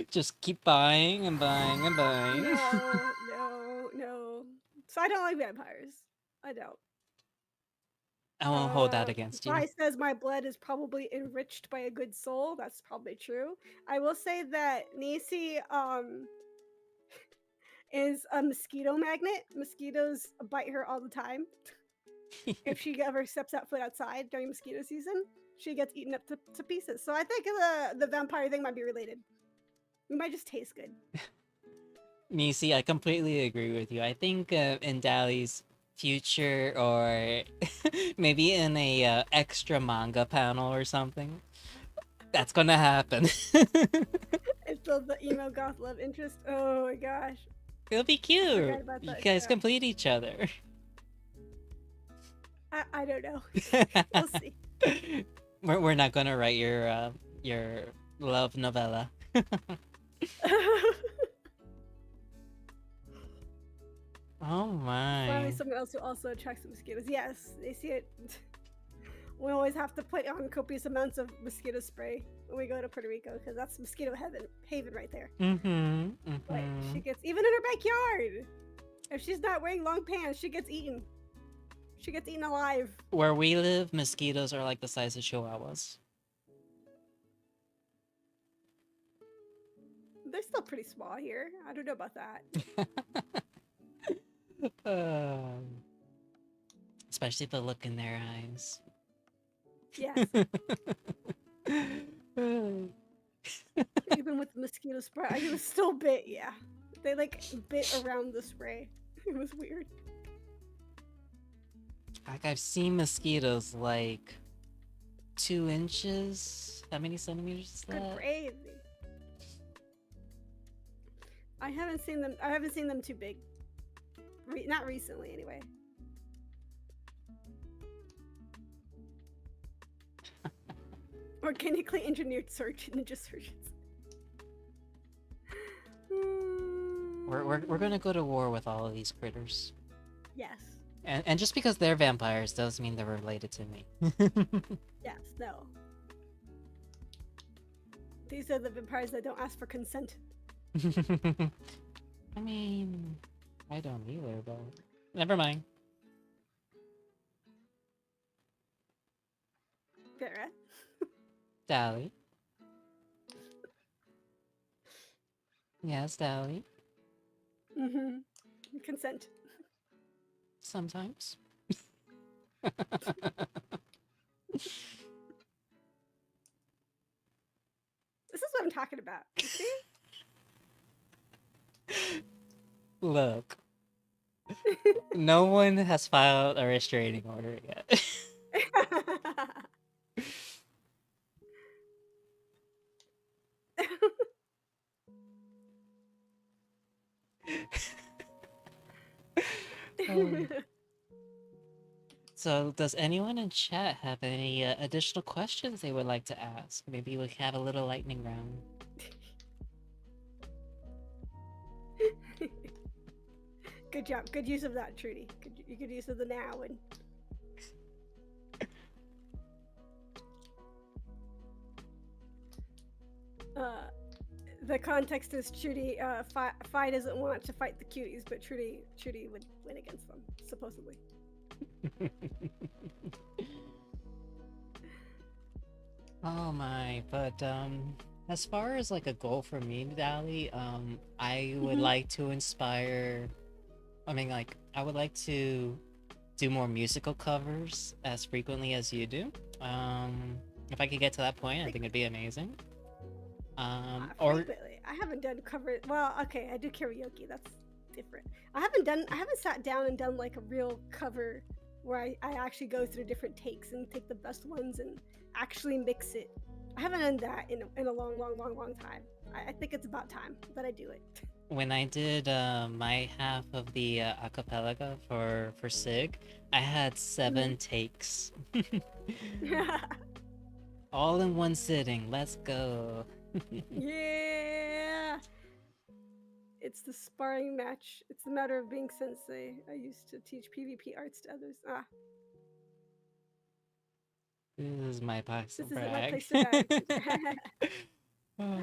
just keep buying and buying and buying. No. So I don't like vampires. I don't. I won't hold that against you. Guy says my blood is probably enriched by a good soul. That's probably true. I will say that Nisi is a mosquito magnet. Mosquitoes bite her all the time. If she ever steps that foot outside during mosquito season, she gets eaten up to pieces. So I think the vampire thing might be related. We might just taste good. Nisi, I completely agree with you. I think in Dali's future, or maybe in a extra manga panel or something, that's gonna happen. It's still the emo goth love interest. Oh my gosh. It'll be cute. Forgot about You that, guys yeah. complete each other. I don't know. We'll see. We're not gonna write your love novella. Oh my. Finally, someone else who also attracts the mosquitoes. Yes, they see it. We always have to put on copious amounts of mosquito spray when we go to Puerto Rico, because that's mosquito haven right there. Mm-hmm. Like, she gets, even in her backyard, if she's not wearing long pants, she gets eaten. She gets eaten alive. Where we live, mosquitoes are like the size of chihuahuas. They're still pretty small here. I don't know about that. Especially the look in their eyes. Yes. Even with the mosquito spray, I was still bit, yeah. They like bit around the spray. It was weird. Like, I've seen mosquitoes like 2 inches. How many centimeters is Good that? crazy. I haven't seen them too big. Not recently, anyway. Organically engineered search, ninja searches. We're gonna go to war with all of these critters. Yes. And just because they're vampires doesn't mean they're related to me. Yes. No. These are the vampires that don't ask for consent. I mean, I don't either, but never mind. Vera. Dali. Yes, Dali. Mm-hmm. Consent. Sometimes. This is what I'm talking about. You see? Look. No one has filed a restraining order yet. So, does anyone in chat have any additional questions they would like to ask? Maybe we can have a little lightning round. Good job. Good use of that, Trudy. Good use of the now and. The context is Trudy. Fi doesn't want to fight the cuties, but Trudy would win against them, supposedly. Oh my, but as far as like a goal for me, Dali, I would like to inspire. I mean, like, I would like to do more musical covers as frequently as you do. If I could get to that point, I think it'd be amazing. Or Frequently. I haven't done cover. Well, okay, I do karaoke. That's different. I haven't sat down and done like a real cover where I actually go through different takes and take the best ones and actually mix it. I haven't done that in a long time. I think it's about time that I do it. when I did my half of the acapella for Sig, I had 7 takes. All in one sitting. Let's go. Yeah. It's the sparring match. It's the matter of being sensei. I used to teach PvP arts to others. This is my box This to isn't my brag. place to brag.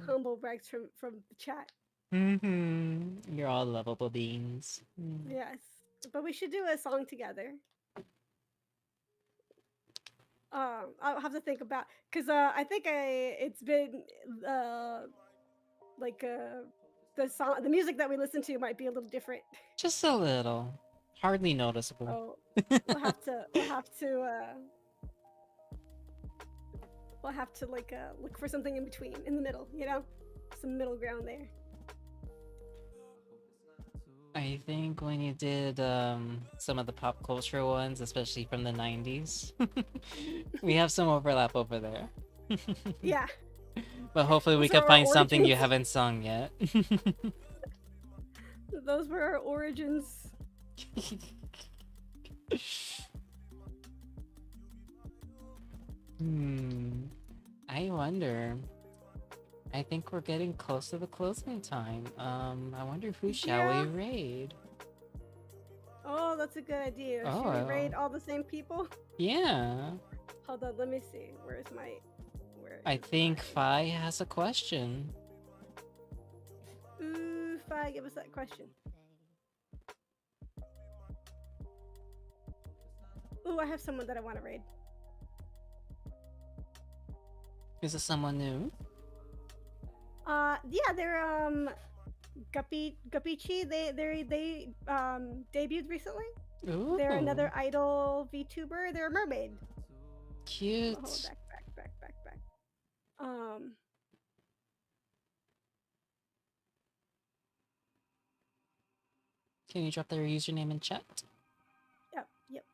Humble brags from the chat. You're all lovable beans. Yes, but we should do a song together. I'll have to think about, because I think it's been like the music that we listen to might be a little different. Just a little. Hardly noticeable. Oh, we'll have to like look for something in between, in the middle, you know, some middle ground there. I think when you did some of the pop culture ones, especially from the 90s, we have some overlap over there. Yeah. But hopefully we Those are can our find something you origins. haven't sung yet. Those were our origins. I wonder. I think we're getting close to the closing time. I wonder who shall we raid? Oh, that's a good idea. Should Oh. we raid all the same people? Yeah. Hold on, let me see. Where I is think Fi has a question. Ooh, Fi, give us that question. Ooh, I have someone that I want to raid. Is this someone new? Yeah, they're Guppichi. They debuted recently. Ooh. They're another idol VTuber. They're a mermaid. Cute. Oh, back. Can you drop their username in chat? Yep.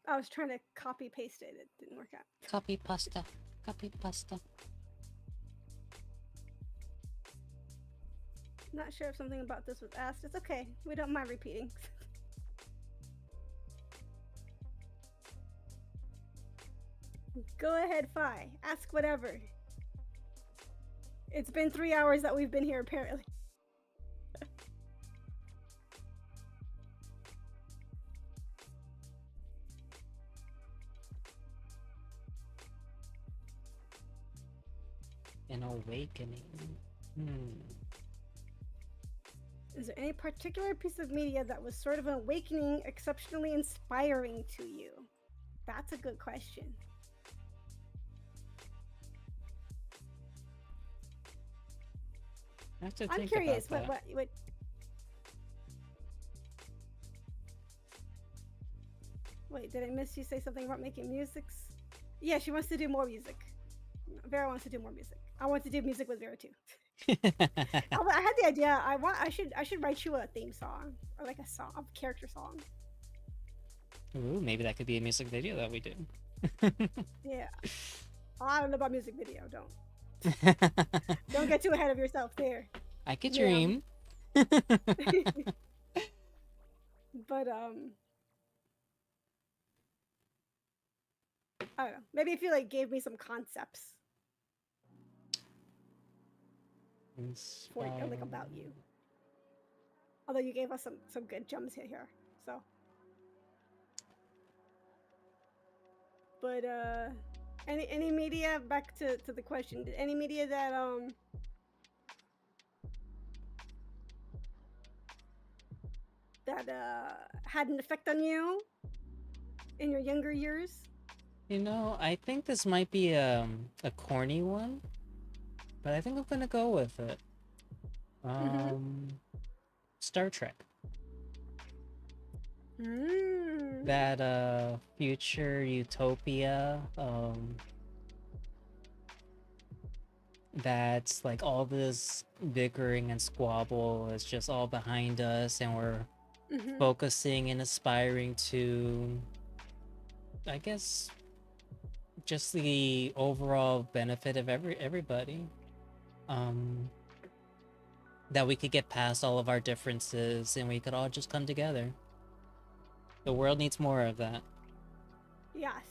I was trying to copy paste it. It didn't work out. Copy pasta. Copy pasta. Not sure if something about this was asked. It's okay. We don't mind repeating. Go ahead, Fi. Ask whatever. It's been 3 hours that we've been here, apparently. An awakening. Is there any particular piece of media that was sort of an awakening, exceptionally inspiring to you? That's a good question. I have to I'm think curious. about that. What? Wait, did I miss you say something about making musics? Yeah, she wants to do more music. Vera wants to do more music. I want to do music with Vera too. I had the idea. I should write you a theme song or like a character song. Ooh, maybe that could be a music video that we do. Yeah. Oh, I don't know about music video. Don't get too ahead of yourself there. I could Yeah. dream. But I don't know. Maybe if you like gave me some concepts for like about you. Although you gave us some good gems here. So. But Any media, back to the question, did any media that had an effect on you in your younger years? You know, I think this might be a corny one, but I think I'm gonna go with it. Star Trek. That future utopia, that's like all this bickering and squabble is just all behind us, and we're focusing and aspiring to, I guess, just the overall benefit of everybody. That we could get past all of our differences and we could all just come together. The world needs more of that. Yes.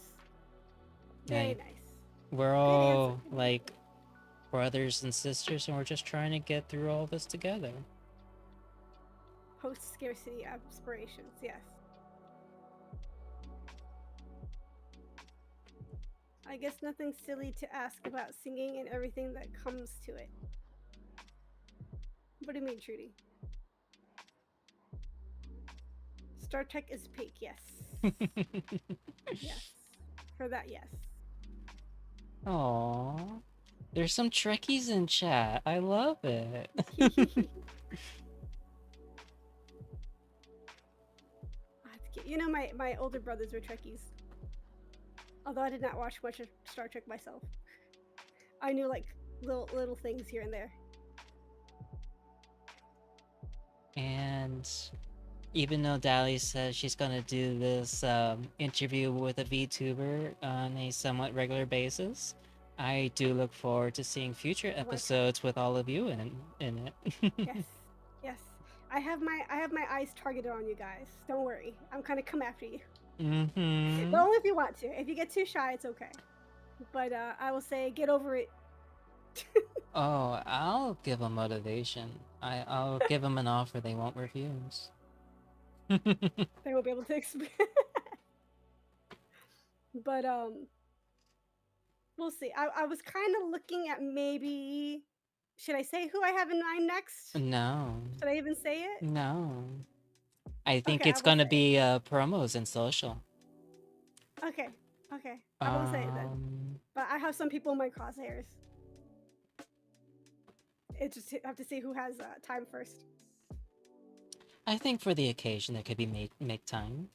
Very Like, nice. we're all like brothers and sisters, and we're just trying to get through all this together. Post scarcity aspirations, yes. I guess nothing silly to ask about singing and everything that comes to it. What do you mean, Trudy? Star Trek is peak, yes. Yes. For that, yes. Aww. There's some Trekkies in chat. I love it. You know, my older brothers were Trekkies. Although I did not watch much of Star Trek myself. I knew like little things here and there. And even though Dali says she's gonna do this interview with a VTuber on a somewhat regular basis, I do look forward to seeing future episodes with all of you in it. Yes, yes. I have my eyes targeted on you guys. Don't worry, I'm gonna come after you. But only if you want to. If you get too shy, it's okay. But I will say, get over it. Oh, I'll give them motivation. I'll give them an offer they won't refuse. They won't be able to explain. But we'll see. I was kind of looking at maybe. Should I say who I have in mind next? No. Should I even say it? No. I think Okay, it's gonna be promos and social. Okay, okay. I won't say it then. But I have some people in my crosshairs. It's just have to see who has time first. I think for the occasion there could be make time.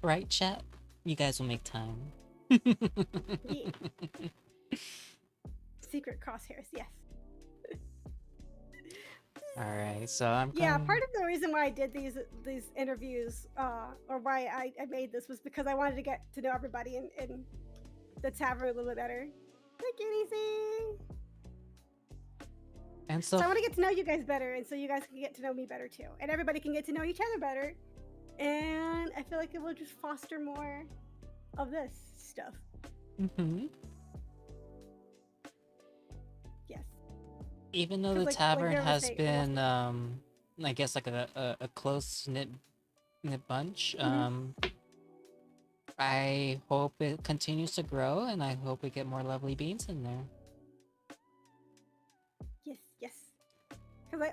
Right, chat? You guys will make time. Yeah. Secret crosshairs, yes. Alright, so I'm Yeah, part of the reason why I did these interviews, or why I made this, was because I wanted to get to know everybody in the tavern a little bit better. Thank you, Easy. And so I want to get to know you guys better, and so you guys can get to know me better too, and everybody can get to know each other better. And I feel like it will just foster more of this stuff. Yes. Even though the tavern has been, I guess, like a close knit bunch, I hope it continues to grow, and I hope we get more lovely beans in there. Yes, yes. Because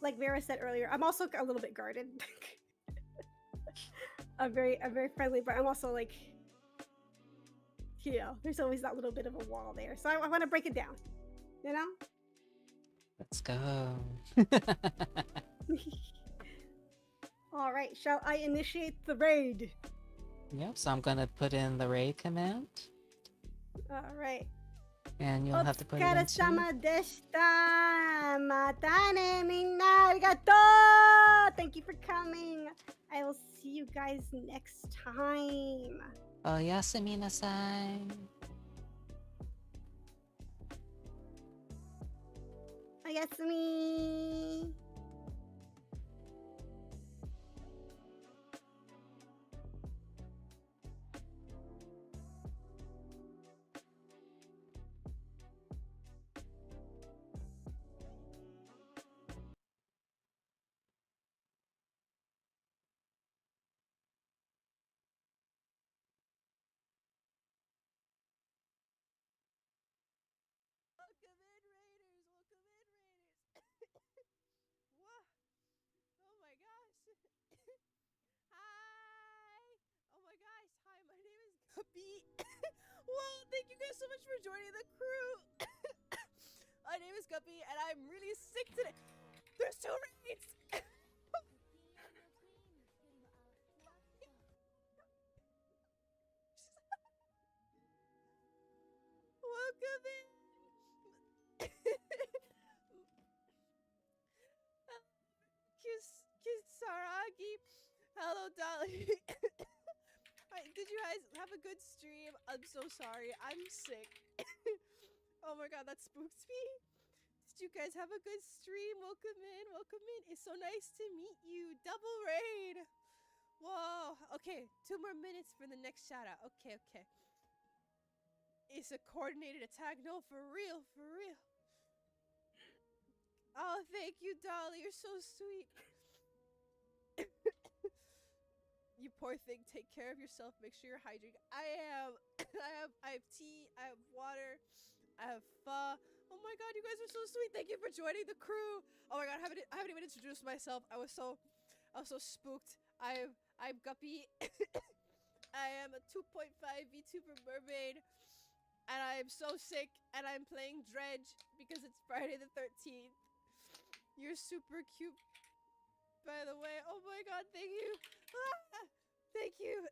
like Vera said earlier, I'm also a little bit guarded. I'm very friendly, but I'm also like, you know, there's always that little bit of a wall there. So I want to break it down, you know? Let's go. All right, shall I initiate the raid? Yep, so I'm gonna put in the raid command. All right. And you'll have to put it in too. Otsukaresama deshita. Matane minna. Arigato. Thank you for coming. I will see you guys next time. Oyasumi nasai. Oyasumi. Guppy. Well, thank you guys so much for joining the crew. My name is Guppy, and I'm really sick today. There's 2 raids. Welcome in. Kisaragi. Hello, Dolly. Did you guys have a good stream? I'm so sorry. I'm sick. Oh my god, that spooked me. Did you guys have a good stream? Welcome in. Welcome in. It's so nice to meet you. Double raid. Whoa. Okay, 2 more minutes for the next shout out. Okay. It's a coordinated attack. No, for real. Oh, thank you, Dolly. You're so sweet. You poor thing. Take care of yourself. Make sure you're hydrated. I am. I have tea. I have water. I have pho. Oh my god, you guys are so sweet. Thank you for joining the crew. Oh my god, I haven't even introduced myself. I was so spooked. I'm Guppy. I am a 2.5 VTuber mermaid. And I'm so sick, and I'm playing Dredge because it's Friday the 13th. You're super cute, by the way. Oh my god, thank you. Ah, thank you.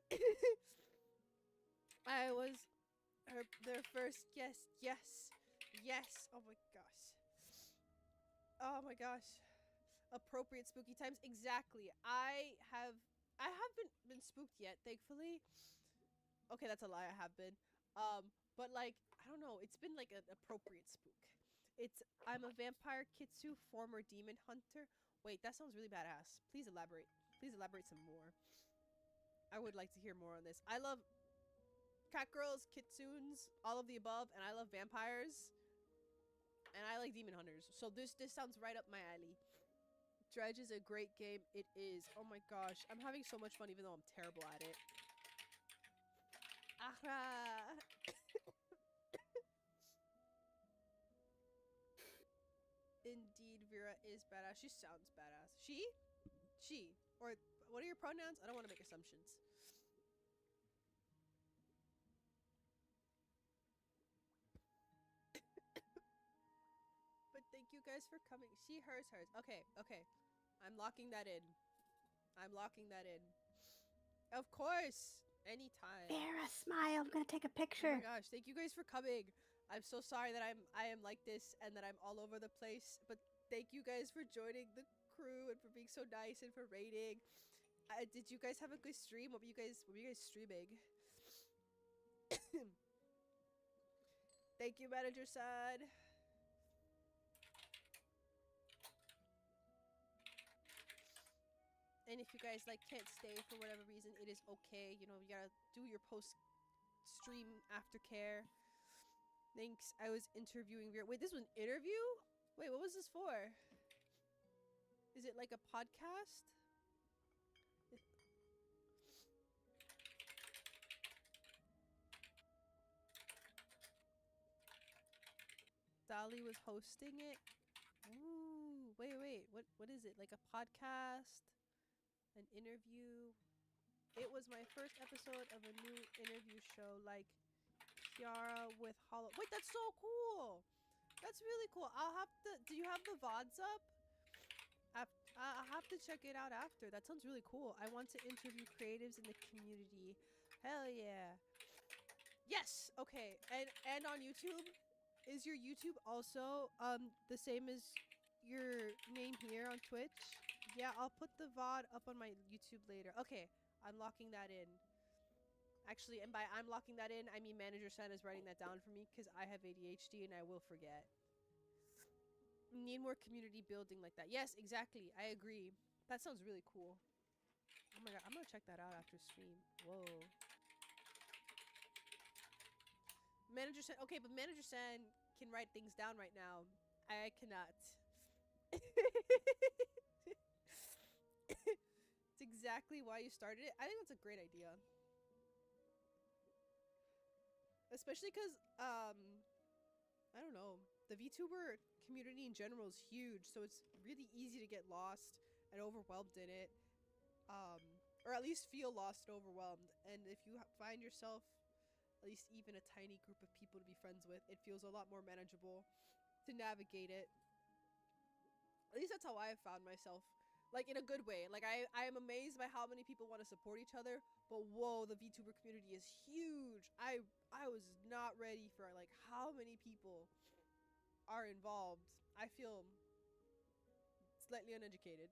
I was their first guest. Yes. Oh my gosh. Oh my gosh. Appropriate spooky times. Exactly. I haven't been spooked yet, thankfully. Okay, that's a lie. I have been. But like, I don't know, it's been like an appropriate spook. I'm a vampire kitsu, former demon hunter. Wait, that sounds really badass. Please elaborate. Please elaborate some more. I would like to hear more on this. I love cat girls, kitsunes, all of the above, and I love vampires. And I like demon hunters. So this sounds right up my alley. Dredge is a great game. It is. Oh my gosh. I'm having so much fun even though I'm terrible at it. Ahra! Indeed, Vera is badass. She sounds badass. She. Or what are your pronouns? I don't want to make assumptions. But thank you guys for coming. She, hers. Okay. I'm locking that in. Of course. Anytime. Vera, smile. I'm gonna take a picture. Oh my gosh, thank you guys for coming. I'm so sorry that I am like this and that I'm all over the place, but thank you guys for joining the crew and for being so nice and for raiding. Did you guys have a good stream? What were you guys streaming? Thank you, Manager San. And if you guys like can't stay for whatever reason, it is okay. You know, you gotta do your post stream aftercare. Thanks. I was interviewing Vera. Wait, this was an interview? Wait, what was this for? Is it like a podcast? Dolly was hosting it. Ooh, wait. What is it? Like a podcast? An interview? It was my first episode of a new interview show, like Kiara with Hollow. Wait, that's so cool! That's really cool. I'll have to. Do you have the VODs up? I'll have to check it out after. That sounds really cool. I want to interview creatives in the community. Hell yeah! Yes. Okay. And on YouTube, is your YouTube also the same as your name here on Twitch? Yeah, I'll put the VOD up on my YouTube later. Okay, I'm locking that in. Actually, and by I'm locking that in, I mean Manager Sen is writing that down for me because I have ADHD and I will forget. Need more community building like that. Yes, exactly. I agree. That sounds really cool. Oh my god, I'm gonna check that out after stream. Whoa. Manager Sen. Okay, but Manager Sen can write things down right now. I cannot. It's exactly why you started it. I think that's a great idea. Especially because, I don't know. The VTuber community in general is huge, so it's really easy to get lost and overwhelmed in it. Or at least feel lost and overwhelmed. And if you find yourself at least even a tiny group of people to be friends with. It feels a lot more manageable to navigate it. At least that's how I have found myself. Like, in a good way. Like, I am amazed by how many people want to support each other, but whoa, the VTuber community is huge. I was not ready for, like, how many people are involved. I feel slightly uneducated.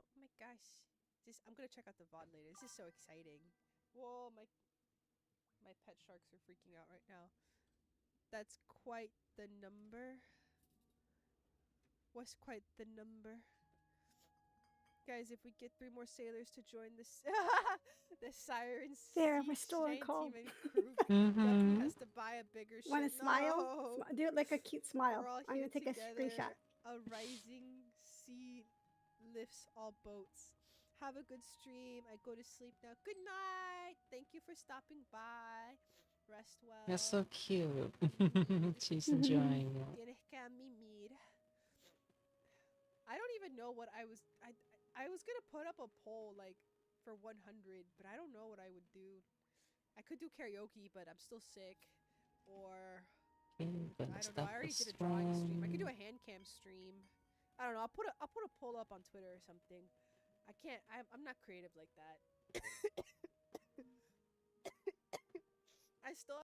Oh my gosh. I'm gonna check out the VOD later. This is so exciting. Whoa, my pet sharks are freaking out right now. That's quite the number. What's quite the number? Guys, if we get 3 more sailors to join this the Siren There, Sea rhetorical. Shantyman crew, Mhm. Duffy has to buy a bigger ship. Want to smile? No! Do it like a cute smile. We're all I'm here gonna take a together. screenshot. A rising sea lifts all boats. Have a good stream. I go to sleep now. Good night. Thank you for stopping by. Rest well. That's so cute. She's enjoying it. Tienes que mimir. I don't even know what I was gonna put up a poll like for 100, but I don't know what I would do. I could do karaoke, but I'm still sick. Or Okay, I gonna don't know. stop I already the did a drawing stream. I could do a stream. hand cam stream. I don't know. I'll put a poll up on Twitter or something. I can't. I'm not creative like that. I still